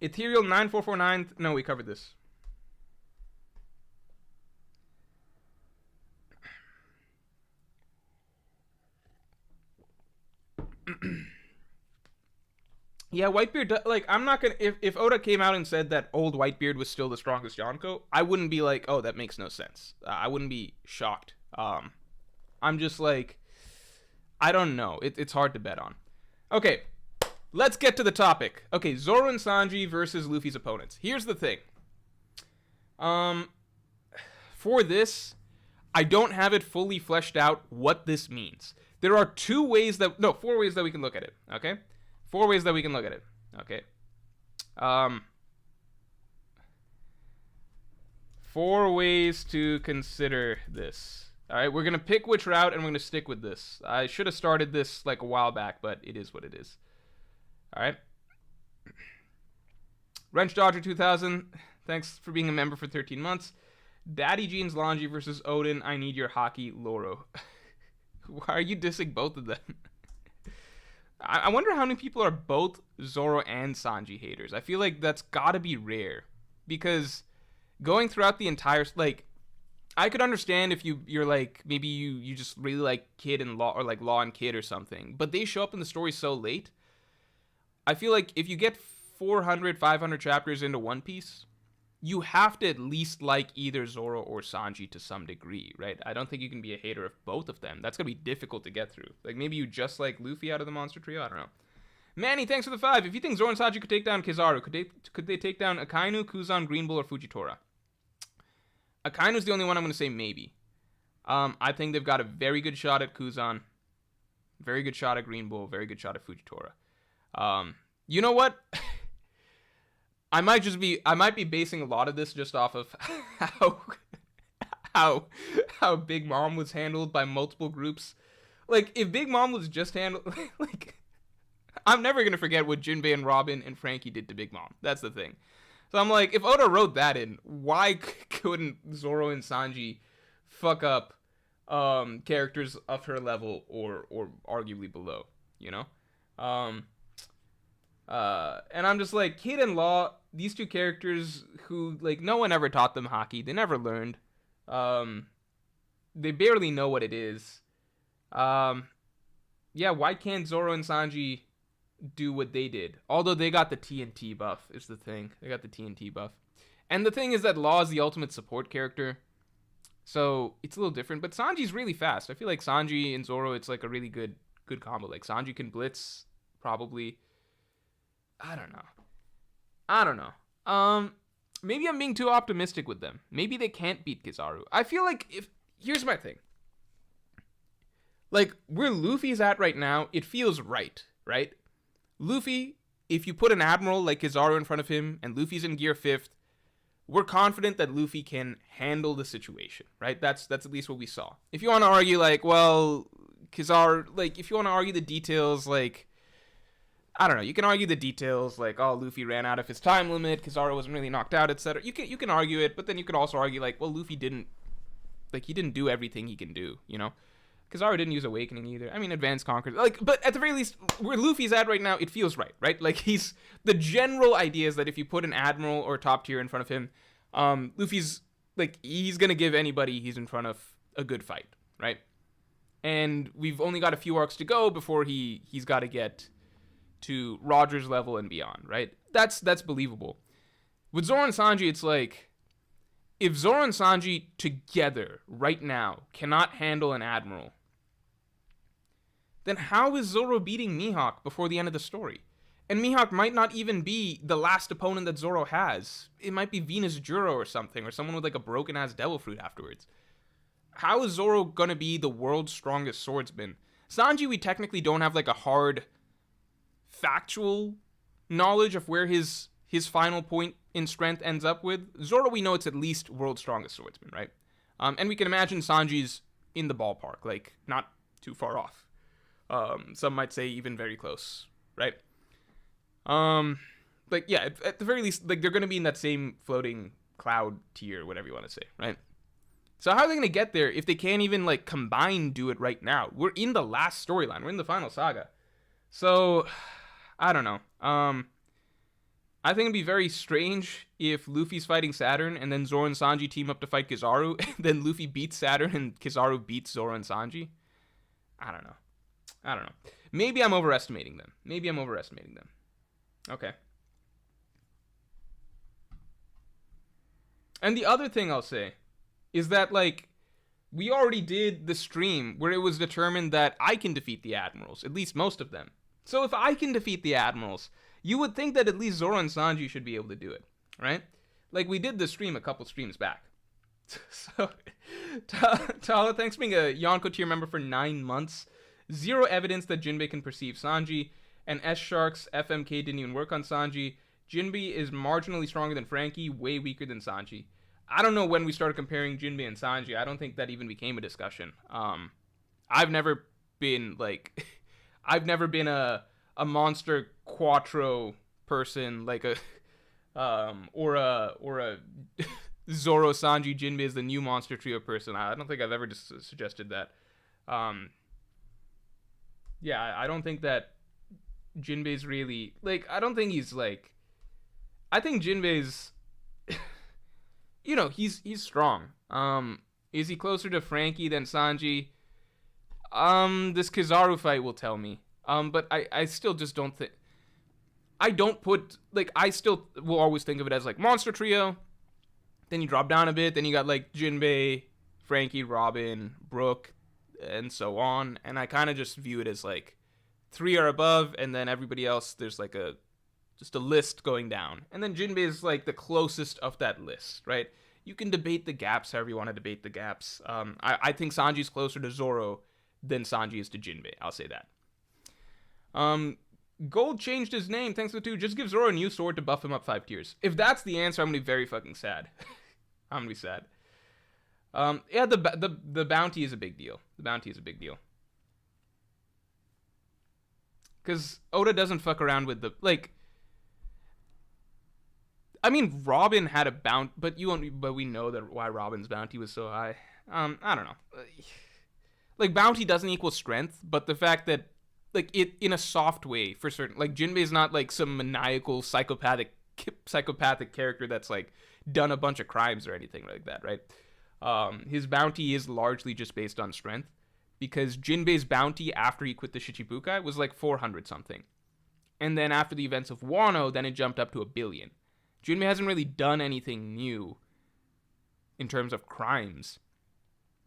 Ethereal 9449. No, we covered this. Yeah, Whitebeard, I'm not gonna... If Oda came out and said that old Whitebeard was still the strongest Yonko, I wouldn't be like, oh, that makes no sense. I wouldn't be shocked. I'm just I don't know. It's hard to bet on. Okay, let's get to the topic. Okay, Zoro and Sanji versus Luffy's opponents. Here's the thing. For this, I don't have it fully fleshed out what this means. There are 4 ways that we can look at it, okay? 4 ways that we can look at it, okay? 4 ways to consider this. All right, we're going to pick which route, and we're going to stick with this. I should have started this a while back, but it is what it is. All right. Wrench Dodger 2000, thanks for being a member for 13 months. Daddy Jeans Longy versus Odin, I Need Your Haki Loro. Why are you dissing both of them? I wonder how many people are both Zoro and Sanji haters. I feel like that's gotta be rare. Because going throughout the entire... I could understand if you're maybe you just really like Kid and Law, or Law and Kid or something. But they show up in the story so late. I feel like if you get 400, 500 chapters into One Piece, you have to at least like either Zoro or Sanji to some degree, right? I don't think you can be a hater of both of them. That's going to be difficult to get through. Maybe you just like Luffy out of the Monster Trio? I don't know. Manny, thanks for the 5. If you think Zoro and Sanji could take down Kizaru, could they take down Akainu, Kuzan, Green Bull, or Fujitora? Akainu's the only one I'm going to say maybe. I think they've got a very good shot at Kuzan, very good shot at Green Bull, very good shot at Fujitora. You know what? I might be basing a lot of this just off of how Big Mom was handled by multiple groups. If Big Mom was just handled, I'm never gonna forget what Jinbei and Robin and Frankie did to Big Mom. That's the thing. So I'm like, if Oda wrote that in, why couldn't Zoro and Sanji fuck up characters of her level or arguably below, you know? And I'm just like, Kid and Law, these two characters who, like, no one ever taught them hockey. They never learned. They barely know what it is. Yeah, why can't Zoro and Sanji do what they did? Although they got the TNT buff is the thing. They got the TNT buff. And the thing is that Law is the ultimate support character. So it's a little different. But Sanji's really fast. I feel like Sanji and Zoro, it's like a really good combo. Like Sanji can blitz, probably. I don't know. Maybe I'm being too optimistic with them. Maybe they can't beat Kizaru. I feel like here's my thing. Like, where Luffy's at right now, it feels right? Luffy, if you put an admiral like Kizaru in front of him, and Luffy's in gear 5th, we're confident that Luffy can handle the situation, right? That's at least what we saw. If you want to argue, like, well, Kizaru, like, if you want to argue the details, like, I don't know, you can argue the details, like, oh, Luffy ran out of his time limit, Kizaru wasn't really knocked out, etc. You can argue it, but then you could also argue, like, well, Luffy didn't do everything he can do, you know? Kizaru didn't use Awakening either. I mean, Advanced Conquerors. Like, but at the very least, where Luffy's at right now, it feels right? Like, the general idea is that if you put an Admiral or top tier in front of him, Luffy's, like, he's gonna give anybody he's in front of a good fight, right? And we've only got a few arcs to go before he's got to get to Roger's level and beyond, right? That's believable. With Zoro and Sanji, it's like, if Zoro and Sanji together right now cannot handle an Admiral, then how is Zoro beating Mihawk before the end of the story? And Mihawk might not even be the last opponent that Zoro has. It might be Venus Juro or something, or someone with like a broken-ass devil fruit afterwards. How is Zoro gonna be the world's strongest swordsman? Sanji, we technically don't have like a hard factual knowledge of where his final point in strength ends up with. Zoro, we know it's at least world's strongest swordsman, right? And we can imagine Sanji's in the ballpark, like not too far off. Some might say even very close, right? Like, yeah, at the very least, like, they're going to be in that same floating cloud tier, whatever you want to say, right? So how are they going to get there if they can't even, like, combine do it right now? We're in the last storyline. We're in the final saga. So, I don't know. I think it'd be very strange if Luffy's fighting Saturn and then Zoro and Sanji team up to fight Kizaru, and then Luffy beats Saturn and Kizaru beats Zoro and Sanji. I don't know. Maybe I'm overestimating them. Okay. And the other thing I'll say is that, like, we already did the stream where it was determined that I can defeat the Admirals, at least most of them. So if I can defeat the Admirals, you would think that at least Zoro and Sanji should be able to do it, right? Like, we did the stream a couple streams back. So, Tala, thanks for being a Yonko tier member for 9 months. Zero evidence that Jinbei can perceive Sanji, and S-Shark's FMK didn't even work on Sanji. Jinbei is marginally stronger than Frankie, way weaker than Sanji. I don't know when we started comparing Jinbei and Sanji. I don't think that even became a discussion. I've never been, like, a monster quattro person, like a or a Zoro, Sanji, Jinbei is the new monster trio person. I don't think I've ever just suggested that. Yeah, I don't think that Jinbei's really, like, I don't think he's, like, I think Jinbei's, you know, he's strong. Is he closer to Frankie than Sanji? This Kizaru fight will tell me. But I still just don't think, I don't put, like, I still will always think of it as, like, monster trio. Then you drop down a bit, then you got, like, Jinbei, Frankie, Robin, Brook, and so on. And I kind of just view it as, like, 3 are above, and then everybody else, there's, like, just a list going down. And then Jinbei is, like, the closest of that list, right? You can debate the gaps however you want to debate the gaps. I think Sanji's closer to Zoro than Sanji is to Jinbei. I'll say that. Gold changed his name, thanks to the 2. Just give Zoro a new sword to buff him up 5 tiers. If that's the answer, I'm gonna be very fucking sad. I'm gonna be sad. Yeah, the bounty is a big deal. Because Oda doesn't fuck around with the, like, I mean, Robin had a bounty, but we know that why Robin's bounty was so high. I don't know. Like, bounty doesn't equal strength, but the fact that, like, it in a soft way for certain, like, Jinbei's not like some maniacal psychopathic character that's like done a bunch of crimes or anything like that, right? His bounty is largely just based on strength, because Jinbei's bounty after he quit the Shichibukai was like 400 something, and then after the events of Wano, then it jumped up to 1 billion. Jinbei hasn't really done anything new in terms of crimes.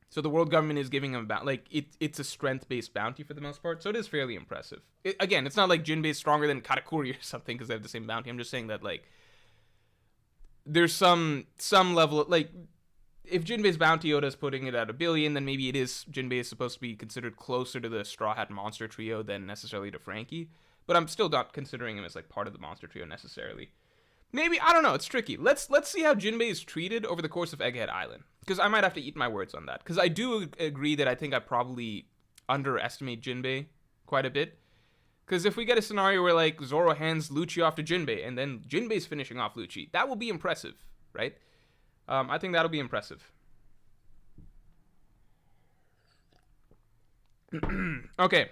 So the world government is giving him it's a strength-based bounty for the most part, so it is fairly impressive. Again, it's not like Jinbei's stronger than Katakuri or something because they have the same bounty. I'm just saying that, like, there's some level of, like, if Jinbei's bounty Oda's putting it at 1 billion, then maybe Jinbei is supposed to be considered closer to the Straw Hat Monster Trio than necessarily to Frankie. But I'm still not considering him as, like, part of the Monster Trio necessarily. Maybe, I don't know, it's tricky. Let's see how Jinbei is treated over the course of Egghead Island, because I might have to eat my words on that, because I do agree that I think I probably underestimate Jinbei quite a bit, because if we get a scenario where, like, Zoro hands Lucci off to Jinbei, and then Jinbei's finishing off Lucci, that will be impressive, right? I think that'll be impressive. Okay.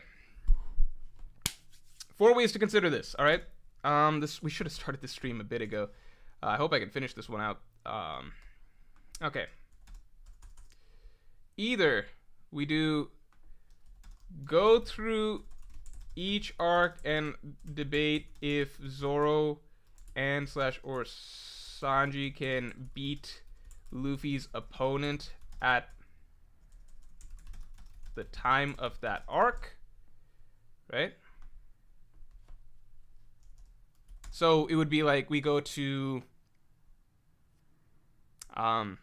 4 ways to consider this, alright? We should have started this stream a bit ago. I hope I can finish this one out. Okay. Either we do go through each arc and debate if Zoro and or Sanji can beat Luffy's opponent at the time of that arc, right? So it would be like we go to Arlong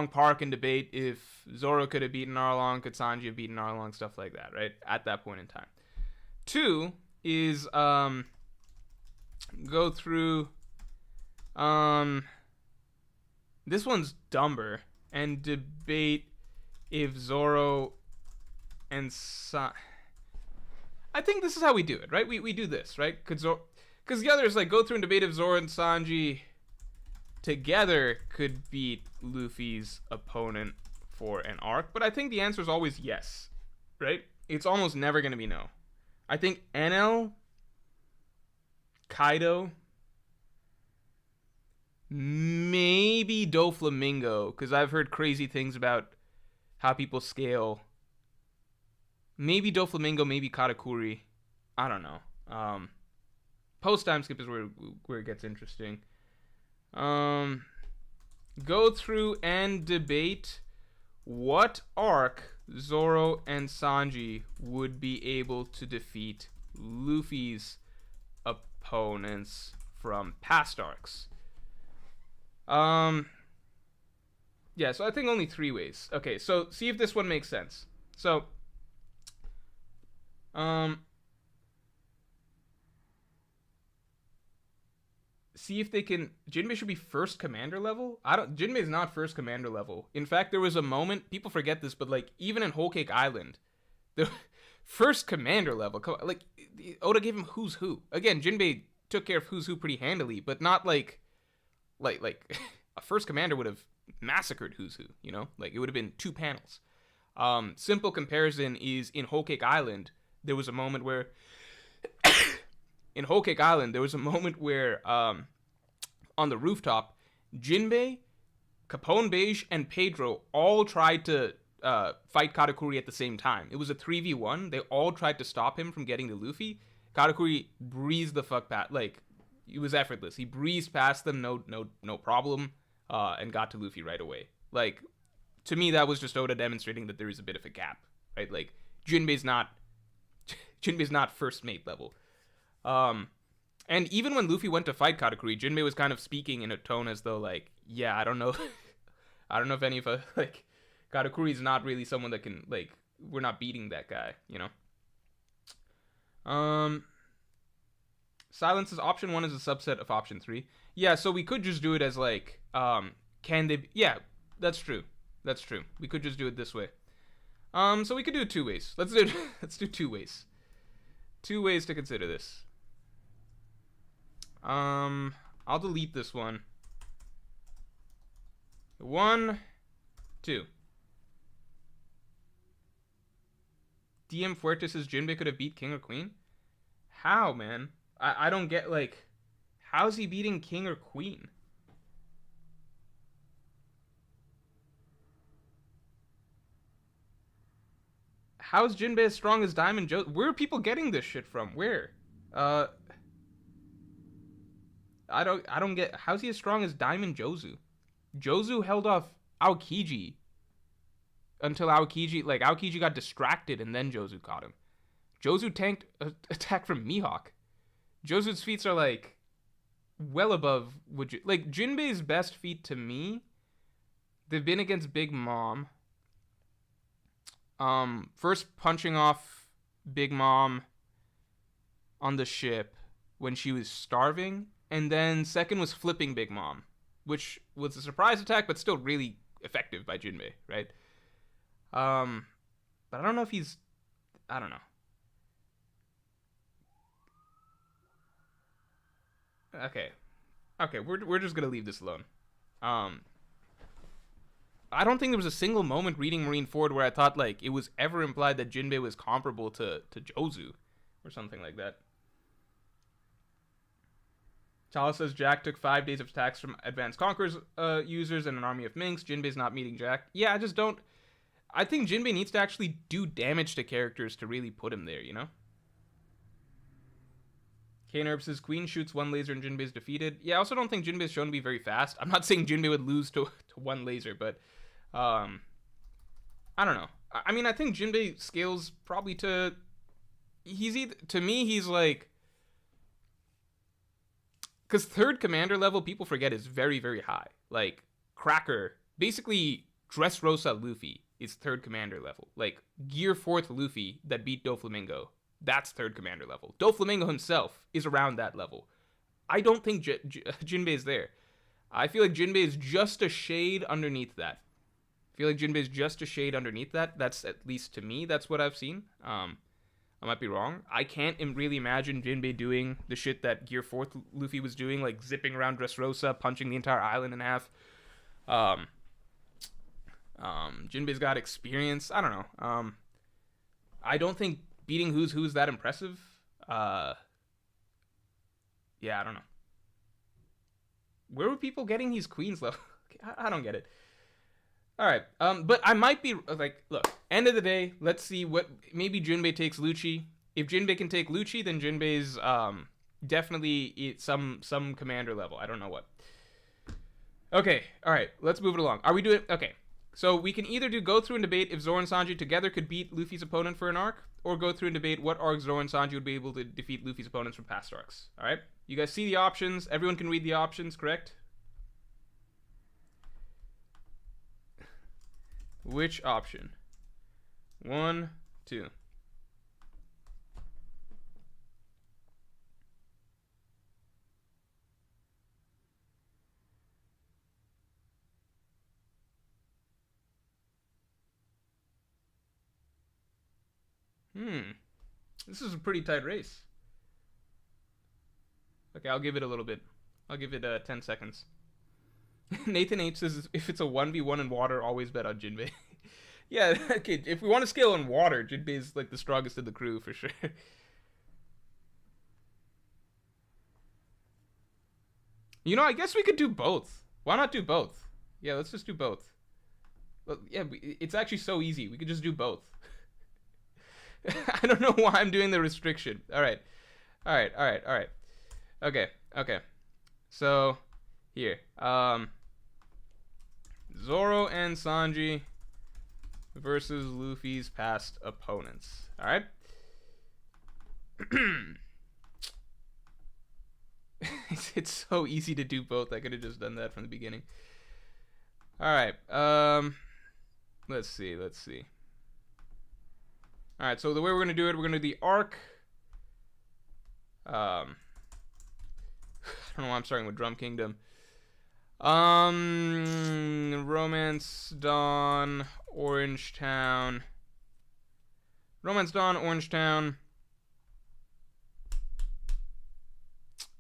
Park and debate if Zoro could have beaten Arlong, could Sanji have beaten Arlong, stuff like that, right? At that point in time. 2 is go through this one's dumber and debate if Zoro and I think this is how we do it, right? We do this, right? Because the other is like go through and debate if Zoro and Sanji together could beat Luffy's opponent for an arc. But I think the answer is always yes, right? It's almost never going to be no. I think NL, Kaido, maybe Doflamingo, because I've heard crazy things about how people scale. Maybe Doflamingo, maybe Katakuri. I don't know. Post time skip is where it gets interesting. Go through and debate what arc Zoro and Sanji would be able to defeat Luffy's opponents from past arcs. Yeah, so I think only 3 ways. Okay, so see if this one makes sense. So, see if they can. Jinbei should be first commander level. Jinbei's not first commander level. In fact, there was a moment, people forget this, but like even in Whole Cake Island, the first commander level, like Oda gave him who's who. Again, Jinbei took care of who's who pretty handily, but not like a first commander would have massacred who's who, you know? Like it would have been 2 panels. Simple comparison is in Whole Cake Island, there was a moment where on the rooftop, Jinbei, Capone Beige, and Pedro all tried to fight Katakuri at the same time. It was a 3v1. They all tried to stop him from getting to Luffy. Katakuri breezed the fuck past, like, it was effortless. He breezed past them, no problem, and got to Luffy right away. Like, to me, that was just Oda demonstrating that there is a bit of a gap, right? Like, Jinbei's not first mate level. And even when Luffy went to fight Katakuri, Jinbei was kind of speaking in a tone as though, like, yeah, I don't know if any of us, like, Katakuri's not really someone that can, like, we're not beating that guy, you know? Silence is option 1 is a subset of option 3. Yeah, so we could just do it as, like, can they, yeah, that's true. We could just do it this way. So we could do it 2 ways. Let's do 2 ways. 2 ways to consider this. I'll delete this one. 1, 2. DM Fuerte says Jinbei could have beat King or Queen. How, man? I don't get, like, how's he beating King or Queen? How's Jinbei as strong as Diamond Joe? Where are people getting this shit from? Where? I don't get, how's he as strong as Diamond Jozu? Jozu held off Aokiji until Aokiji got distracted and then Jozu caught him. Jozu tanked an attack from Mihawk. Jozu's feats are like well above like Jinbei's best feat to me. They've been against Big Mom. First punching off Big Mom on the ship when she was starving, and then second was flipping Big Mom, which was a surprise attack, but still really effective by Jinbei, right? But I don't know if he's, I don't know. Okay, we're just gonna leave this alone. I don't think there was a single moment reading Marineford where I thought like it was ever implied that Jinbei was comparable to Jozu or something like that. Chala says Jack took 5 days of attacks from Advanced Conquerors users and an army of Minks. Jinbei's not meeting Jack. Yeah, I just don't. I think Jinbei needs to actually do damage to characters to really put him there, you know? K-Nerb says Queen shoots 1 laser and Jinbei's defeated. Yeah, I also don't think Jinbei's shown to be very fast. I'm not saying Jinbei would lose to 1 laser, but I don't know. I mean, I think Jinbei scales probably to... to me, he's like... Because 3rd commander level, people forget, is very, very high. Like, Cracker, basically Dressrosa Luffy is 3rd commander level. Like, Gear 4th Luffy that beat Doflamingo, that's 3rd commander level. Doflamingo himself is around that level. I don't think Jinbei is there. I feel like Jinbei is just a shade underneath that. That's, at least to me, that's what I've seen. I might be wrong. I can't really imagine Jinbei doing the shit that Gear 4th Luffy was doing, like zipping around Dressrosa, punching the entire island in half. Jinbei's got experience. I don't know. I don't think beating who's that impressive. Yeah, I don't know. Where were people getting these queens level? I don't get it. All right, but I might be like, look, end of the day, let's see what, maybe Jinbei takes Lucci. If Jinbei can take Lucci, then Jinbei's definitely some commander level. I don't know what. Okay, all right, let's move it along. Are we doing, okay, so we can either do go through and debate if Zoro and Sanji together could beat Luffy's opponent for an arc, or go through and debate what arc Zoro and Sanji would be able to defeat Luffy's opponents from past arcs. All right, you guys see the options. Everyone can read the options, correct? Which option? 1, 2. This is a pretty tight race. Okay, I'll give it a little bit. I'll give it 10 seconds. Nathan H says, if it's a 1v1 in water, always bet on Jinbei. Yeah, okay, if we want to scale in water, Jinbei is like the strongest of the crew for sure. You know, I guess we could do both. Why not do both? Yeah, let's just do both. Well, yeah, it's actually so easy. We could just do both. I don't know why I'm doing the restriction. All right. Okay. So, here. Zoro and Sanji versus Luffy's past opponents. All right. It's so easy to do both. I could have just done that from the beginning. All right. Let's see. All right. So the way we're gonna do it, we're gonna do the arc. I don't know why I'm starting with Drum Kingdom. Romance Dawn, Orange Town.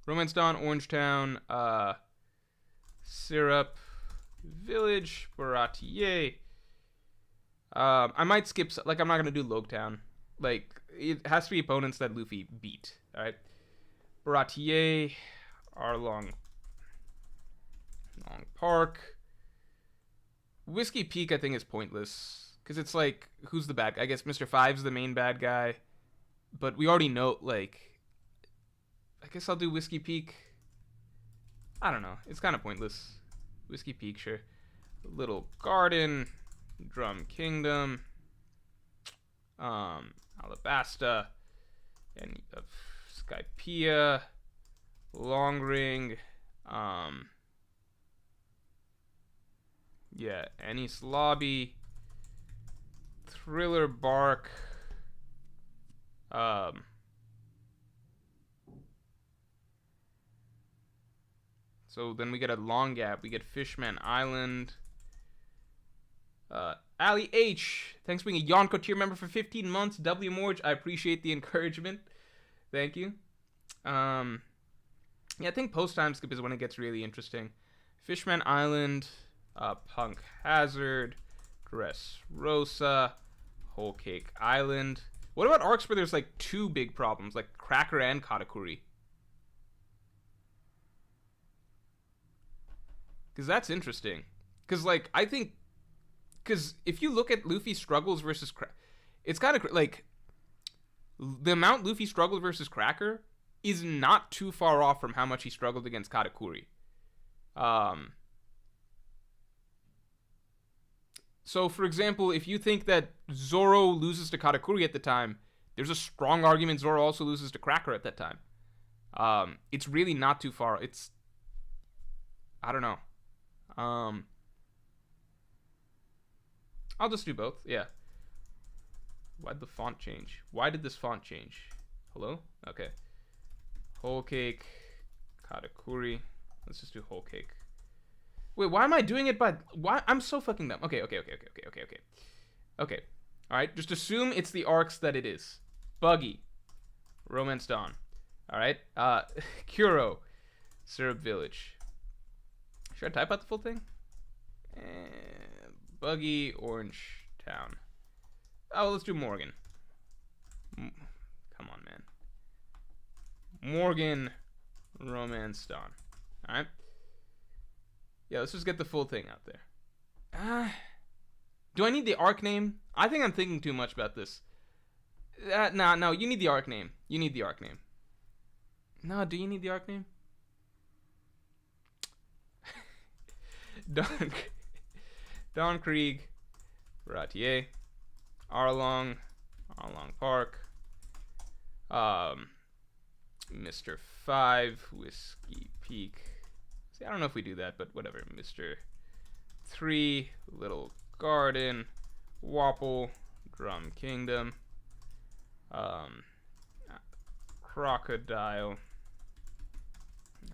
Romance Dawn, Orange Town, Syrup Village, Baratier. I might skip, like, I'm not gonna do Logtown. Like, it has to be opponents that Luffy beat. All right, Baratier, Arlong, Long Park, Whiskey Peak. I think is pointless because it's like, who's the bad guy? I guess Mr. Five's the main bad guy, but we already know. Like, I guess I'll do Whiskey Peak. I don't know. It's kind of pointless. Whiskey Peak, sure. Little Garden, Drum Kingdom, Alabasta, and Skypea, Long Ring, yeah, Annie's Lobby, Thriller Bark, so then we get a long gap. We get Fishman Island. Ali H, thanks for being a Yonko tier member for 15 months. W Morj, I appreciate the encouragement. Thank you. Yeah, I think post time skip is when it gets really interesting. Fishman Island, Punk Hazard, Dressrosa, Whole Cake Island. What about arcs where there's like two big problems, like Cracker and Katakuri? Because that's interesting. Because, like, I think... Because if you look at Luffy struggles versus... it's kind of, like... The amount Luffy struggled versus Cracker is not too far off from how much he struggled against Katakuri. So, for example, if you think that Zoro loses to Katakuri at the time, there's a strong argument Zoro also loses to Cracker at that time. It's really not too far. It's... I don't know. I'll just do both. Yeah. Why'd the font change? Why did this font change? Hello? Okay. Whole Cake, Katakuri. Let's just do Whole Cake. Wait, why am I doing it by... Why? I'm so fucking dumb. Okay. Okay. Alright, just assume it's the arcs that it is. Buggy. Romance Dawn. Alright. Kuro. Syrup Village. Should I type out the full thing? Buggy, Orange Town. Oh, let's do Morgan. Come on, man. Morgan, Romance Dawn. Alright. Yeah, let's just get the full thing out there. Do I need the arc name? I think I'm thinking too much about this. No, you need the arc name. You need the arc name. No, do you need the arc name? Don Krieg, Ratier, Arlong Park, Mr. 5, Whiskey Peak. See, I don't know if we do that, but whatever. Mr. 3, Little Garden, Wapple, Drum Kingdom, Crocodile,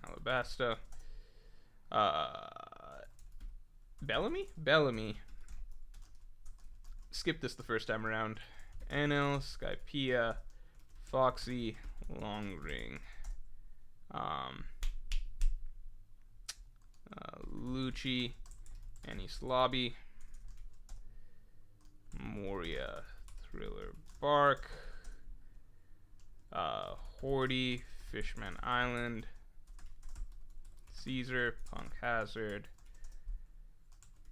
Alabasta, Bellamy. Skip this the first time around. NL, Skypea, Foxy, Long Ring, Lucci, Annie's Lobby, Moria, Thriller Bark, Hordy, Fishman Island, Caesar, Punk Hazard,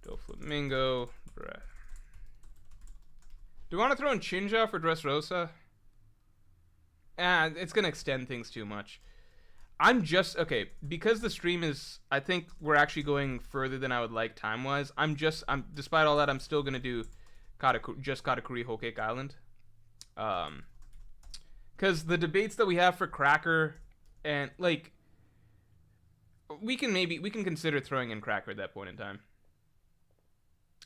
Doflamingo. Do you want to throw in Chinja for Dressrosa? It's going to extend things too much. I'm just... Okay, because the stream is... I think we're actually going further than I would like time-wise. Despite all that, I'm still going to do Katakuri Whole Cake Island. Because the debates that we have for Cracker and, like... We can consider throwing in Cracker at that point in time.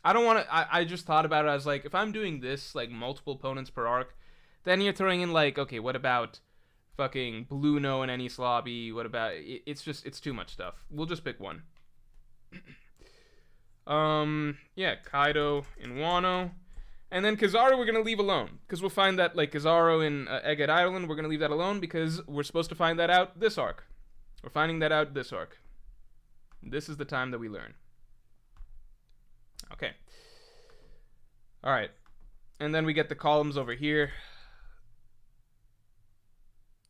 I don't want to... I just thought about it. I was like, if I'm doing this, like, multiple opponents per arc, then you're throwing in, like, okay, what about fucking Bluno and Annie's Lobby? What about... It's too much stuff. We'll just pick one. Yeah, Kaido in Wano. And then Kizaru we're going to leave alone. Because we'll find that, like, Kizaru in Egghead Island, we're going to leave that alone because we're supposed to find that out this arc. We're finding that out this arc. This is the time that we learn. Okay. All right. And then we get the columns over here.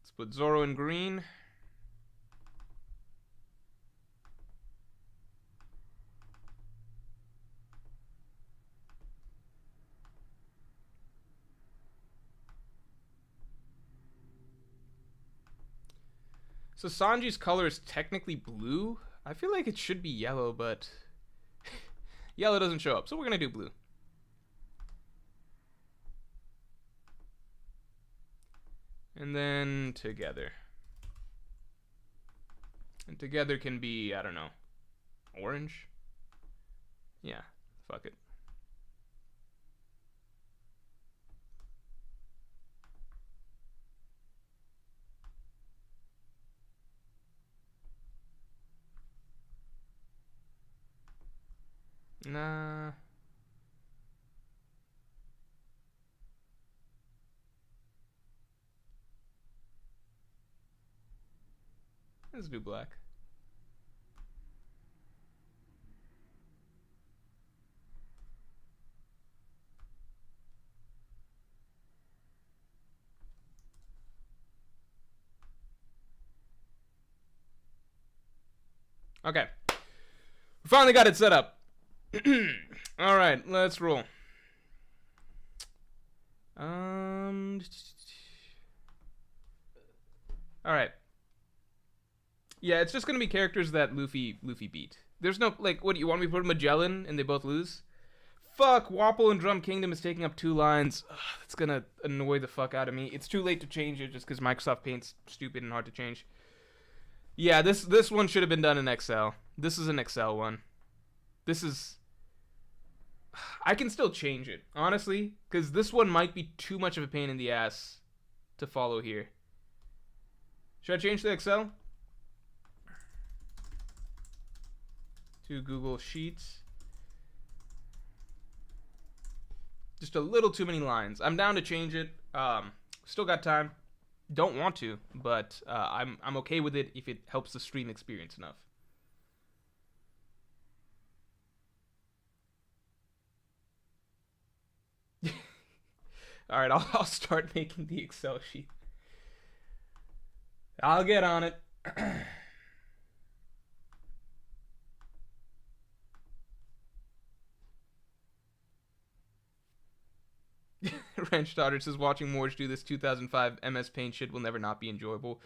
Let's put Zoro in green. So Sanji's color is technically blue. I feel like it should be yellow, but yellow doesn't show up, so we're gonna do blue. And then together. And together can be, I don't know, orange? Yeah, fuck it. Nah. Let's do black. Okay. We finally got it set up. All right, let's roll. All right. Yeah, it's just gonna be characters that Luffy beat. There's no, like, what do you want me to put Magellan and they both lose? Fuck, Wapple and Drum Kingdom is taking up 2 lines. Ugh, it's gonna annoy the fuck out of me. It's too late to change it just because Microsoft Paint's stupid and hard to change. Yeah, this one should have been done in Excel. This is an Excel one. This is... I can still change it, honestly, because this one might be too much of a pain in the ass to follow here. Should I change to Excel? To Google Sheets. Just a little too many lines. I'm down to change it. Still got time. Don't want to, but I'm okay with it if it helps the stream experience enough. All right, I'll start making the Excel sheet. I'll get on it. Ranch Daughter says watching Morj do this 2005 MS Paint shit will never not be enjoyable.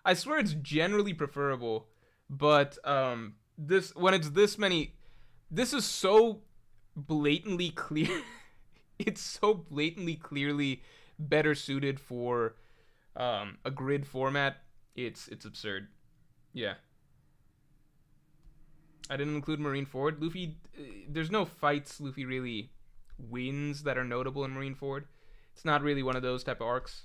I swear it's generally preferable, but this when it's this many, this is so blatantly clear. It's so blatantly clearly better suited for a grid format. It's absurd. Yeah. I didn't include Marineford. Luffy, there's no fights Luffy really wins that are notable in Marineford. It's not really one of those type of arcs.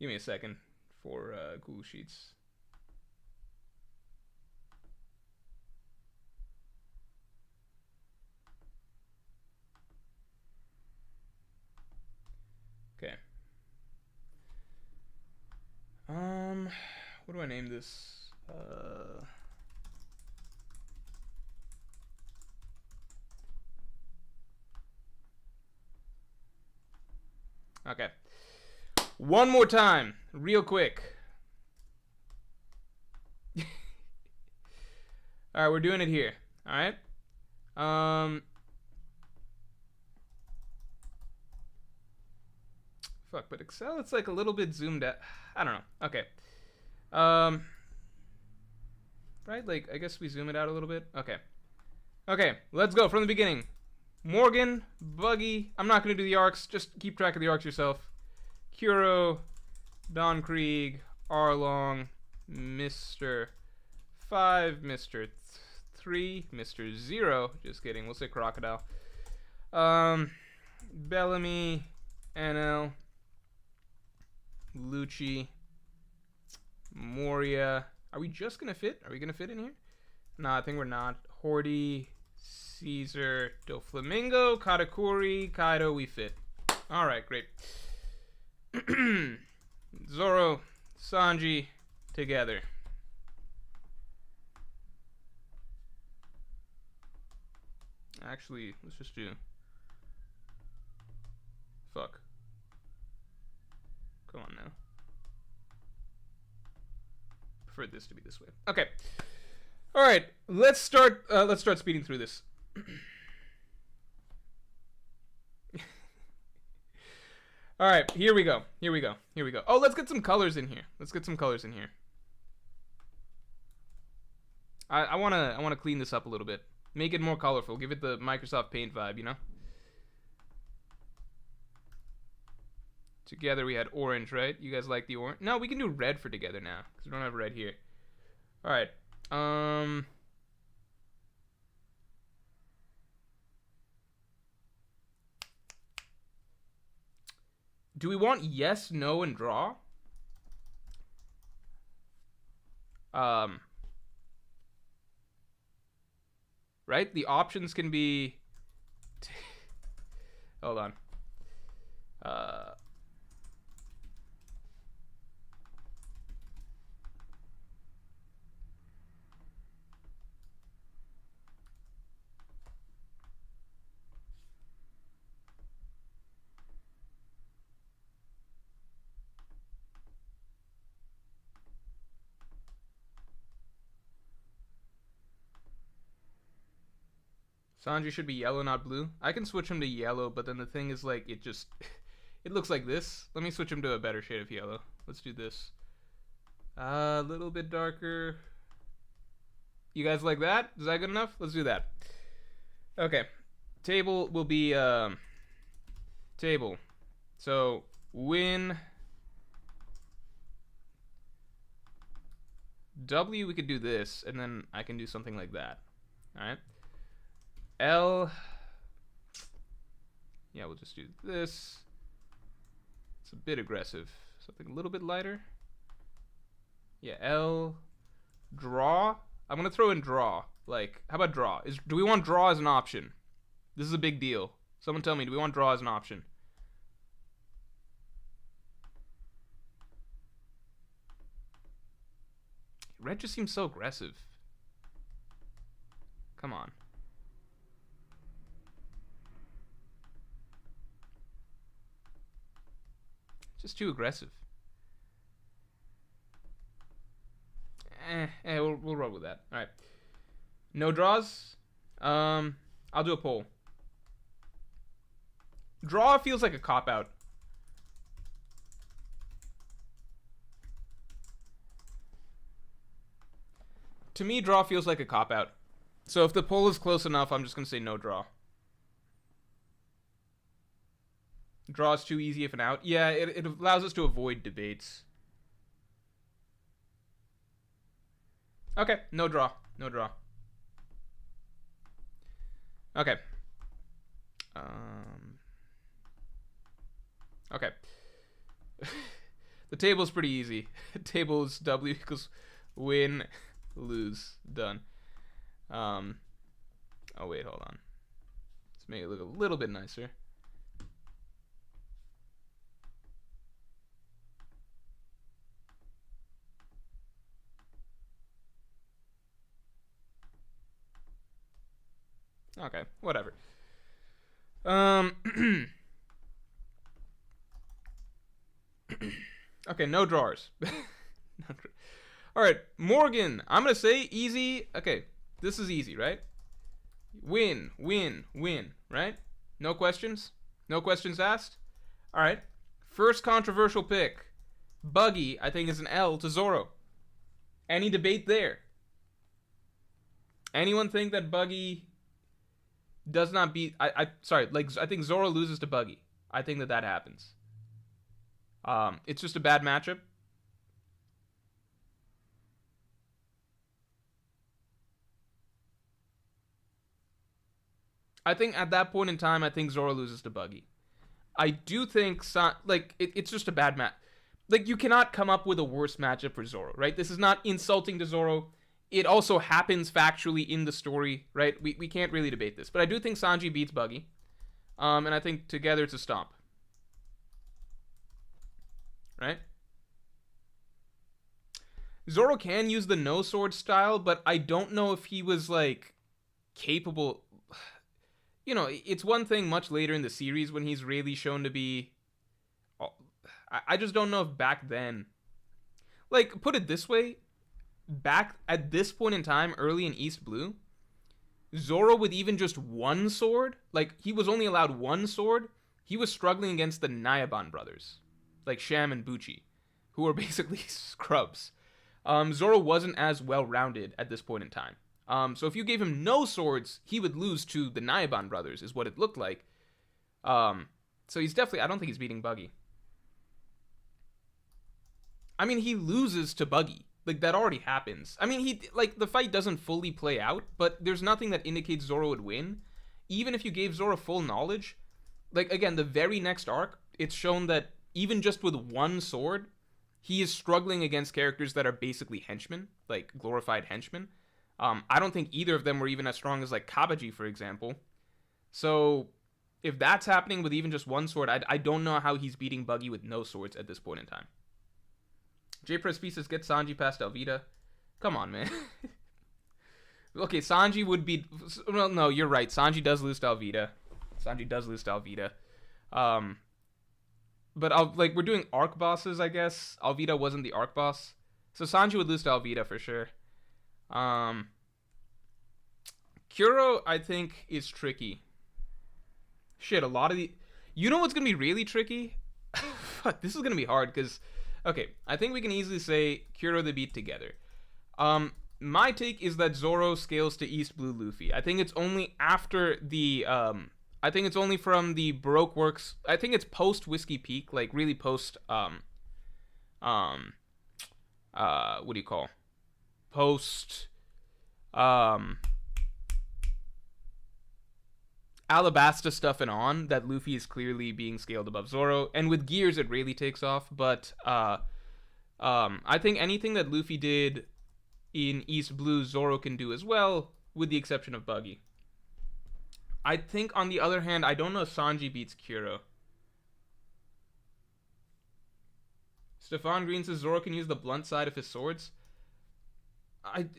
Give me a second for Google Sheets. Okay. What do I name this? Okay. One more time, real quick. All right, we're doing it here. All right. Fuck, but Excel, it's like a little bit zoomed out. I don't know. Okay. Right? Like, I guess we zoom it out a little bit. Okay. Okay, let's go from the beginning. Morgan, Buggy. I'm not going to do the arcs. Just keep track of the arcs yourself. Kuro, Don Krieg, Arlong, Mr. 5, Mr. 3, Mr. 0. Just kidding. We'll say Crocodile. Bellamy, NL, Lucci, Moria, Are we just gonna fit? Are we gonna fit in here? No, I think we're not. Horty, Caesar, Doflamingo, Katakuri, Kaido, we fit. Alright, great. Zoro, Sanji, together. Actually, let's just do... Fuck. Come on now. Prefer this to be this way. Okay. All right. Let's start speeding through this. All right. Here we go. Oh, let's get some colors in here. I wanna clean this up a little bit. Make it more colorful. Give it the Microsoft Paint vibe, you know? Together we had orange, right? You guys like the orange? No, we can do red for together now, because we don't have red here. Alright. Do we want yes, no, and draw? Right? The options can be... Hold on. Sanji should be yellow, not blue. I can switch him to yellow, but then the thing is, like, it just... it looks like this. Let me switch him to a better shade of yellow. Let's do this. A little bit darker. You guys like that? Is that good enough? Let's do that. Okay. Table will be, table. So, win... W, we could do this, and then I can do something like that. Alright? L, yeah, we'll just do this. It's a bit aggressive. Something a little bit lighter. Yeah, L, draw. I'm gonna throw in draw. Like, how about draw? Do we want draw as an option? This is a big deal. Someone tell me, do we want draw as an option? Red just seems so aggressive. Come on. Just too aggressive. We'll roll with that. All right. No draws. I'll do a poll. Draw feels like a cop out. To me, draw feels like a cop out. So if the poll is close enough, I'm just gonna say no draw. Draw is too easy if an out. Yeah, it allows us to avoid debates. Okay, no draw. No draw. Okay. Okay. The table's pretty easy. The table is W equals win, lose, done. Oh wait, hold on. Let's make it look a little bit nicer. Okay, whatever. Okay, no drawers. All right, Morgan. I'm gonna say easy. Okay, this is easy, right? Win, win, win, right? No questions? No questions asked? All right. First controversial pick. Buggy, I think, is an L to Zoro. Any debate there? Anyone think that Buggy does not beat... Sorry, like, I think Zoro loses to Buggy. I think that happens. It's just a bad matchup. I think at that point in time, I think Zoro loses to Buggy. I do think, it's just a bad match. Like, you cannot come up with a worse matchup for Zoro, right? This is not insulting to Zoro. It also happens factually in the story, right? We can't really debate this. But I do think Sanji beats Buggy. And I think together it's a stomp. Right? Zoro can use the no sword style, but I don't know if he was, like, capable. You know, it's one thing much later in the series when he's really shown to be. I just don't know if back then. Like, put it this way. Back at this point in time, early in East Blue, Zoro with even just one sword, like, he was only allowed one sword, he was struggling against the Nyaban brothers, like Sham and Bucci, who were basically scrubs. Zoro wasn't as well-rounded at this point in time. So if you gave him no swords, he would lose to the Nyaban brothers, is what it looked like. So he's definitely, I don't think he's beating Buggy. I mean, he loses to Buggy. Like, that already happens. I mean, the fight doesn't fully play out, but there's nothing that indicates Zoro would win. Even if you gave Zoro full knowledge, like, again, the very next arc, it's shown that even just with one sword, he is struggling against characters that are basically henchmen, like glorified henchmen. I don't think either of them were even as strong as, like, Kabaji, for example. So, if that's happening with even just one sword, I don't know how he's beating Buggy with no swords at this point in time. J-Press Pieces get Sanji past Alvida. Come on, man. Okay, Sanji would be... Well, no, you're right. Sanji does lose to Alvida. But, we're doing arc bosses, I guess. Alvida wasn't the arc boss. So Sanji would lose to Alvida for sure. Kuro, I think, is tricky. Shit, a lot of the... You know what's going to be really tricky? Fuck, this is going to be hard, because... Okay, I think we can easily say Kuro the beat together. My take is that Zoro scales to East Blue Luffy. I think it's only after the... I think it's only from the Baroque works... I think it's post-Whiskey Peak, like, really post... what do you call? Post... Alabasta stuff and on, that Luffy is clearly being scaled above Zoro, and with Gears it really takes off, but I think anything that Luffy did in East Blue, Zoro can do as well, with the exception of Buggy. I think, on the other hand, I don't know if Sanji beats Kuro. Stefan Green says Zoro can use the blunt side of his swords.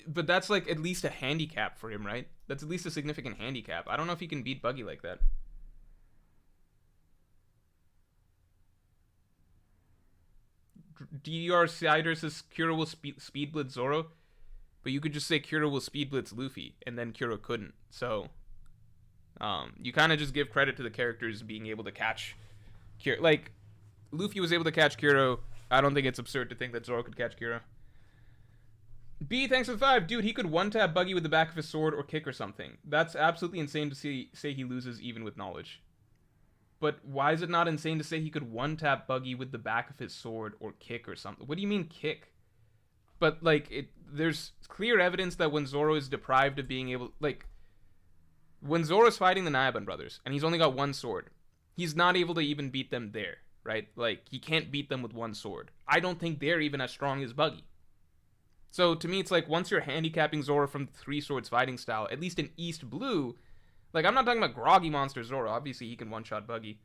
But that's, like, at least a handicap for him, right? That's at least a significant handicap. I don't know if he can beat Buggy like that. DR Sider says Kuro will speed blitz Zoro, but you could just say Kuro will speed blitz Luffy, and then Kuro couldn't. So, you kind of just give credit to the characters being able to catch Kuro. Like, Luffy was able to catch Kuro. I don't think it's absurd to think that Zoro could catch Kuro. B, thanks for the 5. Dude, he could one-tap Buggy with the back of his sword or kick or something. That's absolutely insane to say he loses even with knowledge. But why is it not insane to say he could one-tap Buggy with the back of his sword or kick or something? What do you mean kick? But, like, there's clear evidence that when Zoro is deprived of being able... Like, when Zoro's fighting the Nyaban brothers, and he's only got one sword, he's not able to even beat them there, right? Like, he can't beat them with one sword. I don't think they're even as strong as Buggy. So, to me, it's like, once you're handicapping Zoro from the Three Swords fighting style, at least in East Blue, like, I'm not talking about groggy monster Zoro. Obviously, he can one-shot Buggy.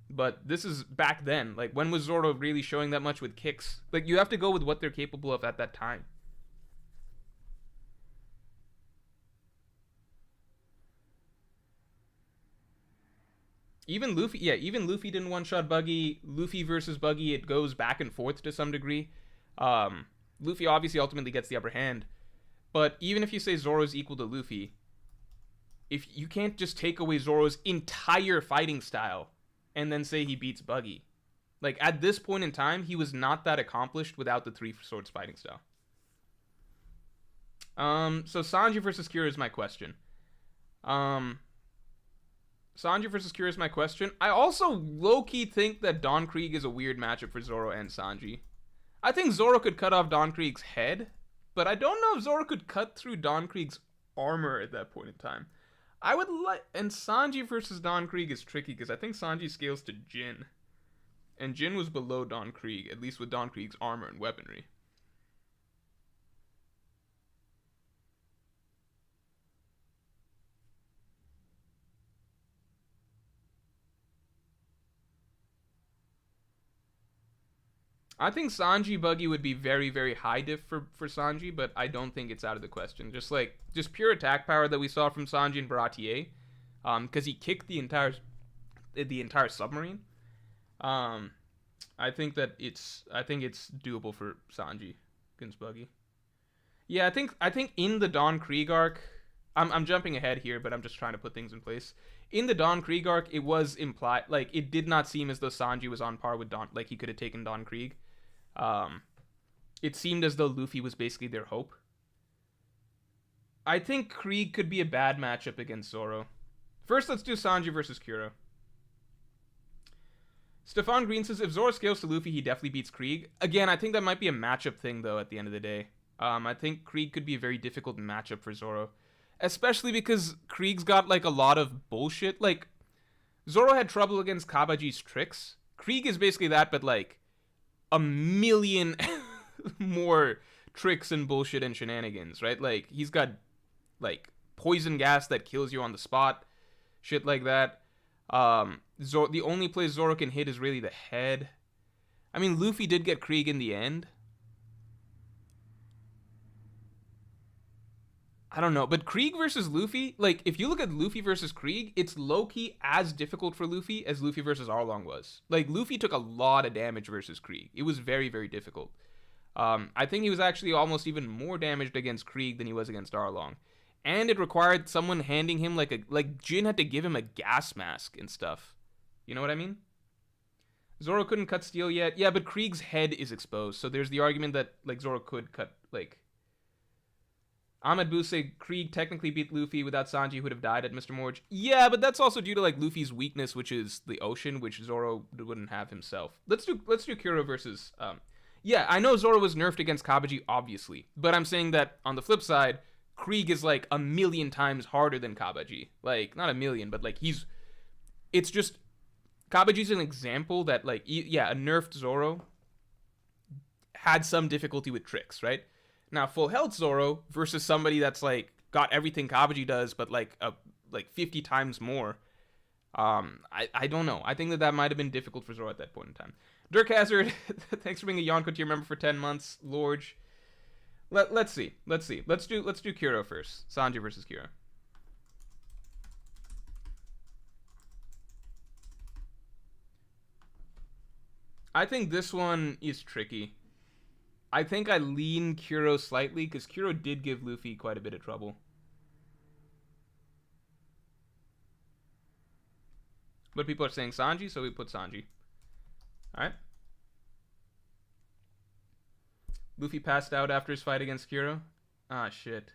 But this is back then. Like, when was Zoro really showing that much with kicks? Like, you have to go with what they're capable of at that time. Even Luffy didn't one-shot Buggy. Luffy versus Buggy, it goes back and forth to some degree. Luffy obviously ultimately gets the upper hand. But even if you say Zoro's equal to Luffy, if you can't just take away Zoro's entire fighting style and then say he beats Buggy. Like, at this point in time, he was not that accomplished without the Three Swords fighting style. So Sanji versus Kuro is my question. Sanji versus Kuro is my question. I also low-key think that Don Krieg is a weird matchup for Zoro and Sanji. I think Zoro could cut off Don Krieg's head, but I don't know if Zoro could cut through Don Krieg's armor at that point in time. And Sanji versus Don Krieg is tricky because I think Sanji scales to Jin. And Jin was below Don Krieg, at least with Don Krieg's armor and weaponry. I think Sanji Buggy would be very, very high diff for Sanji, but I don't think it's out of the question. Just pure attack power that we saw from Sanji and Baratier, because he kicked the entire submarine. I think it's doable for Sanji against Buggy. Yeah, I think in the Don Krieg arc, I'm jumping ahead here, but I'm just trying to put things in place. In the Don Krieg arc, it was implied, like, it did not seem as though Sanji was on par with Don, like he could have taken Don Krieg. It seemed as though Luffy was basically their hope. I think Krieg could be a bad matchup against Zoro. First, let's do Sanji versus Kuro. Stefan Green says, if Zoro scales to Luffy, he definitely beats Krieg. Again, I think that might be a matchup thing, though, at the end of the day. I think Krieg could be a very difficult matchup for Zoro. Especially because Krieg's got, like, a lot of bullshit. Like, Zoro had trouble against Kabaji's tricks. Krieg is basically that, but, like, a million more tricks and bullshit and shenanigans, right? Like, he's got, like, poison gas that kills you on the spot. Shit like that. The only place Zoro can hit is really the head. I mean, Luffy did get Krieg in the end. I don't know, but Krieg versus Luffy, like, if you look at Luffy versus Krieg, it's low-key as difficult for Luffy as Luffy versus Arlong was. Like, Luffy took a lot of damage versus Krieg. It was very, very difficult. I think he was actually almost even more damaged against Krieg than he was against Arlong. And it required someone handing him, like Jin had to give him a gas mask and stuff. You know what I mean? Zoro couldn't cut steel yet. Yeah, but Krieg's head is exposed, so there's the argument that, like, Zoro could cut, like... Ahmed Boo said Krieg technically beat Luffy. Without Sanji, he would have died at Mr. Morj. Yeah, but that's also due to, like, Luffy's weakness, which is the ocean, which Zoro wouldn't have himself. Let's do Kuro versus... Yeah, I know Zoro was nerfed against Kabaji, obviously. But I'm saying that, on the flip side, Krieg is, like, a million times harder than Kabaji. Like, not a million, but, like, he's... It's just... Kabaji's an example that, like, yeah, a nerfed Zoro had some difficulty with tricks, right? Now, full health Zoro versus somebody that's, like, got everything Kabaji does, but, like, 50 times more. I don't know. I think that might have been difficult for Zoro at that point in time. Dirk Hazard, thanks for being a Yonko tier member for 10 months. Lorge. Let's see. Let's do Kuro first. Sanji versus Kuro. I think this one is tricky. I think I lean Kuro slightly, because Kuro did give Luffy quite a bit of trouble. But people are saying Sanji, so we put Sanji. Alright. Luffy passed out after his fight against Kuro. Ah, shit.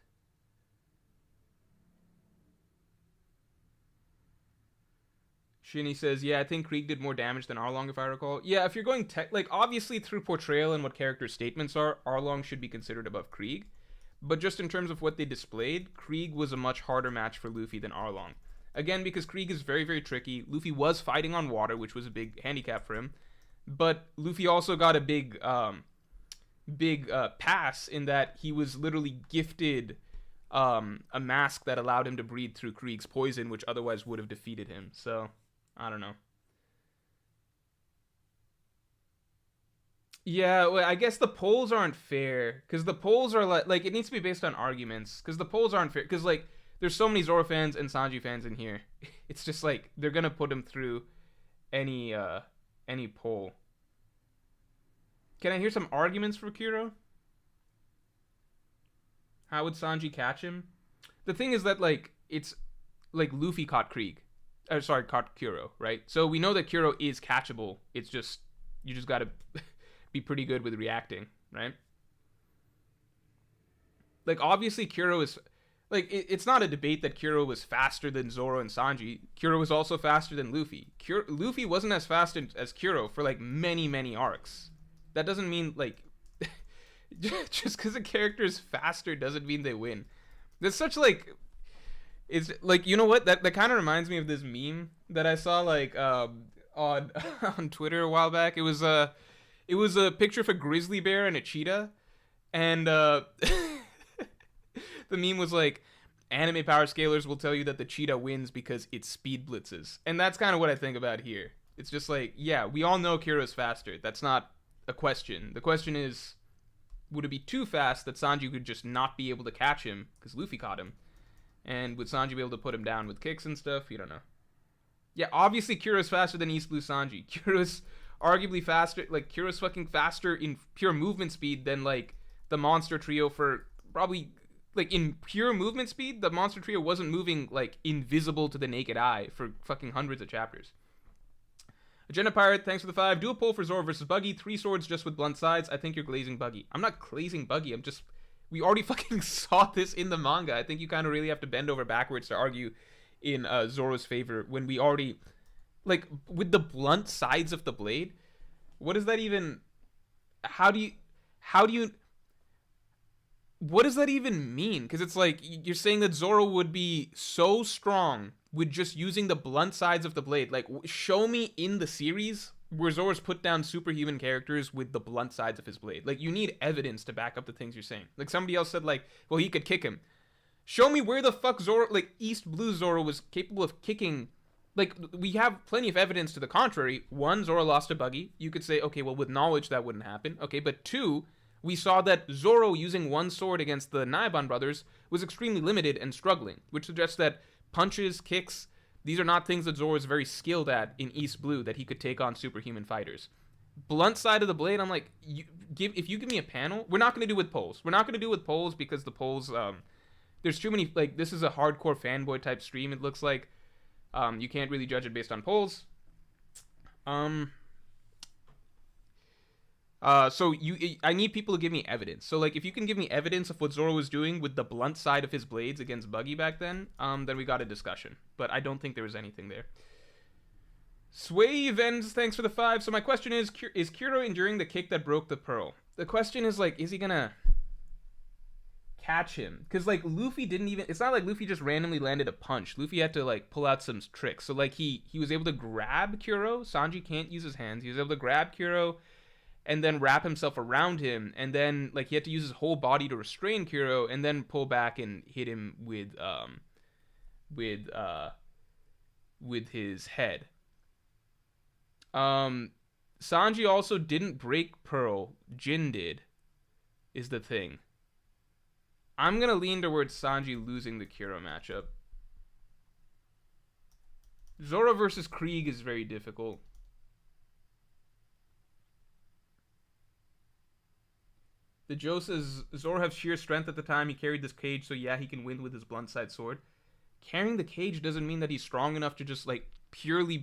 Shinny says, yeah, I think Krieg did more damage than Arlong, if I recall. Yeah, if you're going like, obviously through portrayal and what character statements are, Arlong should be considered above Krieg. But just in terms of what they displayed, Krieg was a much harder match for Luffy than Arlong. Again, because Krieg is very, very tricky. Luffy was fighting on water, which was a big handicap for him. But Luffy also got a big pass in that he was literally gifted a mask that allowed him to breathe through Krieg's poison, which otherwise would have defeated him. So... I don't know. Yeah, well, I guess the polls aren't fair, because the polls are like it needs to be based on arguments, because the polls aren't fair, because, like, there's so many Zoro fans and Sanji fans in here. It's just like they're gonna put him through any poll. Can I hear some arguments for Kuro? How would Sanji catch him? The thing is that, like, it's like Luffy caught Krieg. Caught Kuro, right? So we know that Kuro is catchable. It's just, you just gotta be pretty good with reacting, right? Like, obviously Kuro is, like, it's not a debate that Kuro was faster than Zoro and Sanji. Kuro was also faster than Luffy. Luffy wasn't as fast as Kuro for, like, many, many arcs. That doesn't mean, like, just because a character is faster doesn't mean they win. There's such, like... It's like, you know what? That kind of reminds me of this meme that I saw, like, on on Twitter a while back. It was a picture of a grizzly bear and a cheetah, and the meme was like, anime power scalers will tell you that the cheetah wins because it speed blitzes. And that's kind of what I think about here. It's just like, yeah, we all know Kiro's faster. That's not a question. The question is, would it be too fast that Sanji could just not be able to catch him because Luffy caught him? And would Sanji be able to put him down with kicks and stuff? You don't know. Yeah, obviously Kiro's faster than East Blue Sanji. Kiro's arguably faster, like Kiro's fucking faster in pure movement speed than like the Monster Trio for probably, like, in pure movement speed, the Monster Trio wasn't moving like invisible to the naked eye for fucking hundreds of chapters. Agenda Pirate, thanks for the 5. Do a poll for Zoro versus Buggy. 3 swords just with blunt sides. I think you're glazing Buggy. I'm not glazing Buggy. We already fucking saw this in the manga. I think you kind of really have to bend over backwards to argue in Zoro's favor when we already, like, with the blunt sides of the blade. What does that even? How do you? What does that even mean? Because it's like, you're saying that Zoro would be so strong with just using the blunt sides of the blade. Like, show me in the series where Zoro's put down superhuman characters with the blunt sides of his blade. Like, you need evidence to back up the things you're saying. Like, somebody else said, like, well, he could kick him. Show me where the fuck Zoro, like, East Blue Zoro was capable of kicking. Like, we have plenty of evidence to the contrary. 1, Zoro lost a Buggy. You could say, okay, well, with knowledge that wouldn't happen. Okay, but 2, we saw that Zoro using 1 sword against the Naiban brothers was extremely limited and struggling, which suggests that punches, kicks, these are not things that Zoro is very skilled at in East Blue that he could take on superhuman fighters. Blunt side of the blade, I'm like, if you give me a panel, we're not going to do with polls. We're not going to do with polls because the polls, there's too many, like, this is a hardcore fanboy type stream, it looks like. You can't really judge it based on polls. So I need people to give me evidence. So, like, if you can give me evidence of what Zoro was doing with the blunt side of his blades against Buggy back then we got a discussion. But I don't think there was anything there. Sway Events, thanks for the 5. So my question is Kuro enduring the kick that broke the pearl? The question is, like, is he gonna catch him? Because, like, Luffy didn't even, it's not like Luffy just randomly landed a punch. Luffy had to, like, pull out some tricks. So, like, he was able to grab Kuro. Sanji can't use his hands. He was able to grab Kuro and then wrap himself around him, and then, like, he had to use his whole body to restrain Kuro, and then pull back and hit him with his head. Sanji also didn't break Pearl. Jin did, is the thing. I'm gonna lean towards Sanji losing the Kuro matchup. Zoro versus Krieg is very difficult. The Joe says, Zoro has sheer strength at the time he carried this cage, so yeah, he can win with his blunt side sword. Carrying the cage doesn't mean that he's strong enough to just, like, purely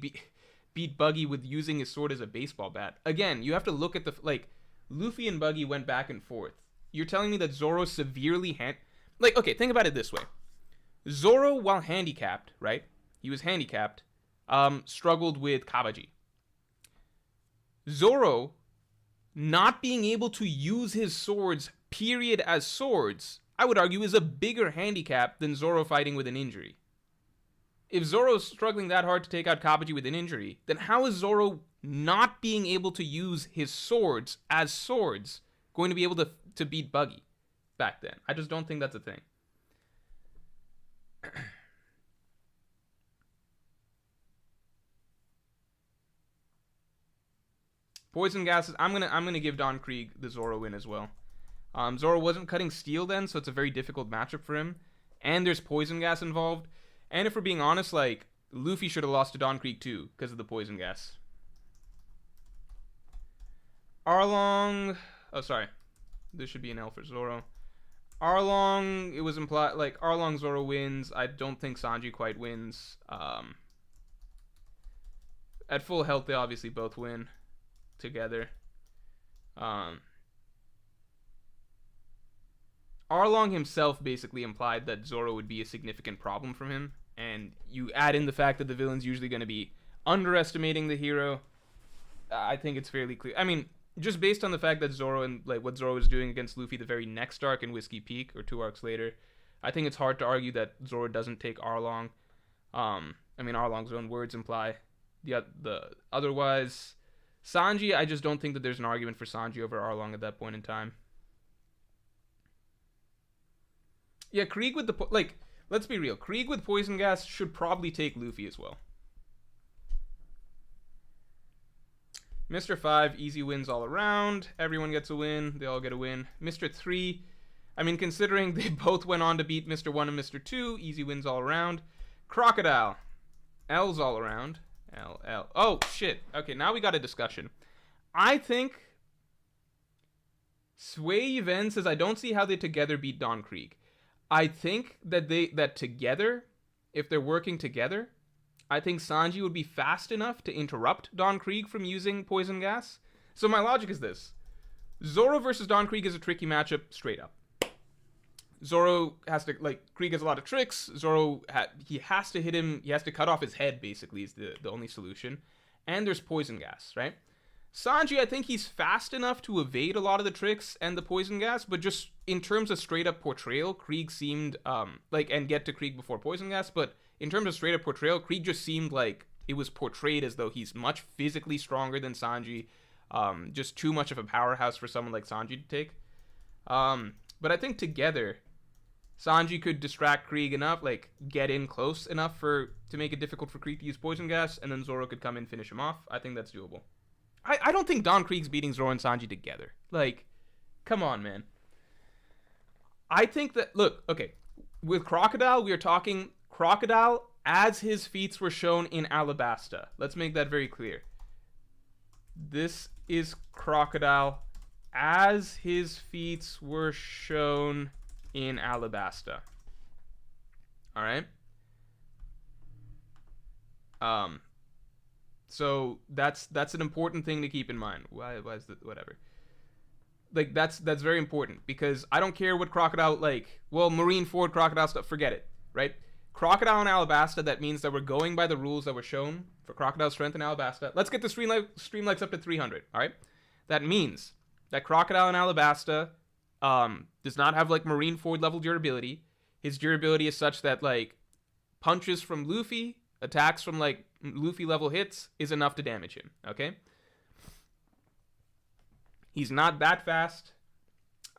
beat Buggy with using his sword as a baseball bat. Again, you have to look at the, like, Luffy and Buggy went back and forth. You're telling me that Zoro severely like, okay, think about it this way. Zoro, while handicapped, right? He was handicapped, struggled with Kabaji. Zoro, not being able to use his swords, period, as swords, I would argue is a bigger handicap than Zoro fighting with an injury. If Zoro's struggling that hard to take out Kabaji with an injury, then how is Zoro not being able to use his swords as swords going to be able to beat Buggy back then? I just don't think that's a thing. Poison gases. I'm gonna give Don Krieg the Zoro win as well. Zoro wasn't cutting steel then, so it's a very difficult matchup for him. And there's poison gas involved. And if we're being honest, like, Luffy should have lost to Don Krieg too because of the poison gas. Arlong. Oh, sorry. This should be an L for Zoro. Arlong. It was implied, like, Arlong Zoro wins. I don't think Sanji quite wins. At full health, they obviously both win together. Arlong himself basically implied that Zoro would be a significant problem from him, and you add in the fact that the villain's usually going to be underestimating the hero. I think it's fairly clear. I mean, just based on the fact that Zoro and, like, what Zoro was doing against Luffy the very next arc in Whiskey Peak, or 2 arcs later, I think it's hard to argue that Zoro doesn't take Arlong. I mean, Arlong's own words imply the otherwise, Sanji, I just don't think that there's an argument for Sanji over Arlong at that point in time. Yeah, Krieg with the let's be real. Krieg with poison gas should probably take Luffy as well. Mr. 5, easy wins all around. Everyone gets a win. They all get a win. Mr. 3, I mean, considering they both went on to beat Mr. 1 and Mr. 2, easy wins all around. Crocodile, L's all around. L. Oh, shit. Okay, now we got a discussion. I think Sway Ven says, I don't see how they together beat Don Krieg. I think that together, if they're working together, I think Sanji would be fast enough to interrupt Don Krieg from using poison gas. So my logic is this. Zoro versus Don Krieg is a tricky matchup straight up. Zoro has to, Krieg has a lot of tricks. Zoro, he has to hit him. He has to cut off his head, basically, is the only solution. And there's poison gas, right? Sanji, I think he's fast enough to evade a lot of the tricks and the poison gas, but just in terms of straight up portrayal, Krieg seemed, and get to Krieg before poison gas, but in terms of straight up portrayal, Krieg just seemed like it was portrayed as though he's much physically stronger than Sanji, just too much of a powerhouse for someone like Sanji to take. But I think together, Sanji could distract Krieg enough, get in close enough to make it difficult for Krieg to use poison gas, and then Zoro could come in and finish him off. I think that's doable. I don't think Don Krieg's beating Zoro and Sanji together. Come on, man. I think that, look, okay, with Crocodile, we are talking Crocodile as his feats were shown in Alabasta. Let's make that very clear. This is Crocodile as his feats were shown in Alabasta. All right? So that's an important thing to keep in mind. Why is that? Whatever. That's very important, because I don't care what Crocodile, Marineford Crocodile stuff, forget it, right? Crocodile and Alabasta, that means that we're going by the rules that were shown for Crocodile strength in Alabasta. Let's get the stream likes up to 300, all right? That means that Crocodile and Alabasta does not have Marineford level durability. His durability is such that punches from Luffy, attacks from Luffy level hits is enough to damage him, okay? He's not that fast.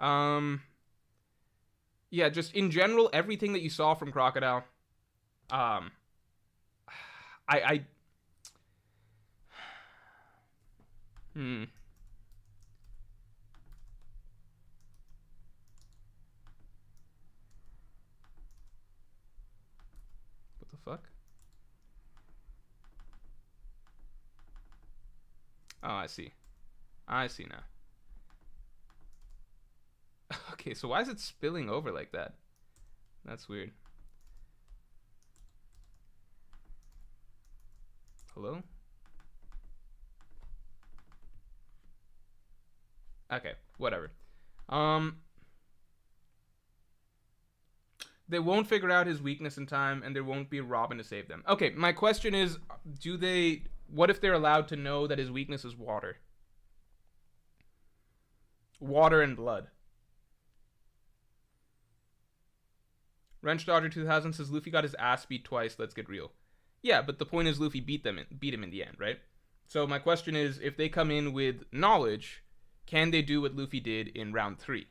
Yeah, just in general, everything that you saw from Crocodile, what the fuck? Oh, I see now. Okay, so why is it spilling over like that? That's weird. Hello? Okay, whatever. They won't figure out his weakness in time, and there won't be a Robin to save them. Okay, my question is, what if they're allowed to know that his weakness is water? Water and blood. Wrench Dodger 2000 says Luffy got his ass beat twice. Let's get real. Yeah, but the point is Luffy beat him in the end, right? So my question is, if they come in with knowledge, can they do what Luffy did in round 3?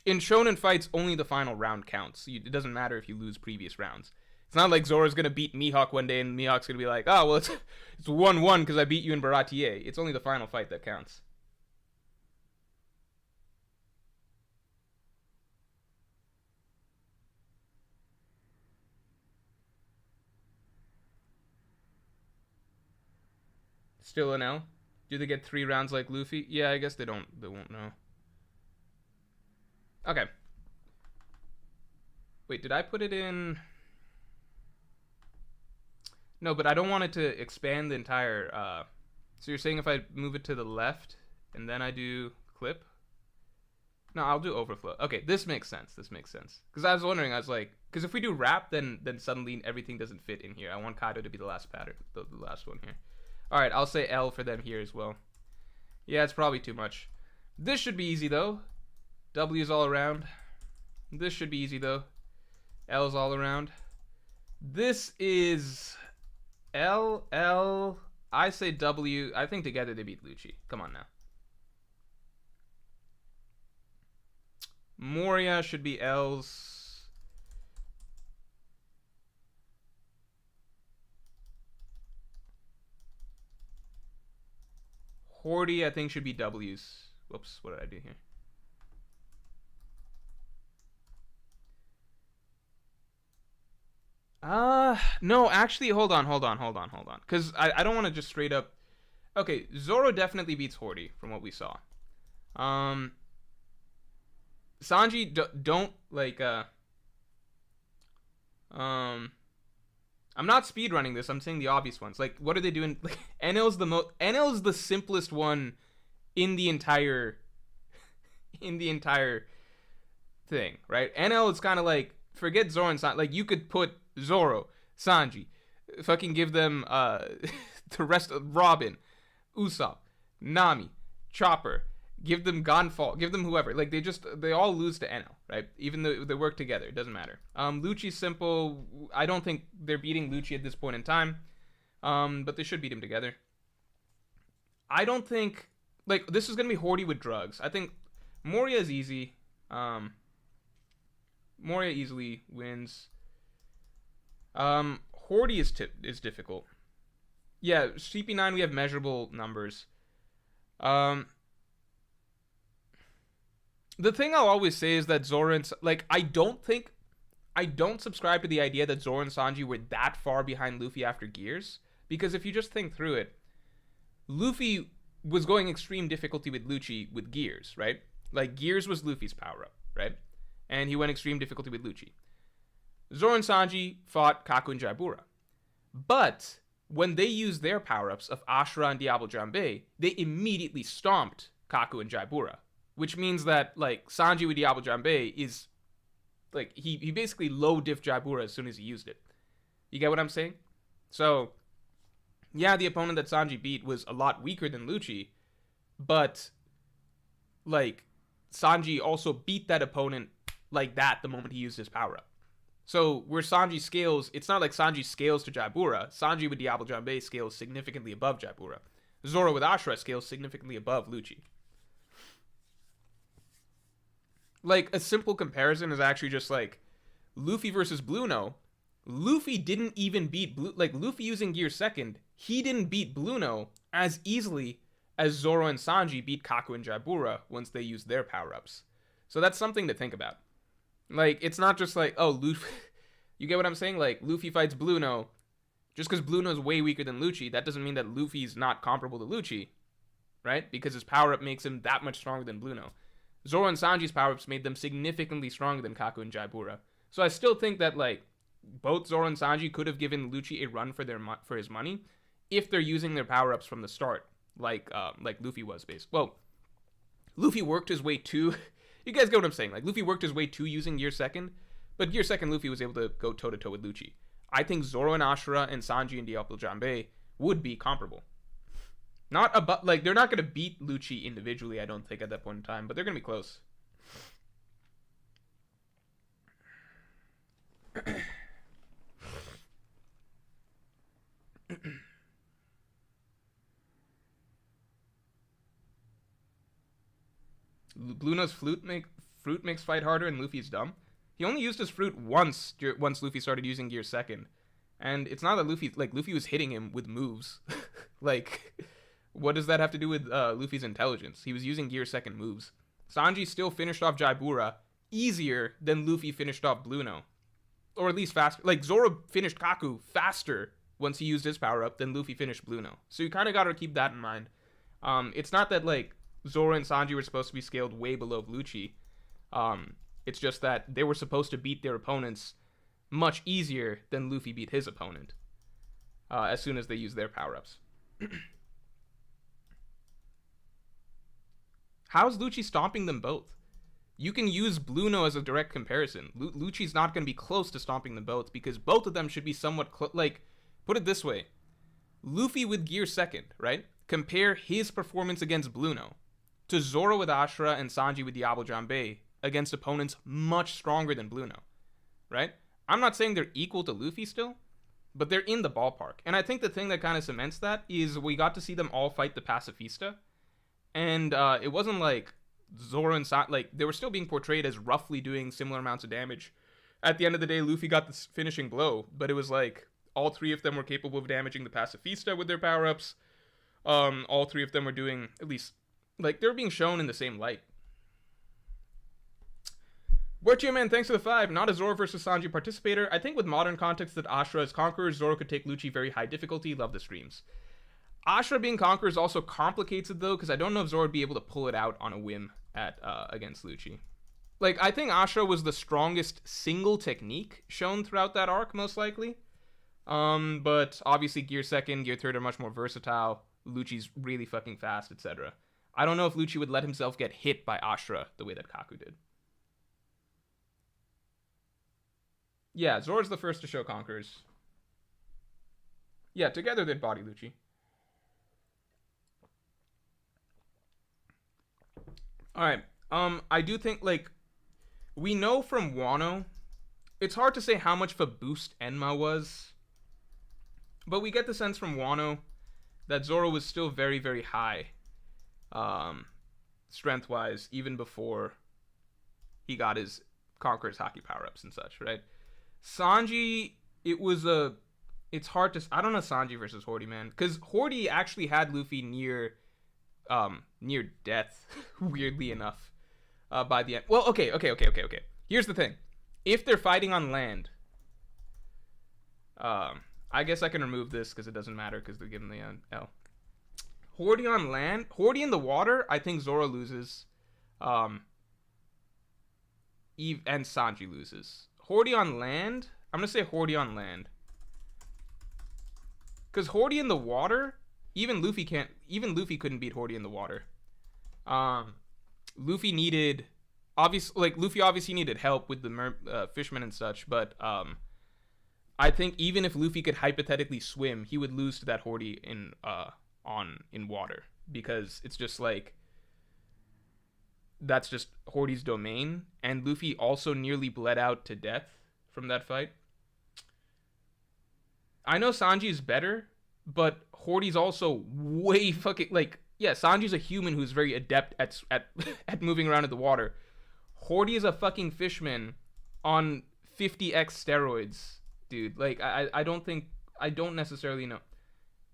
In shonen fights, only the final round counts. It doesn't matter if you lose previous rounds. It's not like Zoro's gonna beat Mihawk one day and Mihawk's gonna be like, oh, well, it's 1-1 because I beat you in Baratier. It's only the final fight that counts. Still an L? Do they get 3 rounds like Luffy? Yeah, I guess they won't know. Okay. Wait, did I put it in? No, but I don't want it to expand the entire, so you're saying if I move it to the left and then I do clip? No, I'll do overflow. Okay, this makes sense. Because I was wondering, I was like, because if we do wrap, then suddenly everything doesn't fit in here. I want Kaido to be the last pattern, the last one here. Alright, I'll say L for them here as well. Yeah, it's probably too much. This should be easy, though. W's all around. This should be easy, though. L's all around. This is L. I say W. I think together they beat Lucci. Come on now. Moria should be L's. Horty, I think, should be W's. Whoops, what did I do here? No, actually, hold on. Because I don't want to just straight up. Okay, Zoro definitely beats Horty from what we saw. Sanji, don't, like, I'm not speedrunning this. I'm saying the obvious ones. Like, what are they doing? Like, Enel's the simplest one in the entire thing, right? Enel is kind of like, forget Zoro and Sanji. Like, you could put Zoro, Sanji, fucking give them the rest of Robin, Usopp, Nami, Chopper, give them Gonfall, give them whoever. Like, they all lose to Enel, right? Even though they work together, it doesn't matter. Lucci's simple. I don't think they're beating Lucci at this point in time, but they should beat him together. I don't think, like, this is gonna be Horty with drugs. I think Moria is easy. Moria easily wins. Horty is difficult. Yeah, CP9 we have measurable numbers. The thing I'll always say is that Zoro and, like, I don't subscribe to the idea that Zoro and Sanji were that far behind Luffy after Gears, because if you just think through it, Luffy was going extreme difficulty with Lucci with Gears, right? Like, Gears was Luffy's power up, right? And he went extreme difficulty with Lucci. Zoro and Sanji fought Kaku and Jaibura. But when they used their power-ups of Ashura and Diablo Jambe, they immediately stomped Kaku and Jaibura. Which means that, like, Sanji with Diablo Jambe is, like, he basically low diff Jaibura as soon as he used it. You get what I'm saying? So, yeah, the opponent that Sanji beat was a lot weaker than Lucci, but, like, Sanji also beat that opponent like that the moment he used his power-up. So, where Sanji scales, it's not like Sanji scales to Jaibura. Sanji with Diablo Jambe scales significantly above Jaibura. Zoro with Ashura scales significantly above Lucci. Like, a simple comparison is actually just, like, Luffy versus Blueno. Luffy didn't even beat like, Luffy using Gear second, he didn't beat Blueno as easily as Zoro and Sanji beat Kaku and Jaibura once they used their power-ups. So that's something to think about. Like, it's not just like, oh, Luffy, you get what I'm saying? Like, Luffy fights Blueno. Just because Blueno's way weaker than Lucci, that doesn't mean that Luffy's not comparable to Lucci, right? Because his power-up makes him that much stronger than Blueno. Zoro and Sanji's power-ups made them significantly stronger than Kaku and Jaibura. So I still think that, like, both Zoro and Sanji could have given Lucci a run for his money if they're using their power-ups from the start, like Luffy was, basically. Well, Luffy worked his way to... You guys get what I'm saying. Like, Luffy worked his way to using Gear second, but Gear second Luffy was able to go toe-to-toe with Lucci. I think Zoro and Ashura and Sanji and Diablo Jambe would be comparable. Not about, like, they're not going to beat Lucci individually, I don't think, at that point in time, but they're going to be close. Blueno's fruit makes fight harder and Luffy's dumb. He only used his fruit once Luffy started using Gear second. And it's not that Luffy was hitting him with moves. Like, what does that have to do with Luffy's intelligence? He was using Gear second moves. Sanji still finished off Jaibura easier than Luffy finished off Blueno. Or at least faster. Like, Zoro finished Kaku faster once he used his power-up than Luffy finished Blueno. So you kind of got to keep that in mind. It's not that, like, Zoro and Sanji were supposed to be scaled way below Lucci. It's just that they were supposed to beat their opponents much easier than Luffy beat his opponent as soon as they used their power-ups. How's Lucci stomping them both? You can use Blueno as a direct comparison. Lucci's not going to be close to stomping them both because both of them should be somewhat like, put it this way. Luffy with Gear second, right? Compare his performance against Blueno to Zoro with Ashura and Sanji with Diablo Jambe against opponents much stronger than Blueno, right? I'm not saying they're equal to Luffy still, but they're in the ballpark. And I think the thing that kind of cements that is we got to see them all fight the pacifista, and it wasn't like Zoro and Sanji, like they were still being portrayed as roughly doing similar amounts of damage. At the end of the day, Luffy got the finishing blow, but it was like all three of them were capable of damaging the pacifista with their power-ups. All three of them were doing, at least, like, they were being shown in the same light. Borchio Man, thanks for the 5. Not a Zoro versus Sanji participator. I think with modern context that Ashura is conqueror, Zoro could take Lucci very high difficulty. Love the streams. Ashura being conqueror also complicates it, though, because I don't know if Zoro would be able to pull it out on a whim at against Lucci. Like, I think Ashura was the strongest single technique shown throughout that arc, most likely. But obviously Gear 2nd, Gear 3rd are much more versatile. Lucci's really fucking fast, etc. I don't know if Lucci would let himself get hit by Ashura the way that Kaku did. Yeah, Zoro's the first to show conquerors. Yeah, together they'd body Lucci. Alright, I do think, like, we know from Wano, it's hard to say how much of a boost Enma was, but we get the sense from Wano that Zoro was still very, very high, strength-wise, even before he got his Conqueror's Haki power-ups and such, right? Sanji, it's hard to, I don't know Sanji versus Hordy, man, because Hordy actually had Luffy near death, weirdly enough, by the end. Well, okay. Here's the thing. If they're fighting on land, I guess I can remove this because it doesn't matter because they're giving the L. Hordy on land, Hordy in the water, I think Zoro loses. Eve and Sanji loses. Hordy on land, I'm gonna say Hordy on land. Because Hordy in the water, even Luffy couldn't beat Hordy in the water. Luffy obviously needed help with the fishermen and such, but I think even if Luffy could hypothetically swim, he would lose to that Hordy in water, because it's just like that's just Hordy's domain, and Luffy also nearly bled out to death from that fight. I know Sanji is better, but Hordy's also way fucking, like, yeah, Sanji's a human who's very adept at moving around in the water. Hordy is a fucking fishman on 50x steroids, dude. Like, I don't necessarily know.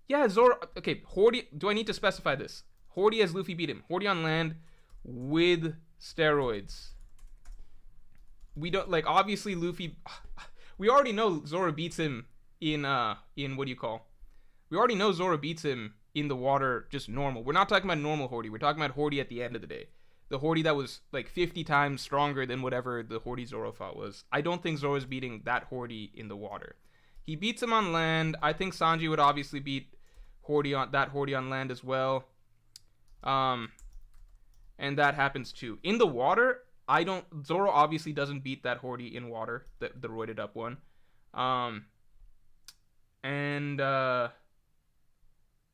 Yeah, Zoro, okay, Hordy, do I need to specify this? Hordy has Luffy beat him. Hordy on land with steroids. We don't, like, obviously Luffy, we already know Zoro beats him in what do you call? We already know Zoro beats him in the water, just normal. We're not talking about normal Hordy. We're talking about Hordy at the end of the day. The Hordy that was like 50 times stronger than whatever the Hordy Zoro fought was. I don't think Zoro's beating that Hordy in the water. He beats him on land. I think Sanji would obviously beat Hordy on land as well. And that happens too. In the water, Zoro obviously doesn't beat that Hordy in water, the roided up one.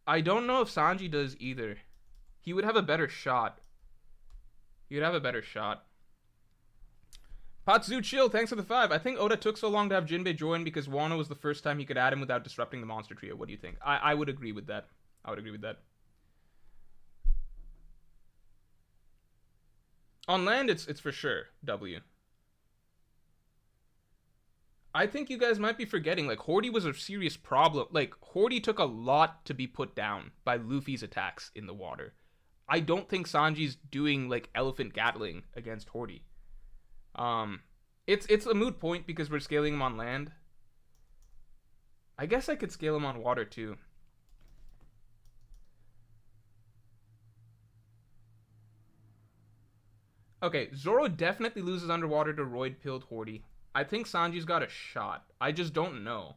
I don't know if Sanji does either. He would have a better shot. Patsu Chill, thanks for the 5. I think Oda took so long to have Jinbei join because Wano was the first time he could add him without disrupting the monster trio. What do you think? I would agree with that. On land, it's for sure W. I think you guys might be forgetting, like, Hordy was a serious problem. Like, Hordy took a lot to be put down by Luffy's attacks in the water. I don't think Sanji's doing, like, elephant Gatling against Hordy. It's a moot point because we're scaling him on land. I guess I could scale him on water, too. Okay, Zoro definitely loses underwater to roid-pilled Hordy. I think Sanji's got a shot. I just don't know.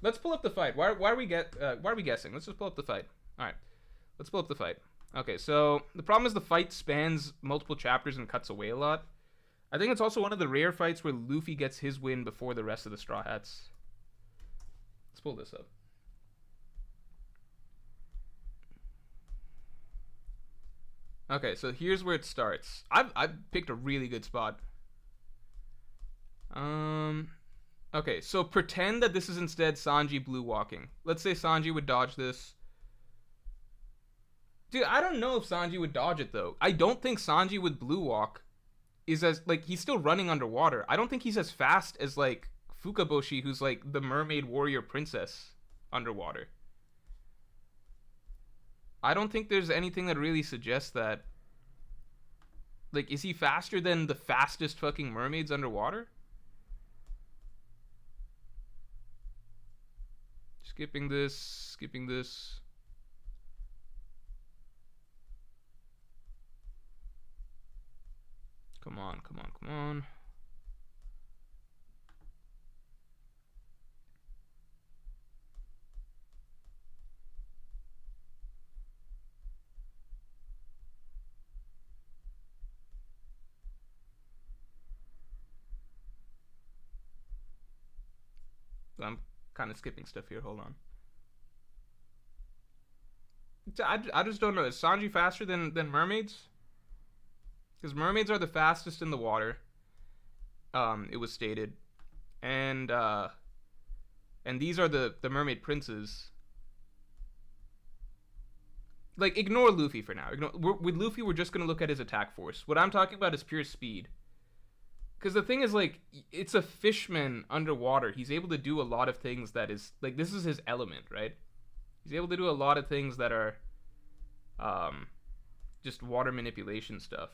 Let's pull up the fight. Why are we guessing? Let's just pull up the fight. All right, let's pull up the fight. Okay, so the problem is the fight spans multiple chapters and cuts away a lot. I think it's also one of the rare fights where Luffy gets his win before the rest of the Straw Hats. Let's pull this up. Okay, so here's where it starts. I've picked a really good spot. Okay, so pretend that this is instead Sanji blue walking. Let's say Sanji would dodge this. Dude, I don't know if Sanji would dodge it though. I don't think Sanji with blue walk is as like he's still running underwater. I don't think he's as fast as like Fukaboshi, who's like the mermaid warrior princess underwater. I don't think there's anything that really suggests that. Like, is he faster than the fastest fucking mermaids underwater? Skipping this, skipping this. Come on, come on, come on. I'm kind of skipping stuff here. Hold on. I just don't know. Is Sanji faster than mermaids? Because mermaids are the fastest in the water. It was stated, and these are the mermaid princes. Like, ignore Luffy for now. With Luffy, we're just gonna look at his attack force. What I'm talking about is pure speed. Because the thing is, like, it's a fishman underwater. He's able to do a lot of things that is, like, this is his element, right? He's able to do a lot of things that are just water manipulation stuff.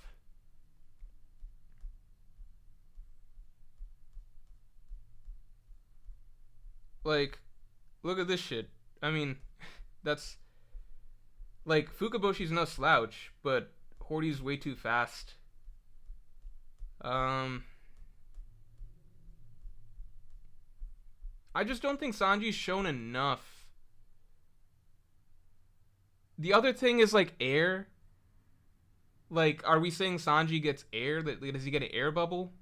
Like, look at this shit. I mean, that's... Like, Fukaboshi's no slouch, but Horty's way too fast. I just don't think Sanji's shown enough. The other thing is, like, air. Like, are we saying Sanji gets air? Does he get an air bubble?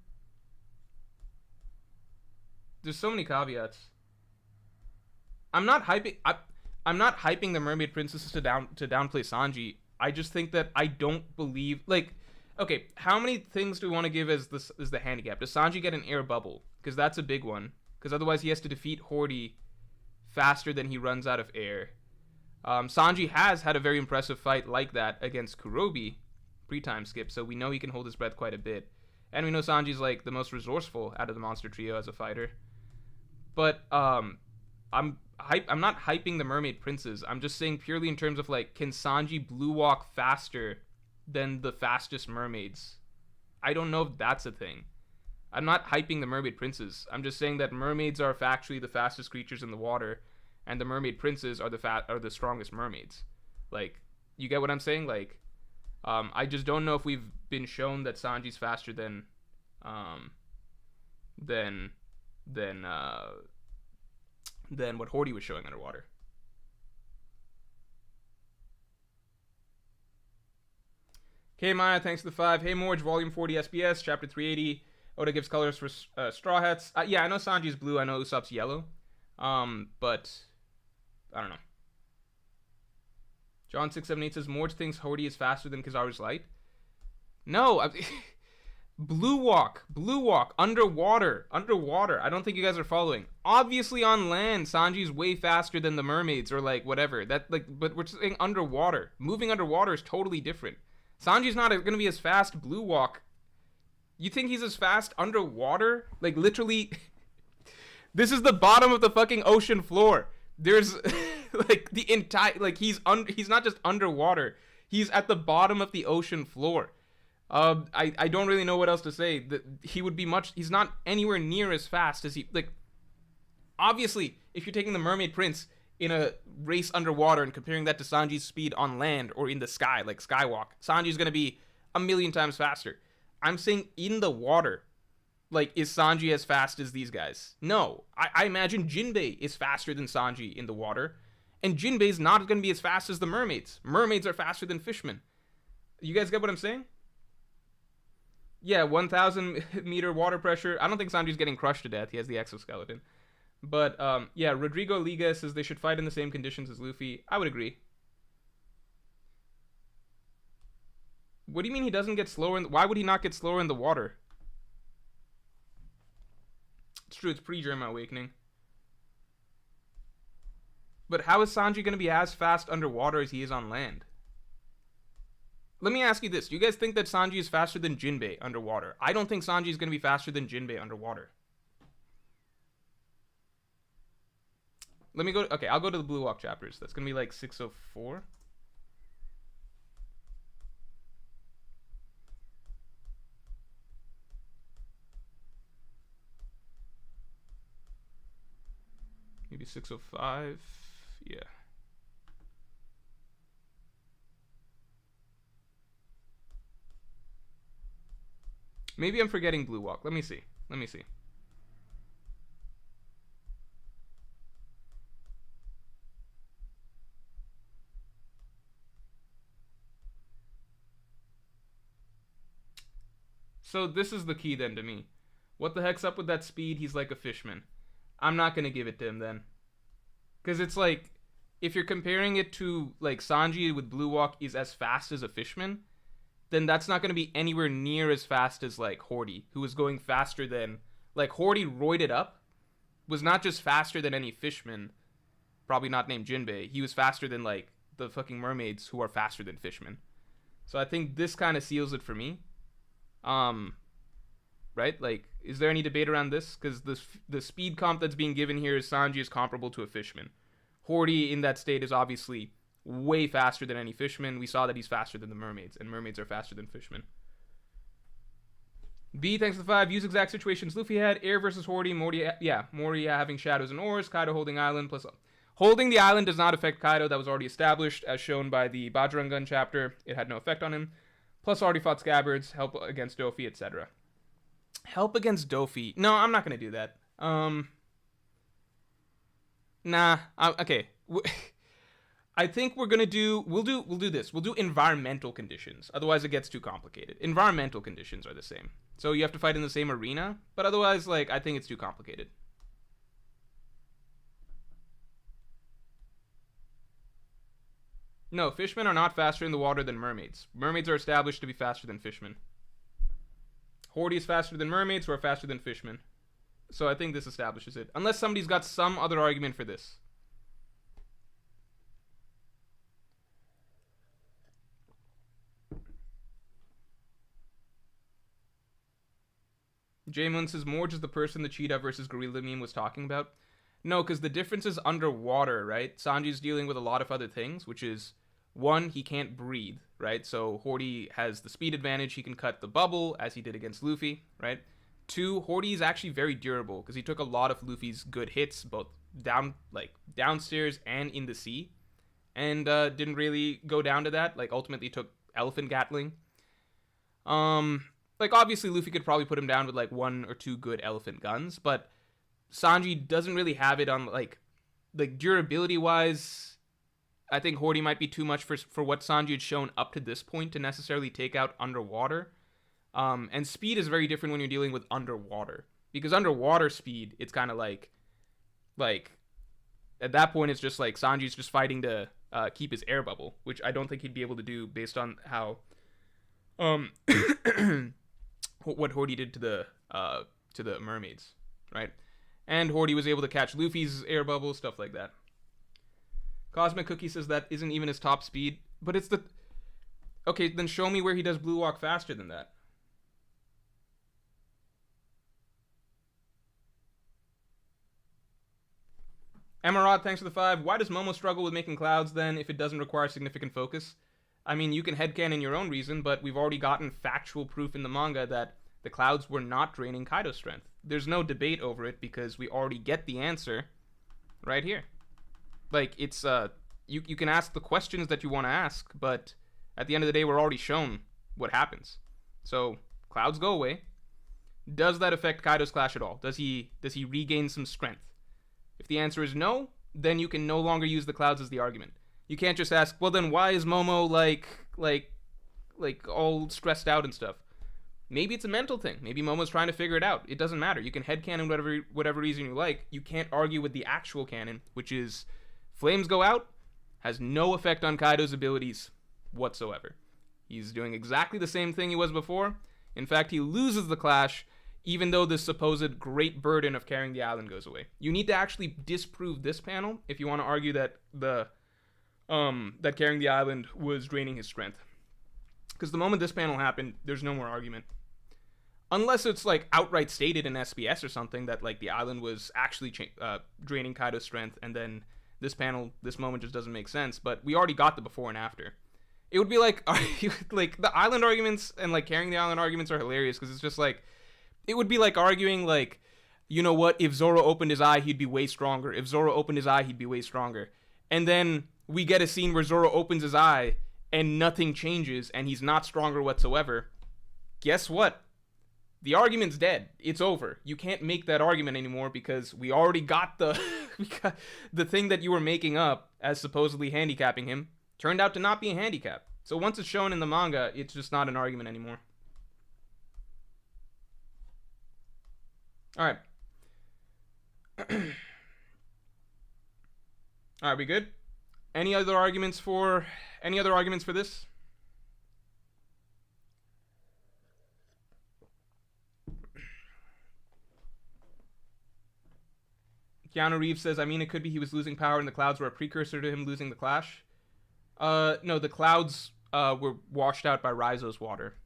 There's so many caveats. I'm not hyping the mermaid princesses to downplay Sanji. I just think that I don't believe, like, okay, how many things do we want to give as the handicap? Does Sanji get an air bubble? Because that's a big one. Because otherwise he has to defeat Horty faster than he runs out of air. Sanji has had a very impressive fight like that against Kurobi pre-time skip, so we know he can hold his breath quite a bit. And we know Sanji's like the most resourceful out of the monster trio as a fighter. But I'm not hyping the mermaid princes. I'm just saying purely in terms of, like, can Sanji blue walk faster than the fastest mermaids? I don't know if that's a thing. I'm not hyping the mermaid princes. I'm just saying that mermaids are factually the fastest creatures in the water, and the mermaid princes are the strongest mermaids. Like, you get what I'm saying? Like, I just don't know if we've been shown that Sanji's faster than what Horty was showing underwater. Okay, Maya, thanks for the 5. Hey, Morj, Volume 40 SBS, Chapter 380. Oda gives colors for Straw Hats. Yeah, I know Sanji's blue. I know Usopp's yellow. But I don't know. John 678 says Morj thinks Horty is faster than Kizaru's light. No, blue walk, underwater. I don't think you guys are following. Obviously on land, Sanji's way faster than the mermaids or like whatever. But we're saying underwater. Moving underwater is totally different. Sanji's not going to be as fast blue walk. You think he's as fast underwater? Like, literally, this is the bottom of the fucking ocean floor. There's like the entire, like, he's not just underwater. He's at the bottom of the ocean floor. I don't really know what else to say. He's not anywhere near as fast as he, like, obviously, if you're taking the mermaid prince in a race underwater and comparing that to Sanji's speed on land or in the sky, like skywalk, Sanji's going to be a million times faster. I'm saying in the water, like, is Sanji as fast as these guys? No. I imagine Jinbei is faster than Sanji in the water, and Jinbei's not going to be as fast as the mermaids. Mermaids are faster than fishmen. You guys get what I'm saying? Yeah, 1,000 meter water pressure. I don't think Sanji's getting crushed to death. He has the exoskeleton. But, yeah, Rodrigo Liga says they should fight in the same conditions as Luffy. I would agree. What do you mean he doesn't get slower? Why would he not get slower in the water? true. It's pre-Germa Awakening. But how is Sanji going to be as fast underwater as he is on land? Let me ask you this. Do you guys think that Sanji is faster than Jinbei underwater? I don't think Sanji is going to be faster than Jinbei underwater. Let me go... Okay, I'll go to the Blue Walk chapters. That's going to be like 604. Maybe 605. Yeah. Maybe I'm forgetting Blue Walk. Let me see. So this is the key then to me. What the heck's up with that speed? He's like a fishman. I'm not going to give it to him then. Because it's like, if you're comparing it to, like, Sanji with Blue Walk is as fast as a fishman, then that's not going to be anywhere near as fast as, like, Horty, who was going faster than... Like, Horty roided up, was not just faster than any fishman, probably not named Jinbei, he was faster than, like, the fucking mermaids who are faster than fishmen. So I think this kind of seals it for me. Right? Like, is there any debate around this? Because the speed comp that's being given here is Sanji is comparable to a fishman. Horty in that state is obviously way faster than any fishman. We saw that he's faster than the mermaids, and mermaids are faster than fishmen. B, thanks to the 5. Use exact situations Luffy had. Air versus Horty. Morty having shadows and oars. Kaido holding island. Plus, holding the island does not affect Kaido. That was already established, as shown by the Bajrangan chapter. It had no effect on him. Plus, already fought scabbards. Help against Dofi, etc. Help against Dofi. No, I'm not going to do that. Okay. I think we're going to do... We'll do this. We'll do environmental conditions. Otherwise, it gets too complicated. Environmental conditions are the same. So you have to fight in the same arena. But otherwise, like, I think it's too complicated. No, fishmen are not faster in the water than mermaids. Mermaids are established to be faster than fishmen. Horty is faster than mermaids, who are faster than fishmen. So I think this establishes it. Unless somebody's got some other argument for this. J-Moon says, Morj is the person the cheetah versus gorilla meme was talking about. No, because the difference is underwater, right? Sanji's dealing with a lot of other things, which is, one, he can't breathe, right? So Horty has the speed advantage. He can cut the bubble, as he did against Luffy, right? Two, Horty is actually very durable, because he took a lot of Luffy's good hits, both downstairs and in the sea, and didn't really go down to that. Like, ultimately took Elephant Gatling. Like, obviously, Luffy could probably put him down with, like, 1 or 2 good elephant guns, but Sanji doesn't really have it on, like durability-wise. I think Horty might be too much for what Sanji had shown up to this point to necessarily take out underwater. And speed is very different when you're dealing with underwater. Because underwater speed, it's kind of like, at that point, it's just like Sanji's just fighting to keep his air bubble, which I don't think he'd be able to do based on how, what Horty did to the mermaids, right? And Horty was able to catch Luffy's air bubble, stuff like that. Cosmic Cookie says that isn't even his top speed, but it's the... Okay, then show me where he does Blue Walk faster than that. Emerald, thanks for the 5. Why does Momo struggle with making clouds then if it doesn't require significant focus? I mean, you can headcanon your own reason, but we've already gotten factual proof in the manga that the clouds were not draining Kaido's strength. There's no debate over it because we already get the answer right here. Like, it's, you can ask the questions that you want to ask, but at the end of the day, we're already shown what happens. So, clouds go away. Does that affect Kaido's clash at all? Does he regain some strength? If the answer is no, then you can no longer use the clouds as the argument. You can't just ask, well then why is Momo like all stressed out and stuff? Maybe it's a mental thing. Maybe Momo's trying to figure it out. It doesn't matter. You can headcanon whatever reason you like. You can't argue with the actual canon, which is flames go out, has no effect on Kaido's abilities whatsoever. He's doing exactly the same thing he was before. In fact, he loses the clash even though the supposed great burden of carrying the island goes away. You need to actually disprove this panel if you want to argue that that carrying the island was draining his strength. Because the moment this panel happened, there's no more argument. Unless it's like outright stated in SBS or something that like the island was actually draining Kaido's strength, and then this moment just doesn't make sense. But we already got the before and after. It would be like, like the island arguments and like carrying the island arguments are hilarious because it's just like, it would be like arguing like, you know what, if Zoro opened his eye, he'd be way stronger. If Zoro opened his eye, he'd be way stronger. And then we get a scene where Zoro opens his eye and nothing changes and he's not stronger whatsoever. Guess what? The argument's dead. It's over. You can't make that argument anymore because we already got the thing that you were making up as supposedly handicapping him turned out to not be a handicap. So once it's shown in the manga, it's just not an argument anymore. All right. All right, we good? Any other arguments for this? Keanu Reeves says, I mean, it could be he was losing power and the clouds were a precursor to him losing the Clash. No, the clouds were washed out by Raizo's water.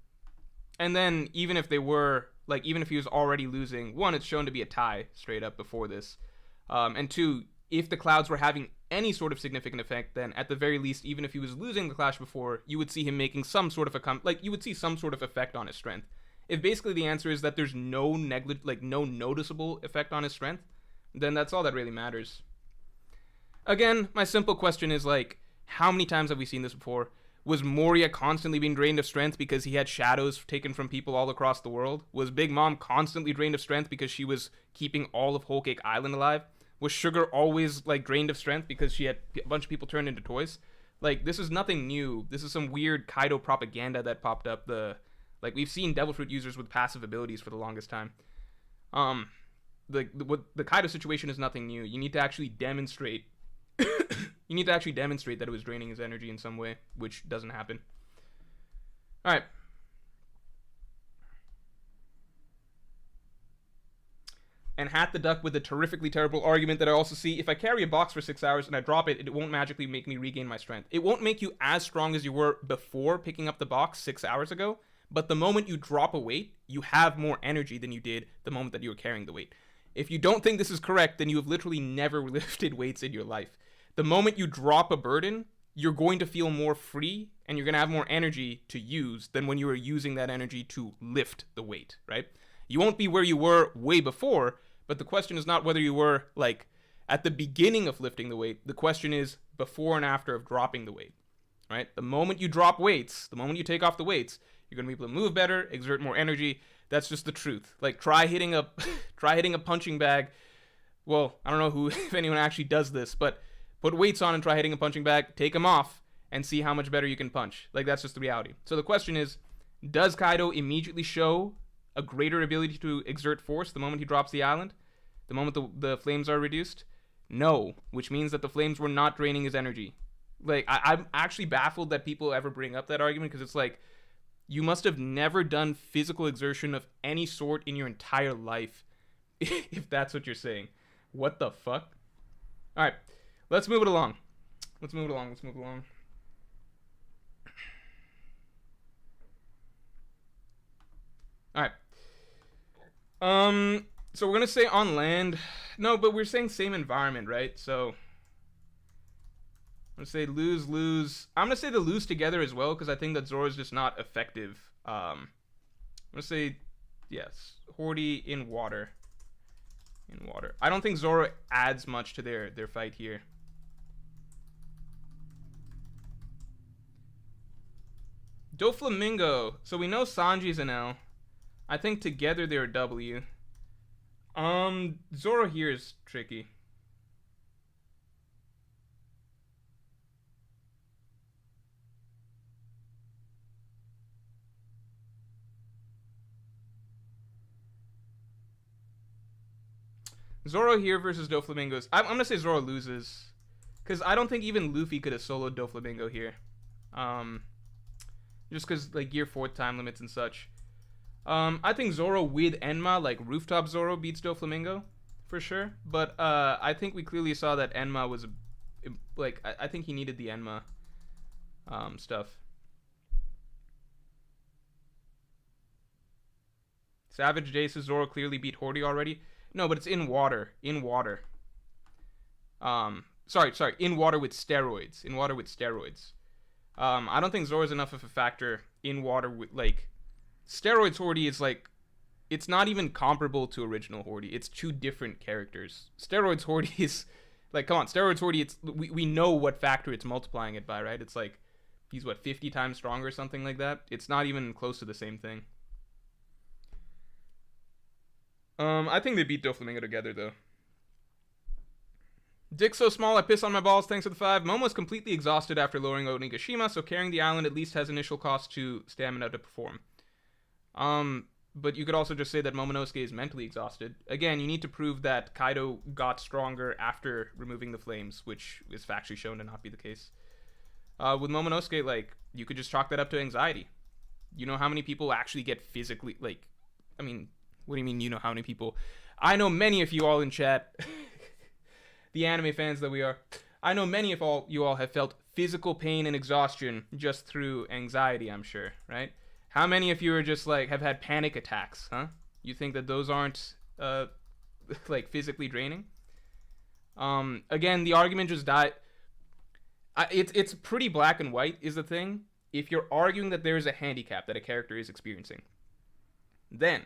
And then even if they were, like, even if he was already losing, one, it's shown to be a tie straight up before this. And two, if the clouds were having any sort of significant effect, then at the very least, even if he was losing the Clash before, you would see him making some sort of you would see some sort of effect on his strength. If basically the answer is that there's no noticeable effect on his strength, then that's all that really matters. Again, my simple question is, like, how many times have we seen this before? Was Moria constantly being drained of strength because he had shadows taken from people all across the world? Was Big Mom constantly drained of strength because she was keeping all of Whole Cake Island alive? Was Sugar always, like, drained of strength because she had a bunch of people turned into toys? Like, this is nothing new. This is some weird Kaido propaganda that popped up. Like, we've seen Devil Fruit users with passive abilities for the longest time. The Kaido situation is nothing new. You need to actually demonstrate that it was draining his energy in some way, which doesn't happen. All right. And Hat the Duck with a terrifically terrible argument that I also see. If I carry a box for 6 hours and I drop it, it won't magically make me regain my strength. It won't make you as strong as you were before picking up the box 6 hours ago, but the moment you drop a weight, you have more energy than you did the moment that you were carrying the weight. If you don't think this is correct, then you have literally never lifted weights in your life. The moment you drop a burden, you're going to feel more free and you're going to have more energy to use than when you were using that energy to lift the weight, right? You won't be where you were way before, but the question is not whether you were, like, at the beginning of lifting the weight. The question is before and after of dropping the weight, right? The moment you drop weights, the moment you take off the weights, you're going to be able to move better, exert more energy. That's just the truth. Like, try hitting a punching bag. Well, I don't know if anyone actually does this, but put weights on and try hitting a punching bag, take them off, and see how much better you can punch. Like, that's just the reality. So the question is, does Kaido immediately show a greater ability to exert force the moment he drops the island? The moment the flames are reduced? No, which means that the flames were not draining his energy. Like, I'm actually baffled that people ever bring up that argument, because it's like, you must have never done physical exertion of any sort in your entire life, if that's what you're saying. What the fuck? All right, let's move it along. All right. So we're gonna say on land. No, but we're saying same environment, right? So I'm gonna say lose. I'm gonna say the lose together as well, because I think that Zoro's just not effective. I'm gonna say yes. Horty in water. I don't think Zoro adds much to their fight here. Doflamingo. So we know Sanji's an L. I think together they're a W. Zoro here is tricky. Zoro here versus Doflamingos. I'm gonna say Zoro loses, because I don't think even Luffy could have soloed Doflamingo here. Just because, like, gear 4 time limits and such. I think Zoro with Enma, like Rooftop Zoro, beats Doflamingo for sure. But I think we clearly saw that Enma was like I think he needed the Enma stuff. Savage Day says Zoro clearly beat Horty already. No, but it's in water. In water. Sorry. In water with steroids. In water with steroids. I don't think Zoro's enough of a factor in water with like steroids. Horty is like it's not even comparable to original Horty. It's two different characters. Steroids Horty is like come on. Steroids Horty. It's we know what factor it's multiplying it by, right? It's like he's what 50 times stronger or something like that. It's not even close to the same thing. I think they beat Doflamingo together though. Dick so small I piss on my balls. Thanks for the 5. Momo's completely exhausted after lowering Onigashima, so carrying the island at least has initial cost to stamina to perform. But you could also just say that Momonosuke is mentally exhausted. Again, you need to prove that Kaido got stronger after removing the flames, which is factually shown to not be the case. With Momonosuke, like, you could just chalk that up to anxiety. You know how many people actually get physically, like, I mean, what do you mean you know how many people? I know many of you all in chat, the anime fans that we are, I know many of you all have felt physical pain and exhaustion just through anxiety, I'm sure, right? How many of you are just like have had panic attacks, huh? You think that those aren't like physically draining? Again, the argument just died. It's pretty black and white is the thing. If you're arguing that there is a handicap that a character is experiencing, then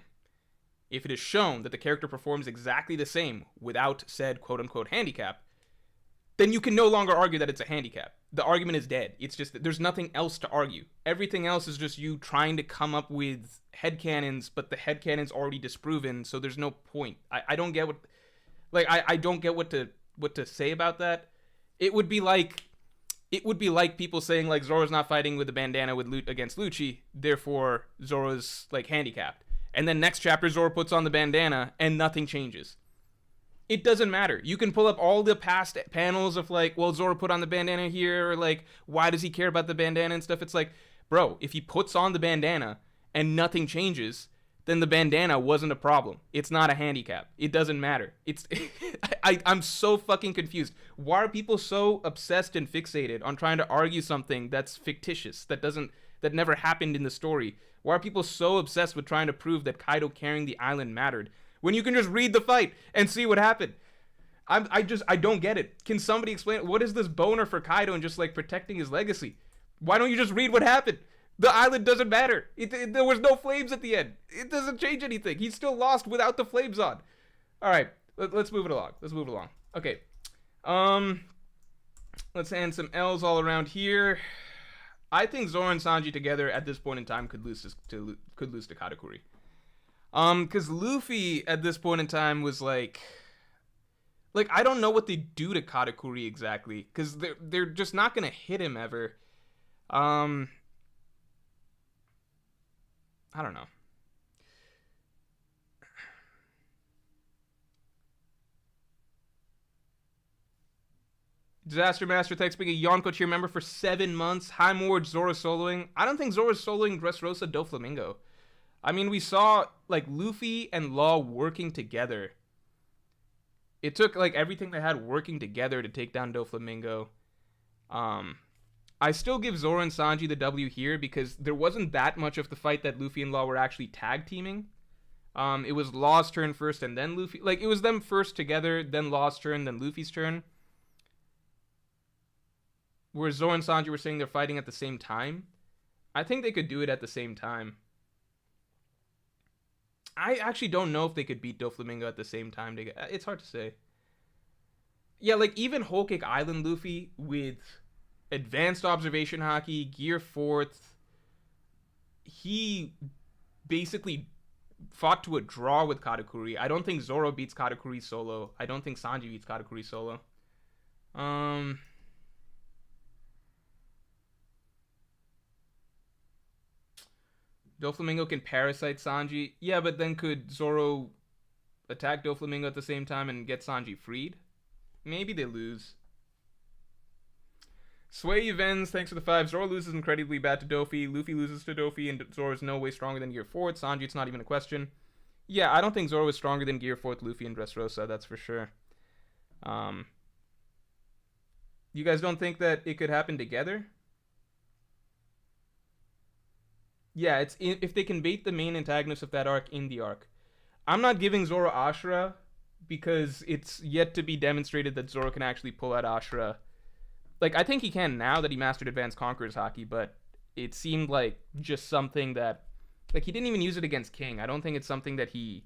if it is shown that the character performs exactly the same without said quote-unquote handicap, then you can no longer argue that it's a handicap. The argument is dead. It's just that there's nothing else to argue. Everything else is just you trying to come up with headcanons, but the headcanon's already disproven, so there's no point. I don't get what... Like, I don't get what to say about that. It would be like people saying, like, Zoro's not fighting with a bandana against Lucci, therefore Zoro's, like, handicapped. And then next chapter, Zoro puts on the bandana, and nothing changes. It doesn't matter. You can pull up all the past panels of like, well, Zoro put on the bandana here, or like, why does he care about the bandana and stuff? It's like, bro, if he puts on the bandana and nothing changes, then the bandana wasn't a problem. It's not a handicap. It doesn't matter. It's I'm so fucking confused. Why are people so obsessed and fixated on trying to argue something that's fictitious, that never happened in the story? Why are people so obsessed with trying to prove that Kaido carrying the island mattered, when you can just read the fight and see what happened? I don't get it. Can somebody explain what is this boner for Kaido and just like protecting his legacy? Why don't you just read what happened? The island doesn't matter. There was no flames at the end. It doesn't change anything. He's still lost without the flames on. All right, let's move it along. Okay. Let's hand some L's all around here. I think Zoro and Sanji together at this point in time could lose to Katakuri. Because Luffy at this point in time was like I don't know what they do to Katakuri exactly, because they're just not gonna hit him ever. I don't know. Disaster Master, thanks for being a Yonko tier member for 7 months. Hi Morj, Zoro soloing. I don't think Zoro's soloing Dressrosa Doflamingo. I mean, we saw, like, Luffy and Law working together. It took, like, everything they had working together to take down Doflamingo. I still give Zoro and Sanji the W here because there wasn't that much of the fight that Luffy and Law were actually tag teaming. It was Law's turn first and then Luffy. Like, it was them first together, then Law's turn, then Luffy's turn. Whereas Zoro and Sanji were saying they're fighting at the same time. I think they could do it at the same time. I actually don't know if they could beat Doflamingo at the same time. It's hard to say. Yeah, like even Whole Cake Island Luffy with advanced observation haki, gear 4th, he basically fought to a draw with Katakuri. I don't think Zoro beats Katakuri solo. I don't think Sanji beats Katakuri solo. Doflamingo can parasite Sanji. Yeah, but then could Zoro attack Doflamingo at the same time and get Sanji freed? Maybe they lose. Sway Evans, thanks for the 5. Zoro loses incredibly bad to Dofi. Luffy loses to Dofi, and Zoro is no way stronger than Gear 4th. Sanji, it's not even a question. Yeah, I don't think Zoro is stronger than Gear 4th Luffy and Dressrosa, that's for sure. You guys don't think that it could happen together? Yeah, it's if they can bait the main antagonist of that arc in the arc. I'm not giving Zoro Ashura because it's yet to be demonstrated that Zoro can actually pull out Ashura. Like, I think he can now that he mastered Advanced Conqueror's Haki, but it seemed like just something that, like, he didn't even use it against King. I don't think it's something that he...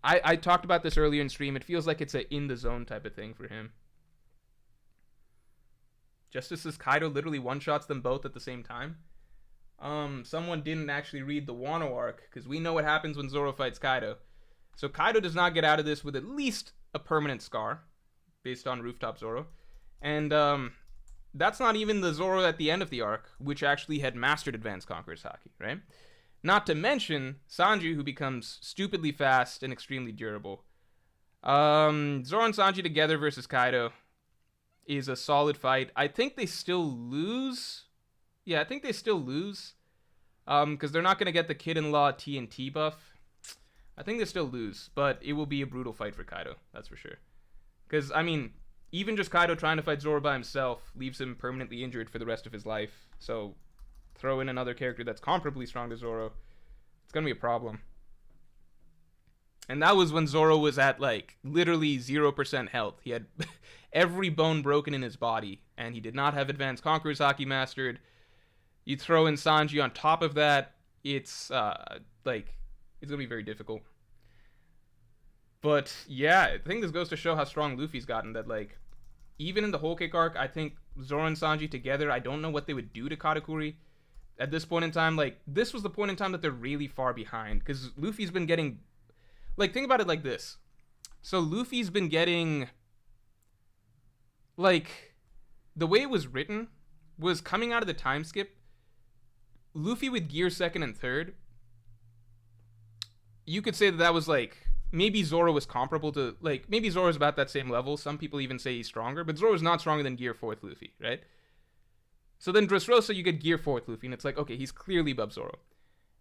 I talked about this earlier in stream. It feels like it's a in-the-zone type of thing for him. Justice says Kaido literally one-shots them both at the same time. Someone didn't actually read the Wano arc, because we know what happens when Zoro fights Kaido. So Kaido does not get out of this with at least a permanent scar, based on Rooftop Zoro. And that's not even the Zoro at the end of the arc, which actually had mastered Advanced Conqueror's Haki, right? Not to mention Sanji, who becomes stupidly fast and extremely durable. Zoro and Sanji together versus Kaido is a solid fight. I think they still lose. Yeah, I think they still lose. Because they're not going to get the Kid-in-Law TNT buff. I think they still lose, but it will be a brutal fight for Kaido, that's for sure. Because, I mean, even just Kaido trying to fight Zoro by himself leaves him permanently injured for the rest of his life. So throw in another character that's comparably strong to Zoro, it's going to be a problem. And that was when Zoro was at, like, literally 0% health. He had every bone broken in his body, and he did not have Advanced Conqueror's Haki mastered. You throw in Sanji on top of that, it's, like, it's going to be very difficult. But, yeah, I think this goes to show how strong Luffy's gotten, that, like, even in the Whole Cake arc, I think Zoro and Sanji together, I don't know what they would do to Katakuri. At this point in time, like, this was the point in time that they're really far behind, because Luffy's been getting... Like, think about it like this. So Luffy's been getting... Like, the way it was written was coming out of the time skip, Luffy with Gear 2nd and 3rd, you could say that that was, like... Maybe Zoro was comparable to... Like, maybe Zoro's about that same level. Some people even say he's stronger, but Zoro's not stronger than Gear 4th Luffy, right? So then Dressrosa, you get Gear 4th Luffy, and it's like, okay, he's clearly above Zoro.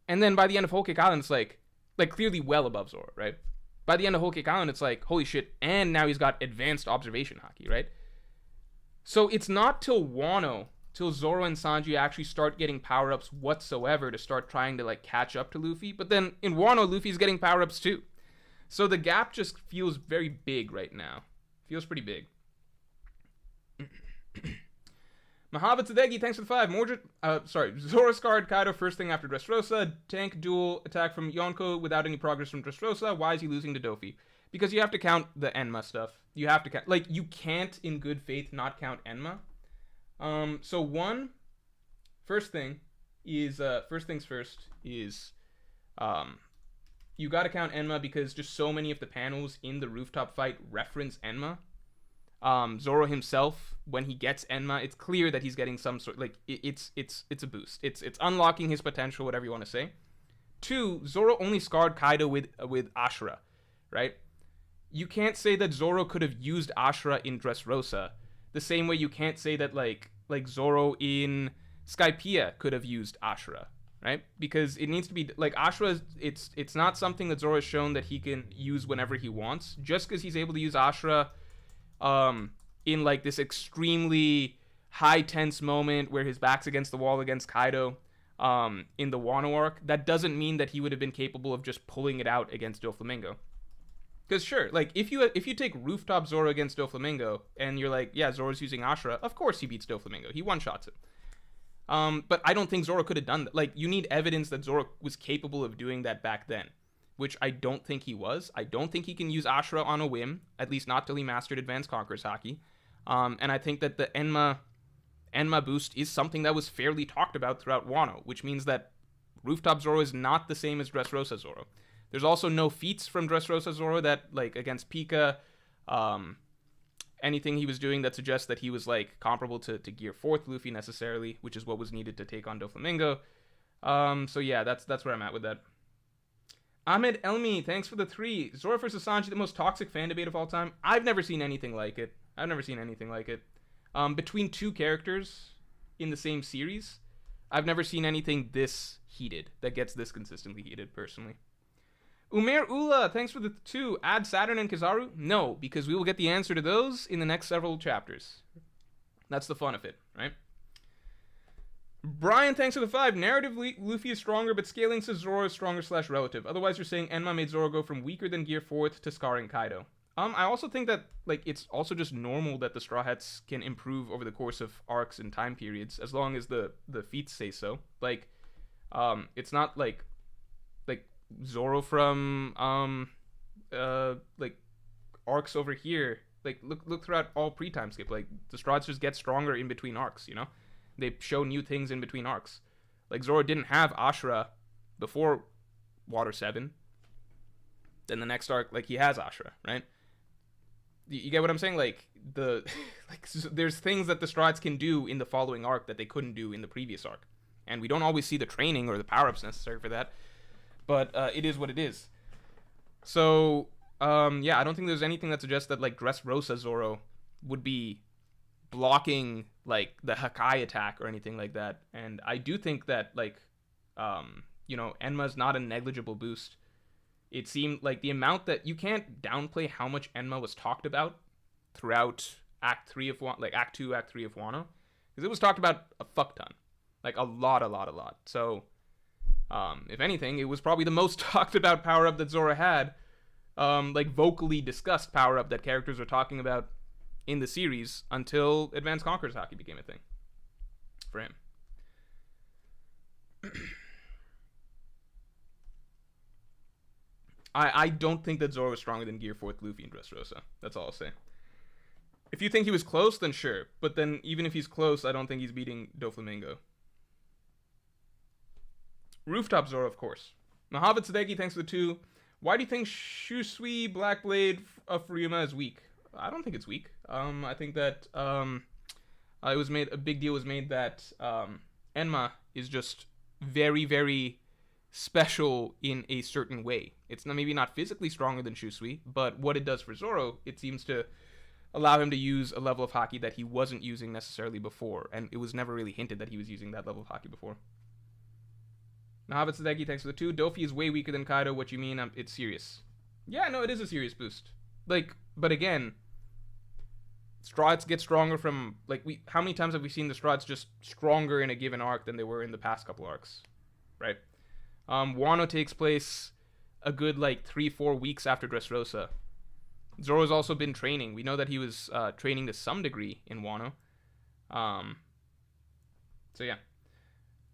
And then by the end of Whole Cake Island, it's like clearly well above Zoro, right? By the end of Whole Cake Island, it's like, holy shit, and now he's got Advanced Observation Haki, right? So it's not till Wano, till Zoro and Sanji actually start getting power-ups whatsoever to start trying to, like, catch up to Luffy. But then in Wano, Luffy's getting power-ups too. So the gap just feels very big right now. Feels pretty big. Mahava Tadegi, thanks for the 5. Morj, Zoro scarred Kaido first thing after Dressrosa. Tank duel attack from Yonko without any progress from Dressrosa. Why is he losing to Dofi? Because you have to count the Enma stuff. You have to count. Like, you can't, in good faith, not count Enma. First things first is, you gotta count Enma because just so many of the panels in the rooftop fight reference Enma. Zoro himself, when he gets Enma, it's clear that he's getting some sort, like, it's a boost. It's unlocking his potential, whatever you want to say. 2, Zoro only scarred Kaido with Ashura, right? You can't say that Zoro could have used Ashura in Dressrosa the same way you can't say that like Zoro in Skypiea could have used Ashura, right? Because it needs to be like Ashura. It's not something that Zoro has shown that he can use whenever he wants. Just because he's able to use Ashura in like this extremely high tense moment where his back's against the wall against Kaido in the Wano arc, that doesn't mean that he would have been capable of just pulling it out against Doflamingo. Because sure, like if you take Rooftop Zoro against Doflamingo and you're like, yeah, Zoro's using Ashura, of course he beats Doflamingo. He one-shots him. But I don't think Zoro could have done that. Like, you need evidence that Zoro was capable of doing that back then, which I don't think he was. I don't think he can use Ashura on a whim, at least not till he mastered Advanced Conqueror's Haki. And I think that the Enma boost is something that was fairly talked about throughout Wano, which means that Rooftop Zoro is not the same as Dressrosa Zoro. There's also no feats from Dressrosa Zoro that, like, against Pika, anything he was doing that suggests that he was, like, comparable to Gear 4th Luffy necessarily, which is what was needed to take on Doflamingo. So yeah, that's where I'm at with that. Ahmed Elmi, thanks for the 3. Zoro versus Sanji, the most toxic fan debate of all time. I've never seen anything like it. between two characters in the same series. I've never seen anything this heated, that gets this consistently heated, personally. Umair Ula, thanks for the 2. Add Saturn and Kizaru? No, because we will get the answer to those in the next several chapters. That's the fun of it, right? Brian, thanks for the 5. Narratively, Luffy is stronger, but scaling says Zoro is stronger / relative. Otherwise, you're saying Enma made Zoro go from weaker than Gear 4th to scarring Kaido. I also think that, like, it's also just normal that the Straw Hats can improve over the course of arcs and time periods, as long as the feats say so. Like, it's not like Zoro from like arcs over here. Like, look throughout all pre-time skip. Like, the Straw Hats just get stronger in between arcs, you know? They show new things in between arcs. Like, Zoro didn't have Ashura before Water 7. Then the next arc, like, he has Ashura, right? You get what I'm saying? Like, there's things that the Straw Hats can do in the following arc that they couldn't do in the previous arc. And we don't always see the training or the power-ups necessary for that. But it is what it is. So, yeah, I don't think there's anything that suggests that, like, Dressrosa Zoro would be blocking, like, the Hakai attack or anything like that. And I do think that, like, Enma's not a negligible boost. It seemed like the amount that you can't downplay how much Enma was talked about throughout Act 2, Act 3 of Wano. Because it was talked about a fuck ton. Like, a lot. So, if anything, it was probably the most talked about power-up that Zoro had. Like, vocally discussed power-up that characters were talking about in the series until Advanced Conquerors Hockey became a thing for him. I don't think that Zoro is stronger than Gear 4th Luffy and Dressrosa. That's all I'll say. If you think he was close, then sure. But then, even if he's close, I don't think he's beating Doflamingo. Rooftop Zoro, of course. Mahavat Sadeki, thanks for the 2. Why do you think Shusui Blackblade of Ryuma is weak? I don't think it's weak. I think that it was made, a big deal was made that Enma is just very, very special in a certain way. It's maybe not physically stronger than Shusui, but what it does for Zoro, it seems to allow him to use a level of Haki that he wasn't using necessarily before, and it was never really hinted that he was using that level of Haki before. Mahavat Sadeki, thanks for the 2. Dofi is way weaker than Kaido. What you mean? It's serious. Yeah, no, it is a serious boost. Like, but again, Straw Hats get stronger from, like, how many times have we seen the Straw Hats just stronger in a given arc than they were in the past couple arcs, right? Wano takes place a good, 3-4 weeks after Dressrosa. Zoro's also been training. We know that he was training to some degree in Wano. So yeah.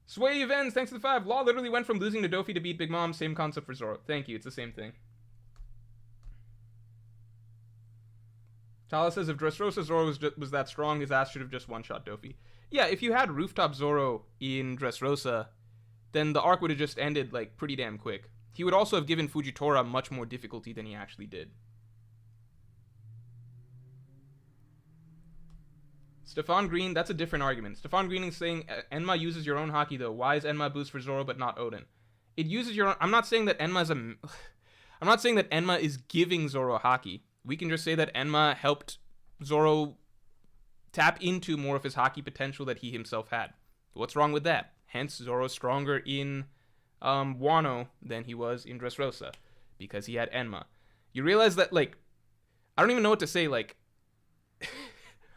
Sway Events, thanks for the 5. Law literally went from losing to Dofi to beat Big Mom. Same concept for Zoro. Thank you. It's the same thing. Tala says if Dressrosa Zoro was that strong, his ass should have just one-shot Dofi. Yeah, if you had Rooftop Zoro in Dressrosa, then the arc would have just ended, pretty damn quick. He would also have given Fujitora much more difficulty than he actually did. Stefan Green, that's a different argument. Stefan Green is saying Enma uses your own Haki though. Why is Enma boost for Zoro but not Odin? It uses your own. I'm not saying that I'm not saying that Enma is giving Zoro Haki. We can just say that Enma helped Zoro tap into more of his Haki potential that he himself had. What's wrong with that? Hence, Zoro's stronger in Wano than he was in Dressrosa because he had Enma. You realize that, I don't even know what to say,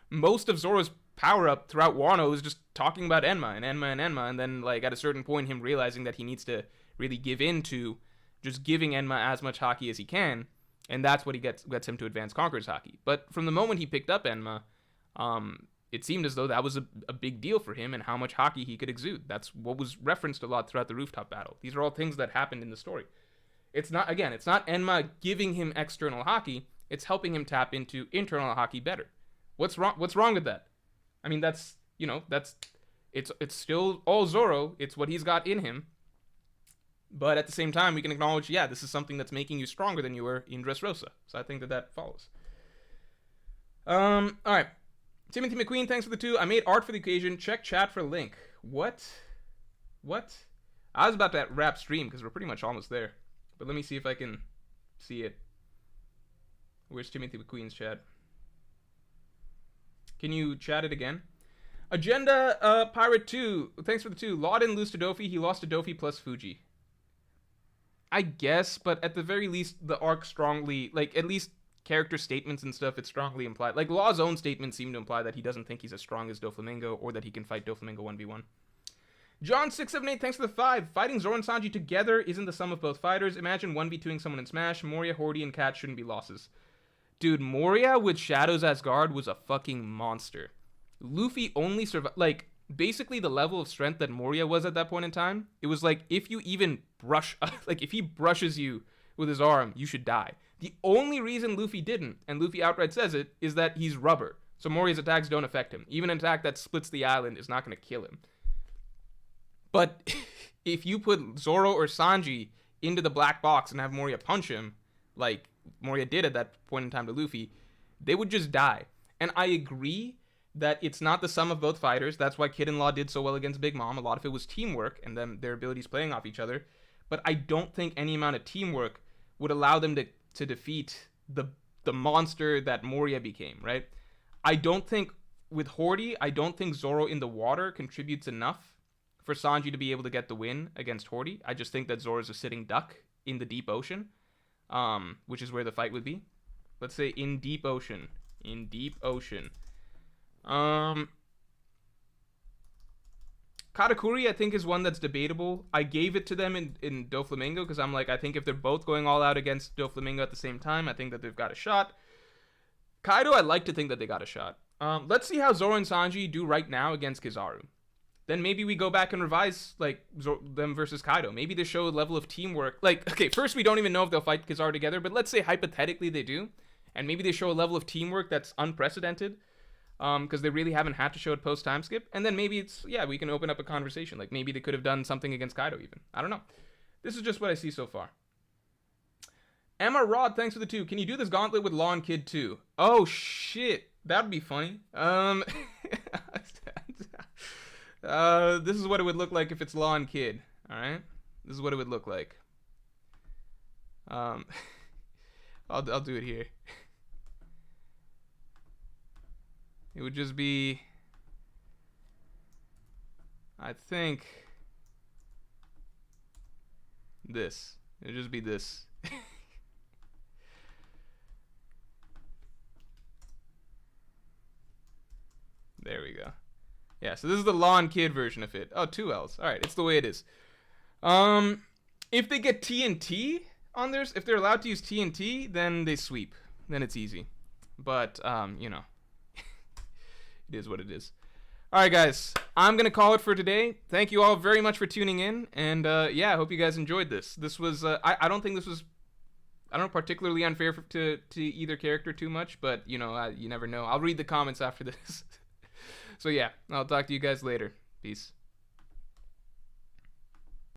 most of Zoro's power-up throughout Wano is just talking about Enma, and then, at a certain point, him realizing that he needs to really give in to just giving Enma as much Haki as he can, and that's what he gets him to Advance Conquerors Haki. But from the moment he picked up Enma, it seemed as though that was a big deal for him and how much Haki he could exude. That's what was referenced a lot throughout the rooftop battle. These are all things that happened in the story. It's not Enma giving him external Haki, it's helping him tap into internal Haki better. What's wrong with that? I mean, it's still all Zoro. It's what he's got in him. But at the same time, we can acknowledge, yeah, this is something that's making you stronger than you were in Dressrosa. So I think that follows. All right. Timothy McQueen, thanks for the 2. I made art for the occasion. Check chat for link. What? I was about to wrap stream because we're pretty much almost there. But let me see if I can see it. Where's Timothy McQueen's chat? Can you chat it again? Agenda, Pirate 2. Thanks for the 2. Law didn't lose to Dofi. He lost to Dofi plus Fuji. I guess, but at the very least, the arc strongly, like, at least character statements and stuff, it's strongly implied. Like, Law's own statements seem to imply that he doesn't think he's as strong as Doflamingo or that he can fight Doflamingo 1v1. John678, thanks for the 5. Fighting Zoro and Sanji together isn't the sum of both fighters. Imagine 1v2ing someone in Smash. Moria, Hordy, and Cat shouldn't be losses. Dude, Moria with Shadows as guard was a fucking monster. Luffy only survived, like, basically the level of strength that Moria was at that point in time, it was like, if you even brush, like, if he brushes you with his arm, you should die. The only reason Luffy didn't, and Luffy outright says it, is that he's rubber. So Moria's attacks don't affect him. Even an attack that splits the island is not going to kill him. But if you put Zoro or Sanji into the black box and have Moria punch him, like Moria did at that point in time to Luffy, they would just die. And I agree that it's not the sum of both fighters. That's why Kid and Law did so well against Big Mom. A lot of it was teamwork and then their abilities playing off each other. But I don't think any amount of teamwork would allow them to defeat the monster that Moria became, right? I don't think, with Hordy, I don't think Zoro in the water contributes enough for Sanji to be able to get the win against Hordy. I just think that Zoro's a sitting duck in the deep ocean, which is where the fight would be. Let's say in deep ocean. In deep ocean. Katakuri, I think, is one that's debatable. I gave it to them in Doflamingo because I'm like, I think if they're both going all out against Doflamingo at the same time, I think that they've got a shot. Kaido, I like to think that they got a shot. Let's see how Zoro and Sanji do right now against Kizaru. Then maybe we go back and revise, like, them versus Kaido. Maybe they show a level of teamwork. Like, okay, first we don't even know if they'll fight Kizaru together, but let's say hypothetically they do. And maybe they show a level of teamwork that's unprecedented. Because they really haven't had to show it post time skip. And then maybe it's, yeah, we can open up a conversation. Like, maybe they could have done something against Kaido even. I don't know. This is just what I see so far. Emma Rod, thanks for the 2. Can you do this gauntlet with Law and Kid too? Oh, shit. That'd be funny. This is what it would look like if it's Law and Kid. Alright? This is what it would look like. I'll do it here. It would just be, I think, this. It would just be this. There we go. Yeah, so this is the Law and Kid version of it. Oh, 2 L's. All right, it's the way it is. If they get TNT on theirs, if they're allowed to use TNT, then they sweep. Then it's easy. But, you know. It is what it is. All right, guys. I'm going to call it for today. Thank you all very much for tuning in. And, yeah, I hope you guys enjoyed this. This was, I don't think this was, I don't know, particularly unfair to either character too much. But, you know, you never know. I'll read the comments after this. So, yeah, I'll talk to you guys later. Peace.